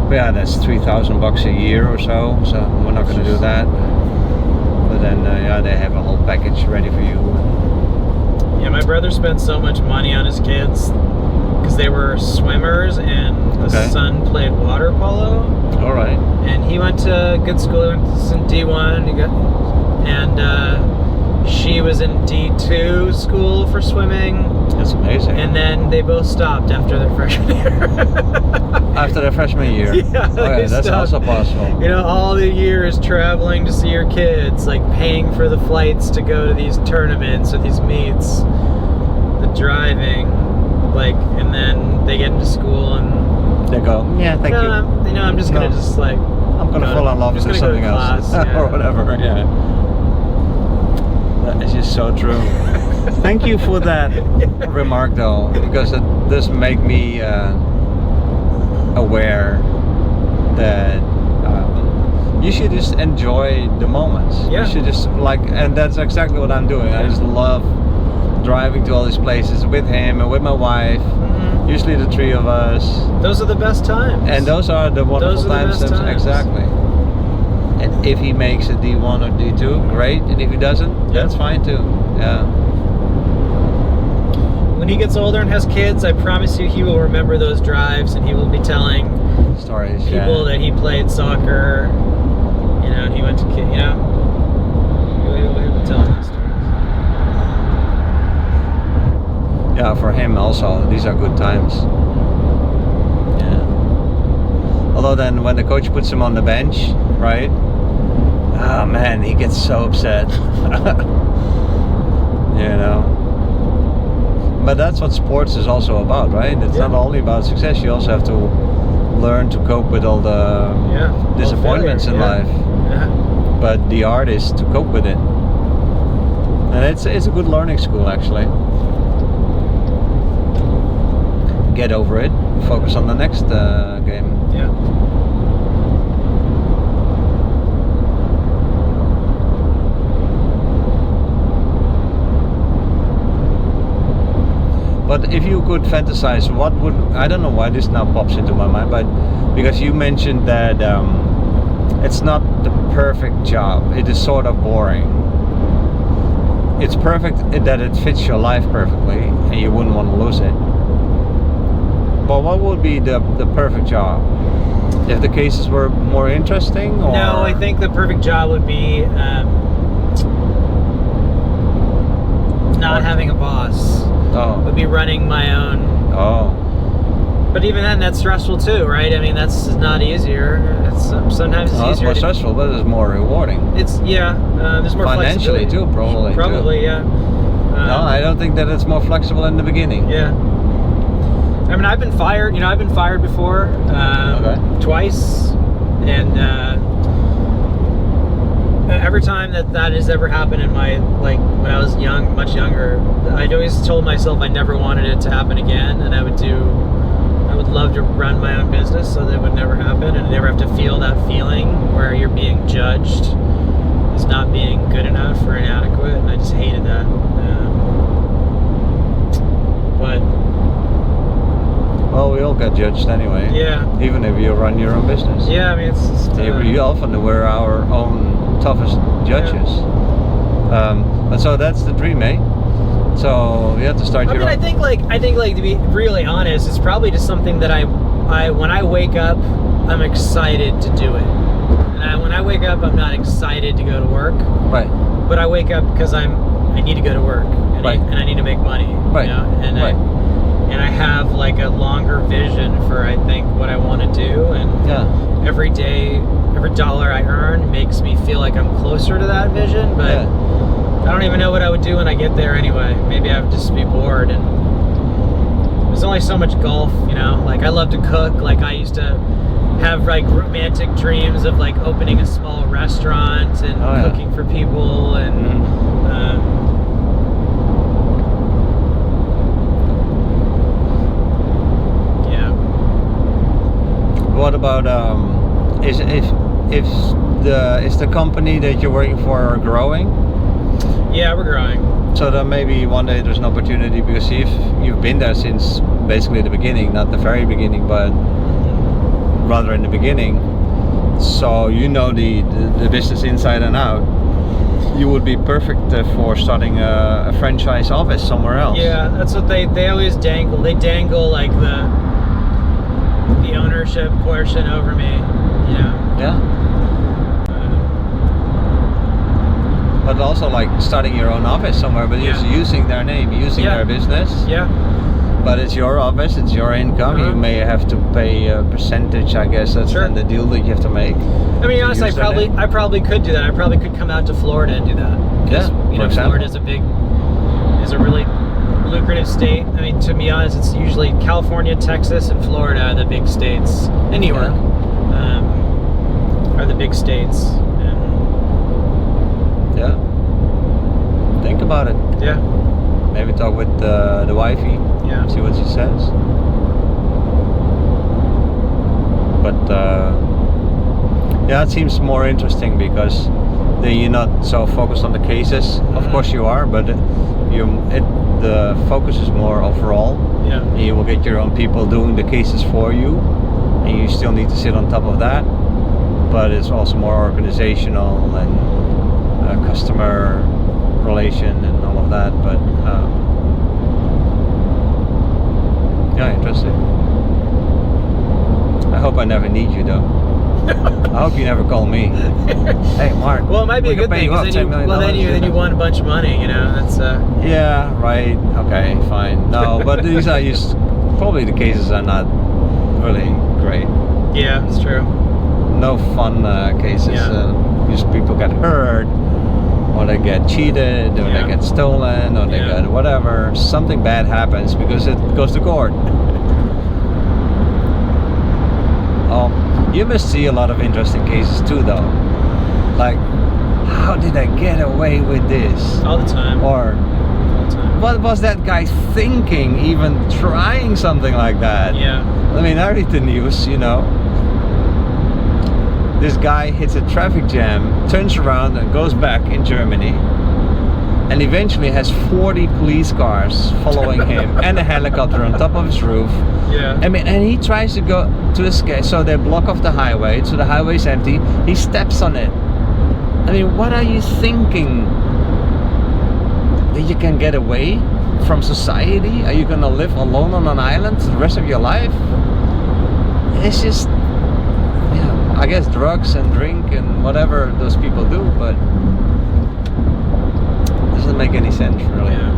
S2: But yeah, that's $3,000 a year or so. So we're not going to do that. But then yeah, they have a whole package ready for you.
S1: Yeah, my brother spent so much money on his kids because they were swimmers and the son played water polo.
S2: All right.
S1: And he went to good school, he went to D1. She was in D2 school for swimming.
S2: That's amazing.
S1: And then they both stopped after their freshman year.
S2: After their freshman year?
S1: Yeah,
S2: that's also possible.
S1: You know, all the years traveling to see your kids, like paying for the flights to go to these tournaments or these meets, the driving, like, and then they get into school and
S2: they go, yeah, thank you.
S1: I'm just gonna just like,
S2: I'm gonna fall in love with something else or whatever. Yeah. That is just so true. Thank you for that remark, though, because it does make me aware that you should just enjoy the moments.
S1: Yeah.
S2: You should just and that's exactly what I'm doing. I just love driving to all these places with him and with my wife. Usually the three of us.
S1: Those are the best times.
S2: And those are the wonderful times. Exactly. And if he makes a D1 or D2, great. And if he doesn't, that's fine too. Yeah.
S1: When he gets older and has kids, I promise you he will remember those drives and he will be telling
S2: stories.
S1: People that he played soccer, you know, and he went to, you know, he'll be telling those stories.
S2: Yeah, for him also, these are good times. Yeah. Although then when the coach puts him on the bench, right? Oh man, he gets so upset. You know. But that's what sports is also about, right? It's not only about success. You also have to learn to cope with all the disappointments in life.
S1: Yeah.
S2: But the art is to cope with it. And it's a good learning school, actually. Get over it. Focus on the next game.
S1: Yeah.
S2: But if you could fantasize, what would, I don't know why this now pops into my mind, but because you mentioned that it's not the perfect job, it is sort of boring. It's perfect that it fits your life perfectly and you wouldn't want to lose it. But what would be the perfect job? If the cases were more interesting? Or?
S1: No, I think the perfect job would be not having a boss. Would be running my own. But even then, that's stressful too, right? I mean, that's not easier. It's sometimes it's easier.
S2: It's more stressful, but it's more rewarding.
S1: It's there's more
S2: financially too, probably.
S1: Probably, yeah.
S2: No, I don't think that it's more flexible in the beginning.
S1: Yeah. I mean, I've been fired. You know, I've been fired before, twice, and every time that has ever happened in my, like, when I was young, much younger, I'd always told myself I never wanted it to happen again, and I would love to run my own business so that it would never happen, and never have to feel that feeling where you're being judged as not being good enough or inadequate, and I just hated that. But
S2: Well, we all get judged anyway.
S1: Yeah.
S2: Even if you run your own business.
S1: Yeah, I mean, it's just,
S2: We often we're our own toughest judges. But so that's the dream, eh? So you have to start
S1: I mean, I think like to be really honest, it's probably just something that I when I wake up, I'm excited to do it. And when I wake up, I'm not excited to go to work.
S2: Right.
S1: But I wake up because I need to go to work, and,
S2: Right.
S1: I need to make money.
S2: Right.
S1: You know? And
S2: Right.
S1: I have like a longer vision for I think what I want to do, and every day, every dollar I earn makes me feel like I'm closer to that vision. But I don't even know what I would do when I get there anyway. Maybe I would just be bored, and there's only so much golf, you know. Like I love to cook. Like I used to have like romantic dreams of like opening a small restaurant and cooking for people, and
S2: what about is the company that you're working for growing?
S1: Yeah, we're growing.
S2: So then maybe one day there's an opportunity, because if you've been there since basically the beginning, not the very beginning, but rather in the beginning, so you know the business inside and out, you would be perfect for starting a franchise office somewhere else.
S1: Yeah, that's what they always dangle. They dangle like the ownership portion over me, you know.
S2: Yeah. But also like starting your own office somewhere, but just using their name, using their business.
S1: Yeah.
S2: But it's your office, it's your income. You may have to pay a percentage, I guess. That's then the deal that you have to make.
S1: I mean, honestly, I probably could do that. I probably could come out to Florida and do that.
S2: Yeah,
S1: you know, Florida is a really lucrative state. I mean, to be honest, it's usually California, Texas, and Florida are the big states. And New York are the big states.
S2: Yeah. Think about it.
S1: Yeah.
S2: Maybe talk with the wifey.
S1: Yeah.
S2: See what she says. But it seems more interesting because then you're not so focused on the cases. Of course you are, but the focus is more overall.
S1: Yeah.
S2: And you will get your own people doing the cases for you, and you still need to sit on top of that. But it's also more organizational and customer relation and all of that. But interesting. I hope I never need you though. I hope you never call me. Hey, Mark.
S1: Well, it might be a good thing because then you won a bunch of money. You know, that's.
S2: Yeah. Right. Okay. Fine. No, but these are probably the cases are not really great.
S1: Yeah, it's true.
S2: No fun cases. These people get hurt, or they get cheated, or they get stolen, or they get whatever. Something bad happens because it goes to court. Oh, you must see a lot of interesting cases too, though. Like, how did I get away with this?
S1: All the time.
S2: Or what was that guy thinking, even trying something like that?
S1: Yeah.
S2: I mean, I read the news, you know. This guy hits a traffic jam, turns around and goes back in Germany, and eventually has 40 police cars following him and a helicopter on top of his roof.
S1: Yeah.
S2: I mean, and he tries to go to escape, so they block off the highway, so the highway's empty. He steps on it. I mean, what are you thinking? That you can get away from society? Are you gonna live alone on an island the rest of your life? It's just, I guess drugs and drink and whatever those people do, but it doesn't make any sense really.
S1: Yeah.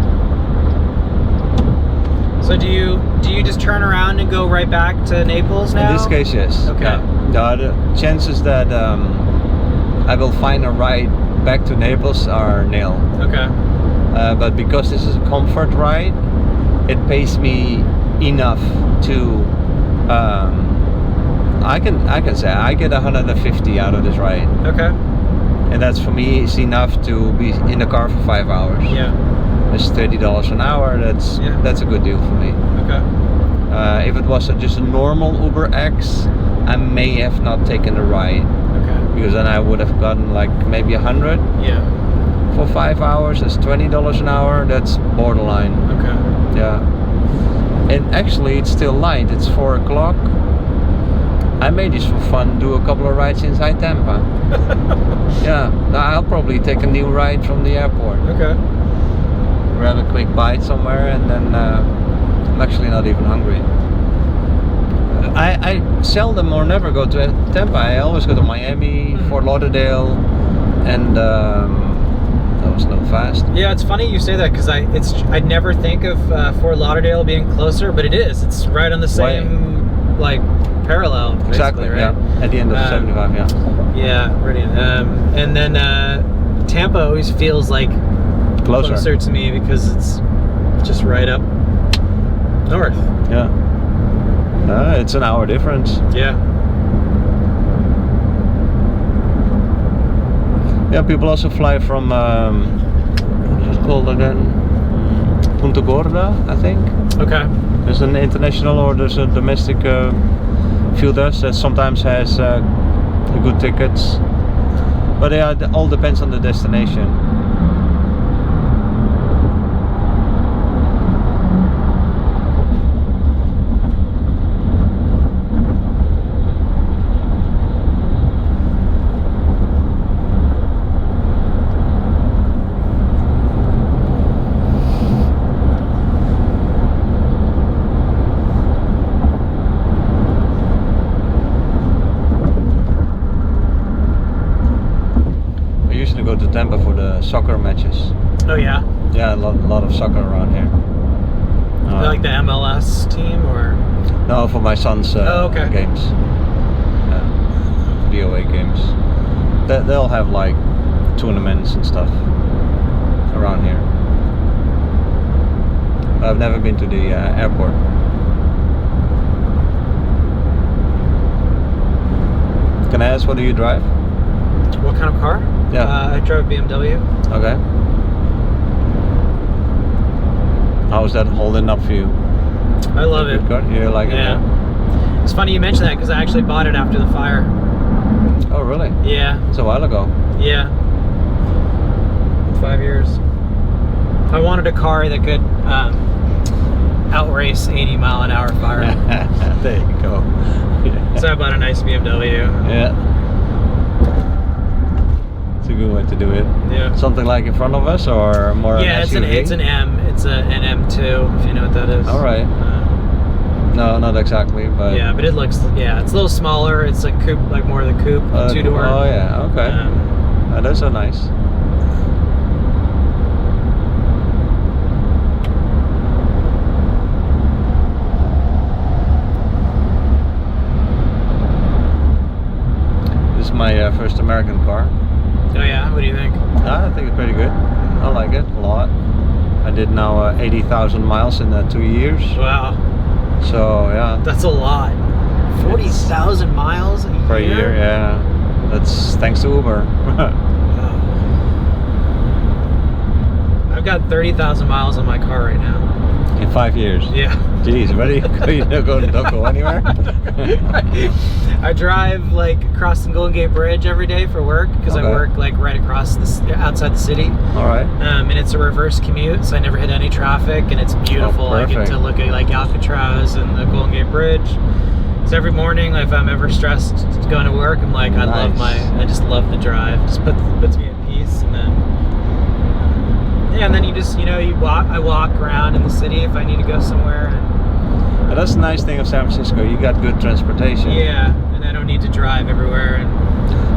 S1: So do you just turn around and go right back to Naples now?
S2: In this case, yes.
S1: Okay.
S2: Yeah. The chances that I will find a ride back to Naples are nil.
S1: Okay.
S2: But because this is a comfort ride, it pays me enough to. I can say I get 150 out of this ride.
S1: Okay.
S2: And that's for me is enough to be in the car for 5 hours.
S1: Yeah.
S2: It's $30 an hour. That's a good deal for me.
S1: Okay.
S2: If it was just a normal Uber X, I may have not taken the ride.
S1: Okay.
S2: Because then I would have gotten like maybe 100.
S1: Yeah.
S2: For 5 hours, that's $20 an hour. That's borderline.
S1: Okay.
S2: Yeah. And actually, it's still light. It's 4 o'clock. I may just for fun do a couple of rides inside Tampa. Yeah, I'll probably take a new ride from the airport.
S1: Okay.
S2: Grab a quick bite somewhere, and then I'm actually not even hungry. I seldom or never go to Tampa. I always go to Miami, Fort Lauderdale, and that was not fast.
S1: Yeah, it's funny you say that because I'd never think of Fort Lauderdale being closer, but it is. It's right on the same like parallel.
S2: Exactly.
S1: Right?
S2: Yeah. At the end of 75. Yeah.
S1: Yeah, brilliant. And then Tampa always feels like closer to me because it's just right up north.
S2: Yeah. It's an hour difference.
S1: Yeah.
S2: Yeah, people also fly from what's it called again? Punta Gorda, I think.
S1: Okay.
S2: There's an international or there's a domestic fielders that sometimes has good tickets. But yeah, it all depends on the destination. Go to Tampa for the soccer matches.
S1: Oh yeah.
S2: Yeah, a lot of soccer around here.
S1: Like the MLS team or?
S2: No, for my son's games. VOA games. They'll have like tournaments and stuff around here. I've never been to the airport. Can I ask, what do you drive?
S1: What kind of car?
S2: Yeah.
S1: I drove BMW.
S2: Okay. How's that holding up for you?
S1: I love it.
S2: Good car? You like it?
S1: Yeah. It's funny you mentioned that because I actually bought it after the fire.
S2: Oh, really?
S1: Yeah.
S2: It's a while ago.
S1: Yeah. 5 years. I wanted a car that could outrace 80-mile-an-hour fire.
S2: There you go. Yeah.
S1: So I bought a nice BMW.
S2: Yeah. It's a good way to do it.
S1: Yeah.
S2: Something like in front of us, or more?
S1: Yeah,
S2: an SUV?
S1: it's an M. It's an M2, if you know what that is.
S2: All right. No, not exactly, but
S1: yeah, but it looks it's a little smaller. It's like coupe, like more of the coupe, 2-door.
S2: Oh yeah, okay. Those are nice. This is my first American car.
S1: Oh yeah, what do you think?
S2: I think it's pretty good. I like it a lot. I did now 80,000 miles in 2 years.
S1: Wow.
S2: So yeah.
S1: That's a lot. 40,000 miles
S2: per year. Yeah. That's thanks to Uber.
S1: I've got 30,000 miles on my car right now.
S2: In 5 years.
S1: Yeah.
S2: Jeez, ready? Don't go anywhere.
S1: I drive like across the Golden Gate Bridge every day for work because I work like right across outside the city.
S2: All right.
S1: And it's a reverse commute, so I never hit any traffic, and it's beautiful. I get to look at like Alcatraz and the Golden Gate Bridge. So every morning, if I'm ever stressed going to work, I'm like, I just love the drive. Just puts me at peace, and then and then you just I walk around in the city if I need to go somewhere.
S2: And that's the nice thing of San Francisco. You got good transportation.
S1: Yeah, and I don't need to drive everywhere. And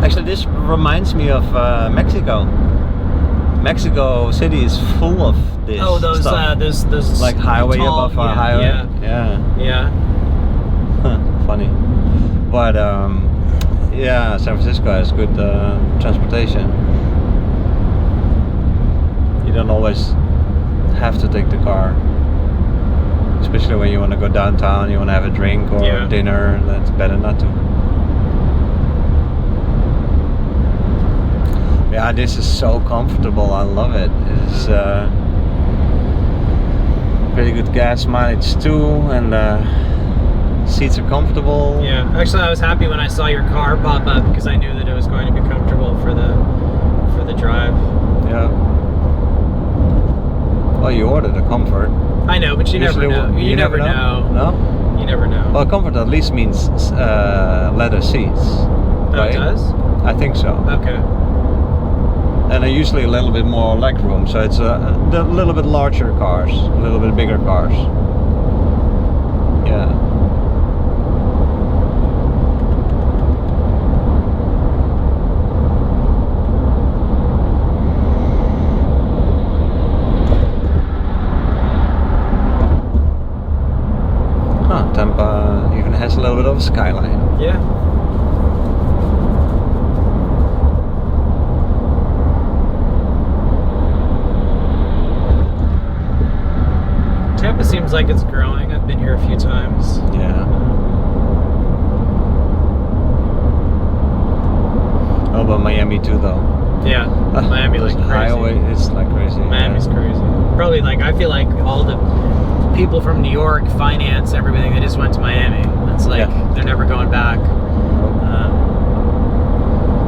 S2: actually, this reminds me of Mexico. Mexico City is full of this.
S1: Oh, those
S2: like highway
S1: tall,
S2: above a highway.
S1: Yeah.
S2: Funny, but yeah, San Francisco has good transportation. You don't always have to take the car, especially when you want to go downtown, you want to have a drink or dinner. That's better not to. Yeah, this is so comfortable. I love it. It's pretty good gas mileage too, and seats are comfortable.
S1: Yeah, actually, I was happy when I saw your car pop up because I knew that it was going to be comfortable for the drive.
S2: Yeah. Well, you ordered a Comfort.
S1: I know, but you never
S2: Usually,
S1: know. You never know.
S2: No?
S1: You never know.
S2: Well, comfort at least means leather seats.
S1: Oh,
S2: Right?
S1: it does?
S2: I think so.
S1: Okay.
S2: And usually a little bit more leg room, so it's a little bit larger cars, a little bit bigger cars. Yeah. Huh, Tampa even has a little bit of a skyline.
S1: Yeah. Tampa seems like it's growing. I've been here a few times.
S2: Yeah. Oh, but Miami too, though.
S1: Yeah, Miami like crazy.
S2: Highway, it's like crazy.
S1: Miami's crazy. Probably like I feel like all the people from New York, finance, everything, they just went to Miami. It's like they're never going back.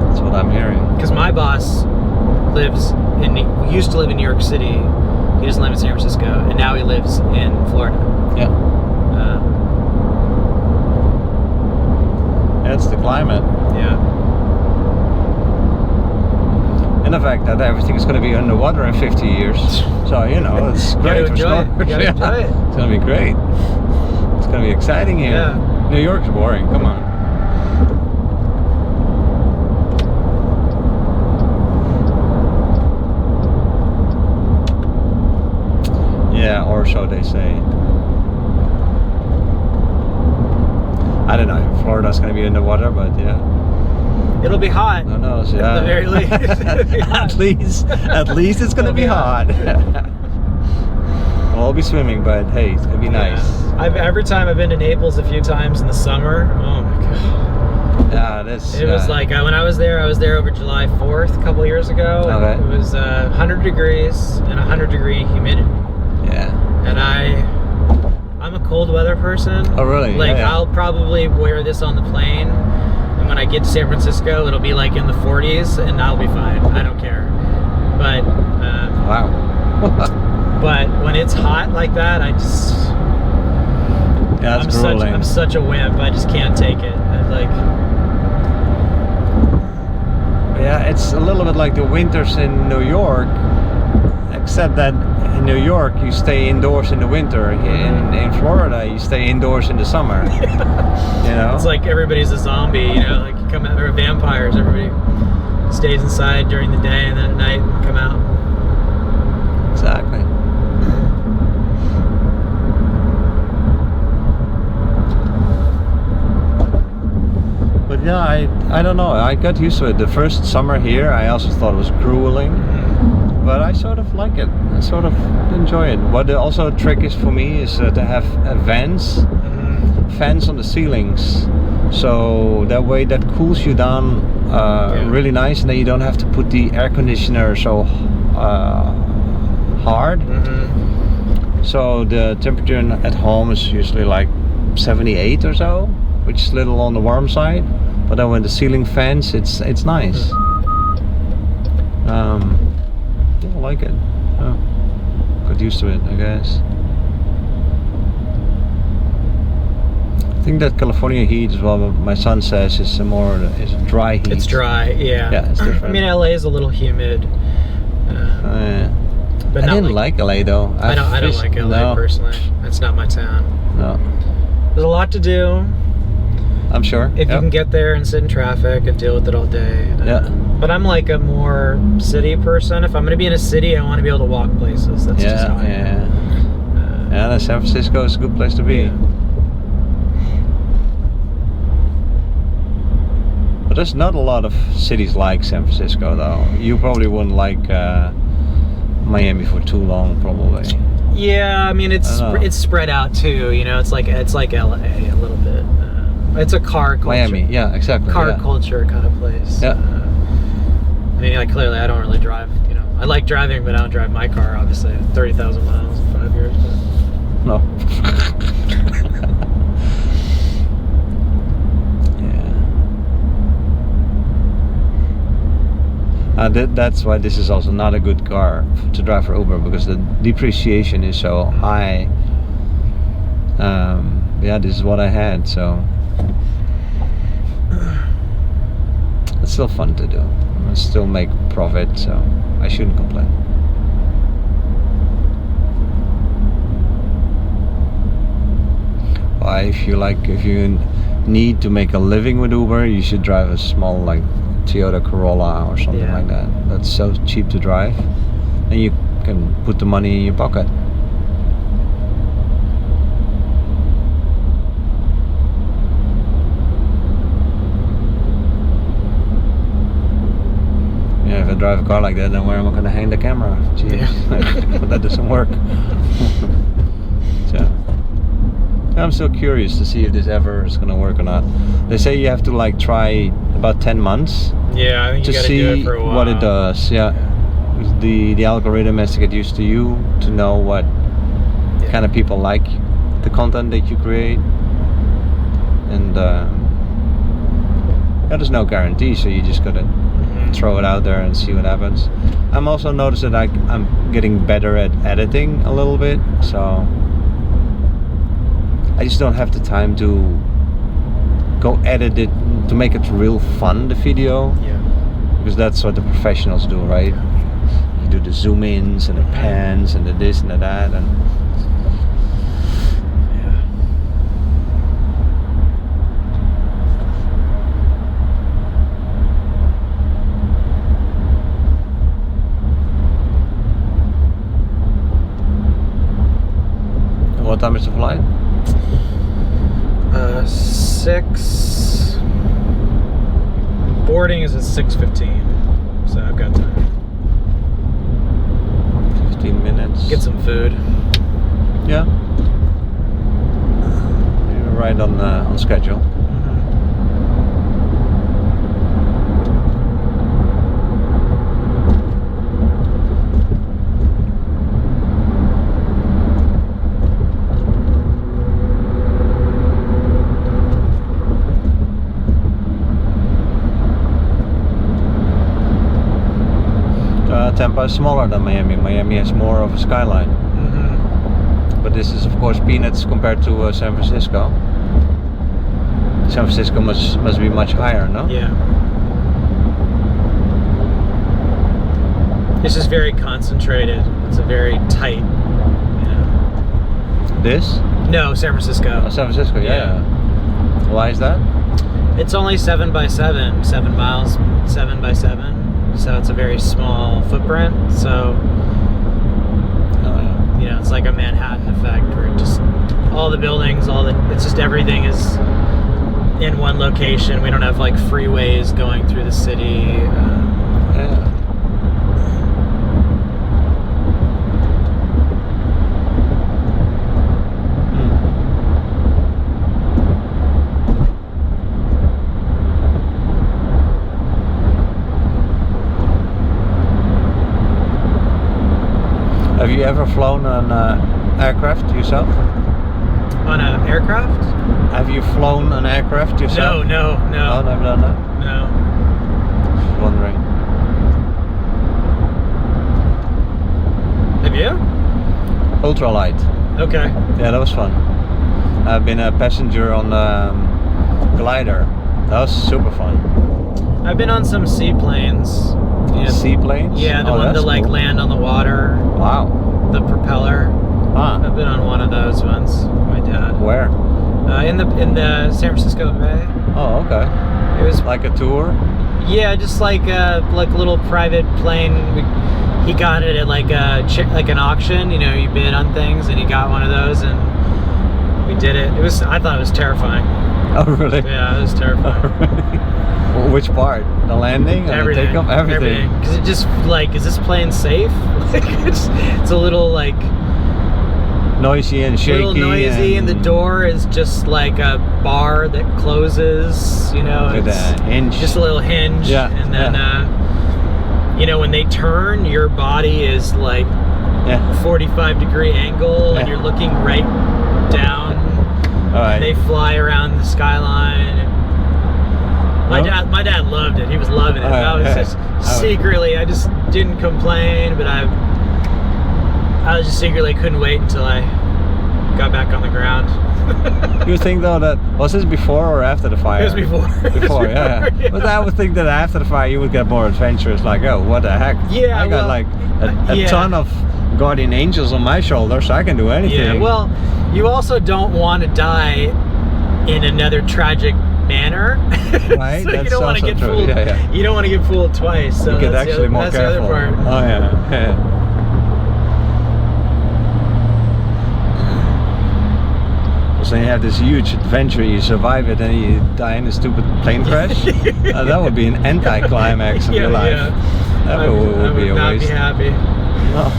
S2: That's what I'm hearing.
S1: Because my boss used to live in New York City. He doesn't live in San Francisco, and now he lives in Florida.
S2: Yeah. It's the climate.
S1: Yeah.
S2: And the fact that everything is going to be underwater in 50 years. So, you know, it's great for snorkelers.
S1: You gotta enjoy it.
S2: It's going to be great. It's going to be exciting here.
S1: Yeah.
S2: New York's boring. Come on. Yeah, or so they say. I don't know if Florida's going to be underwater, but yeah.
S1: It'll be hot.
S2: Who knows? Yeah.
S1: At the very least. It'll be hot.
S2: at least it's gonna be hot. We'll be swimming, but hey, it's gonna be nice.
S1: Every time I've been to Naples a few times in the summer. Oh my god.
S2: Yeah, that's.
S1: It was like when I was there over July 4th a couple years ago.
S2: Okay.
S1: It was 100 degrees and 100-degree humidity.
S2: Yeah.
S1: And I'm a cold weather person.
S2: Oh really?
S1: Like
S2: yeah.
S1: I'll probably wear this on the plane. And when I get to San Francisco, it'll be like in the 40s, and I'll be fine. I don't care. But
S2: wow.
S1: but when it's hot like that, I just
S2: Yeah, it's grueling.
S1: I'm such a wimp. I just can't take it.
S2: Yeah, it's a little bit like the winters in New York, except that in New York you stay indoors in the winter. In Florida you stay indoors in the summer. You know,
S1: it's like everybody's a zombie. You know, like you come out, or vampires. Everybody stays inside during the day, and then at night come out.
S2: Exactly. But yeah, I don't know. I got used to it. The first summer here, I also thought it was grueling. But I sort of like it. I sort of enjoy it. What also a trick is for me is to have fans on the ceilings, so that way that cools you down really nice, and then you don't have to put the air conditioner so hard. So the temperature at home is usually like 78 or so, which is a little on the warm side. But then when the ceiling fans, it's nice. Yeah, I like it. Got used to it, I guess. I think that California heat as well, my son says, is it's dry heat.
S1: It's dry, yeah.
S2: Yeah, it's different.
S1: I mean, LA is a little humid. But
S2: I didn't like LA though.
S1: I don't like LA personally. That's not my town.
S2: No.
S1: There's a lot to do.
S2: I'm sure.
S1: If you can get there and sit in traffic and deal with it all day.
S2: Yeah.
S1: But I'm like a more city person. If I'm going to be in a city, I want to be able to walk places. That's just how I am.
S2: Yeah, San Francisco is a good place to be.
S1: Yeah.
S2: But there's not a lot of cities like San Francisco though. You probably wouldn't like Miami for too long, probably.
S1: Yeah, I mean it's spread out too. You know, it's like LA a little bit. It's a car culture.
S2: Miami, yeah, exactly.
S1: Car culture kind of place.
S2: Yeah.
S1: I mean, like clearly, I don't really drive. You know, I like driving, but I don't drive my car. Obviously, 30,000 miles in 5 years. But.
S2: No. That's why this is also not a good car to drive for Uber, because the depreciation is so high. Yeah, this is what I had, so it's still fun to do. I still make profit, so I shouldn't complain. Well, if you need to make a living with Uber, you should drive a small like Toyota Corolla or something like that. That's so cheap to drive, and you can put the money in your pocket. Yeah, if I drive a car like that, then where am I going to hang the camera? Jeez, that doesn't work. So I'm still curious to see if this ever is going to work or not. They say you have to like try about 10 months.
S1: Yeah, I think you
S2: to
S1: gotta do
S2: see
S1: it for a while.
S2: what it does. Yeah, the algorithm has to get used to you to know what kind of people like the content that you create, and there's no guarantee, so you just gotta throw it out there and see what happens. I'm also noticed that I'm getting better at editing a little bit, so I just don't have the time to go edit it to make it real fun, the video.
S1: Yeah.
S2: Because that's what the professionals do, right? You do the zoom ins and the pans and the this and the that, and what time is the flight?
S1: 6. Boarding is at 6:15, so I've got time.
S2: 15 minutes.
S1: Get some food.
S2: Yeah. You're right on schedule. Tampa is smaller than Miami. Miami has more of a skyline. But this is of course peanuts compared to San Francisco. San Francisco must be much higher, no?
S1: Yeah. It's just very concentrated. It's a very tight, you know.
S2: This?
S1: No, San Francisco.
S2: Oh, San Francisco, yeah. Why is that?
S1: It's only 7 by 7 miles, 7 by 7. So it's a very small footprint. So, you know, it's like a Manhattan effect where just all the buildings, it's just everything is in one location. We don't have like freeways going through the city.
S2: Have you ever flown an aircraft yourself?
S3: On an aircraft?
S2: Have you flown an aircraft yourself?
S3: No.
S2: Oh, never done that?
S3: No.
S2: Just wondering.
S3: Have you?
S2: Ultralight.
S3: Okay.
S2: Yeah, that was fun. I've been a passenger on the glider. that was super fun.
S3: I've been on some seaplanes.
S2: Seaplanes?
S3: Yeah, the one that like land on the water.
S2: Wow.
S3: The propeller.
S2: Huh.
S3: I've been on one of those ones with my dad.
S2: Where?
S3: In the San Francisco Bay.
S2: Oh, okay.
S3: It was
S2: like a tour?
S3: Yeah, just like a little private plane. He got it at like an auction. You know, you bid on things, and he got one of those, and we did it. I thought it was terrifying.
S2: Oh, really?
S3: Yeah, it was terrifying.
S2: Oh, really? Well, which part? The landing? And
S3: Everything.
S2: The takeoff? Everything.
S3: Because it just like, is this plane safe? Like it's a little like
S2: noisy and shaky.
S3: A little noisy, and the door is just like a bar that closes. You know,
S2: with a hinge.
S3: Just a little hinge.
S2: Yeah.
S3: And then you know, when they turn, your body is like 45-degree angle, and you're looking right down.
S2: All right.
S3: And they fly around the skyline. My dad loved it. He was loving it. I was just secretly, I just didn't complain, but I was just secretly couldn't wait until I got back on the ground.
S2: You think though that was this before or after the fire?
S3: It was before.
S2: Before, yeah. But I would think that after the fire you would get more adventurous. Like, oh, what the heck?
S3: Yeah,
S2: I got like a ton of guardian angels on my shoulders, so I can do anything.
S3: Yeah. Well, you also don't want to die in another tragic manner.
S2: Right.
S3: So
S2: That's
S3: you don't want to get
S2: true.
S3: fooled.
S2: Yeah.
S3: You don't want to get fooled twice. So
S2: You get
S3: that's
S2: actually more
S3: that's
S2: careful.
S3: the other part.
S2: Oh yeah. So you have this huge adventure, you survive it, and you die in a stupid plane crash. That would be an anti-climax of your life.
S3: Yeah.
S2: That would be a
S3: not
S2: waste.
S3: be happy.
S2: No.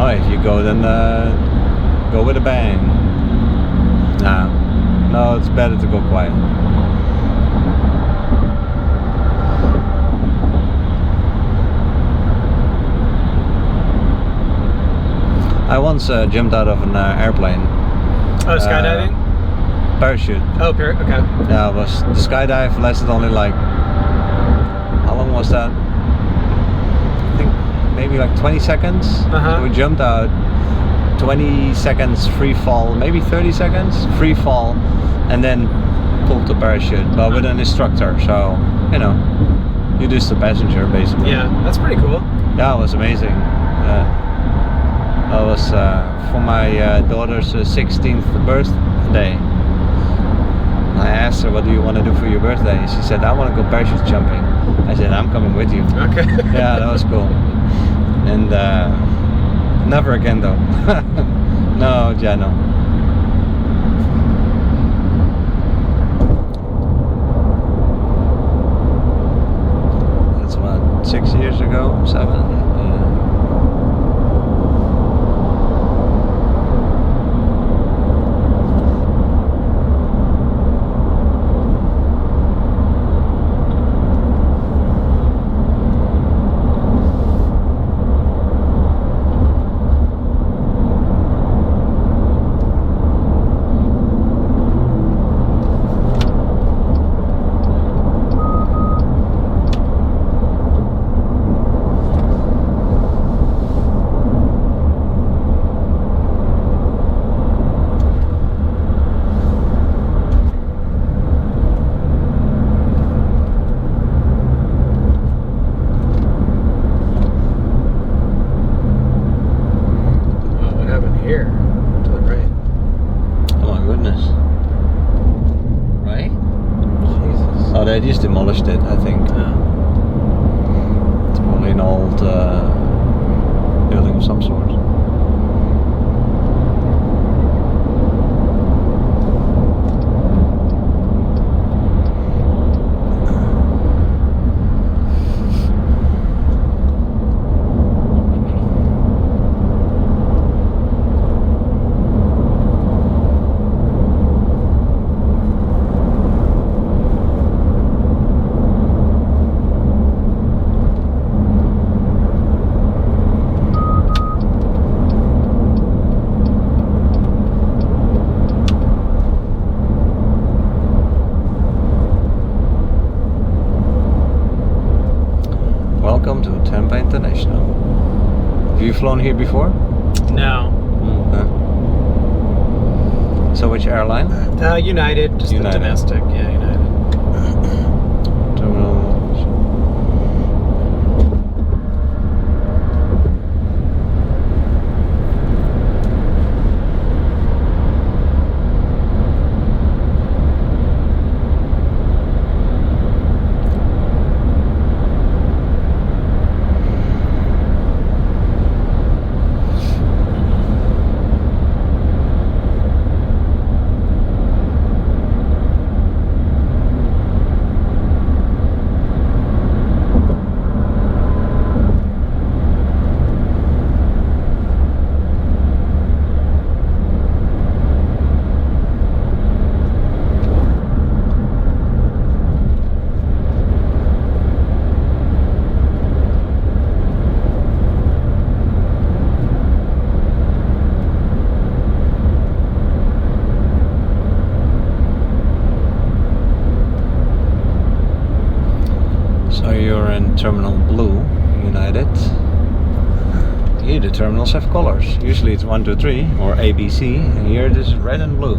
S2: Oh, if you go, then go with a bang. Nah. No, it's better to go quiet. I once jumped out of an airplane.
S3: Oh, skydiving?
S2: Parachute.
S3: Oh, okay.
S2: Yeah, the skydive lasted only like, how long was that? I think maybe like 20 seconds. So we jumped out, 20 seconds free fall, maybe 30 seconds free fall, and then pulled the parachute, but with an instructor. So, you know, you're just a passenger basically.
S3: Yeah, that's pretty cool.
S2: Yeah, it was amazing. It was for my daughter's 16th birthday. I asked her, what do you want to do for your birthday? She said, I want to go parachute jumping. I said, I'm coming with you.
S3: Okay.
S2: Yeah, that was cool. And never again though. No, yeah, no. That's what, 6 years ago, 7? Yeah. They just demolished it, I think. It's probably an old building of some sort. Welcome to Tampa International. Have you flown here before?
S3: No.
S2: Okay. So which airline?
S3: United, just
S2: United.
S3: the domestic. Yeah, United.
S2: Terminal. terminal blue, United. Here the terminals have colors. Usually it's 1, 2, 3 or ABC, and here it is red and blue.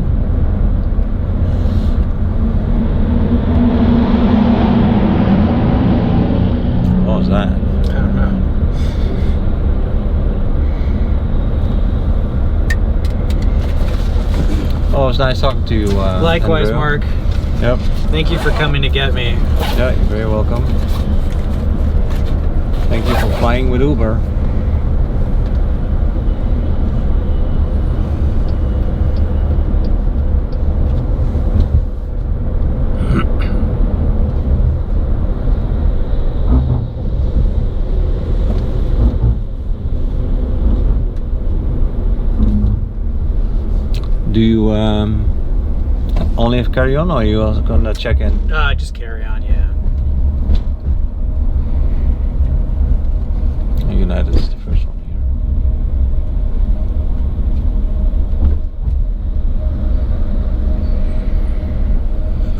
S2: What was that?
S1: I don't know.
S2: Oh, it was nice talking to you.
S1: Likewise,
S2: Andrew.
S1: Mark.
S2: Yep.
S1: Thank you for coming to get me.
S2: Yeah, you're very welcome. Thank you for flying with Uber. Do you only have carry-on, or are you also gonna check in?
S1: Just carry on, yeah.
S2: United is the first one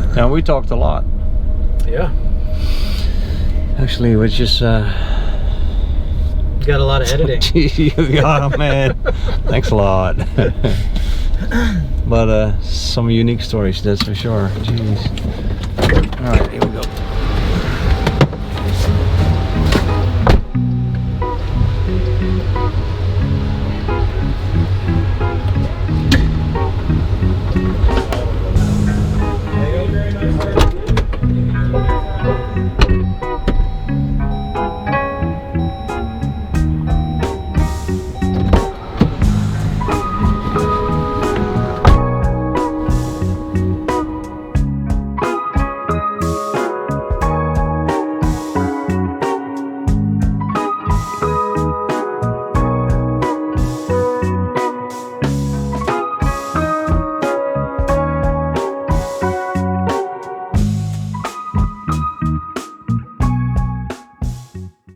S2: here. Now we talked a lot.
S1: Yeah.
S2: Actually, which is
S1: You got a lot of editing.
S2: oh man, thanks a lot. But some unique stories, that's for sure. Jeez. All right, here we go.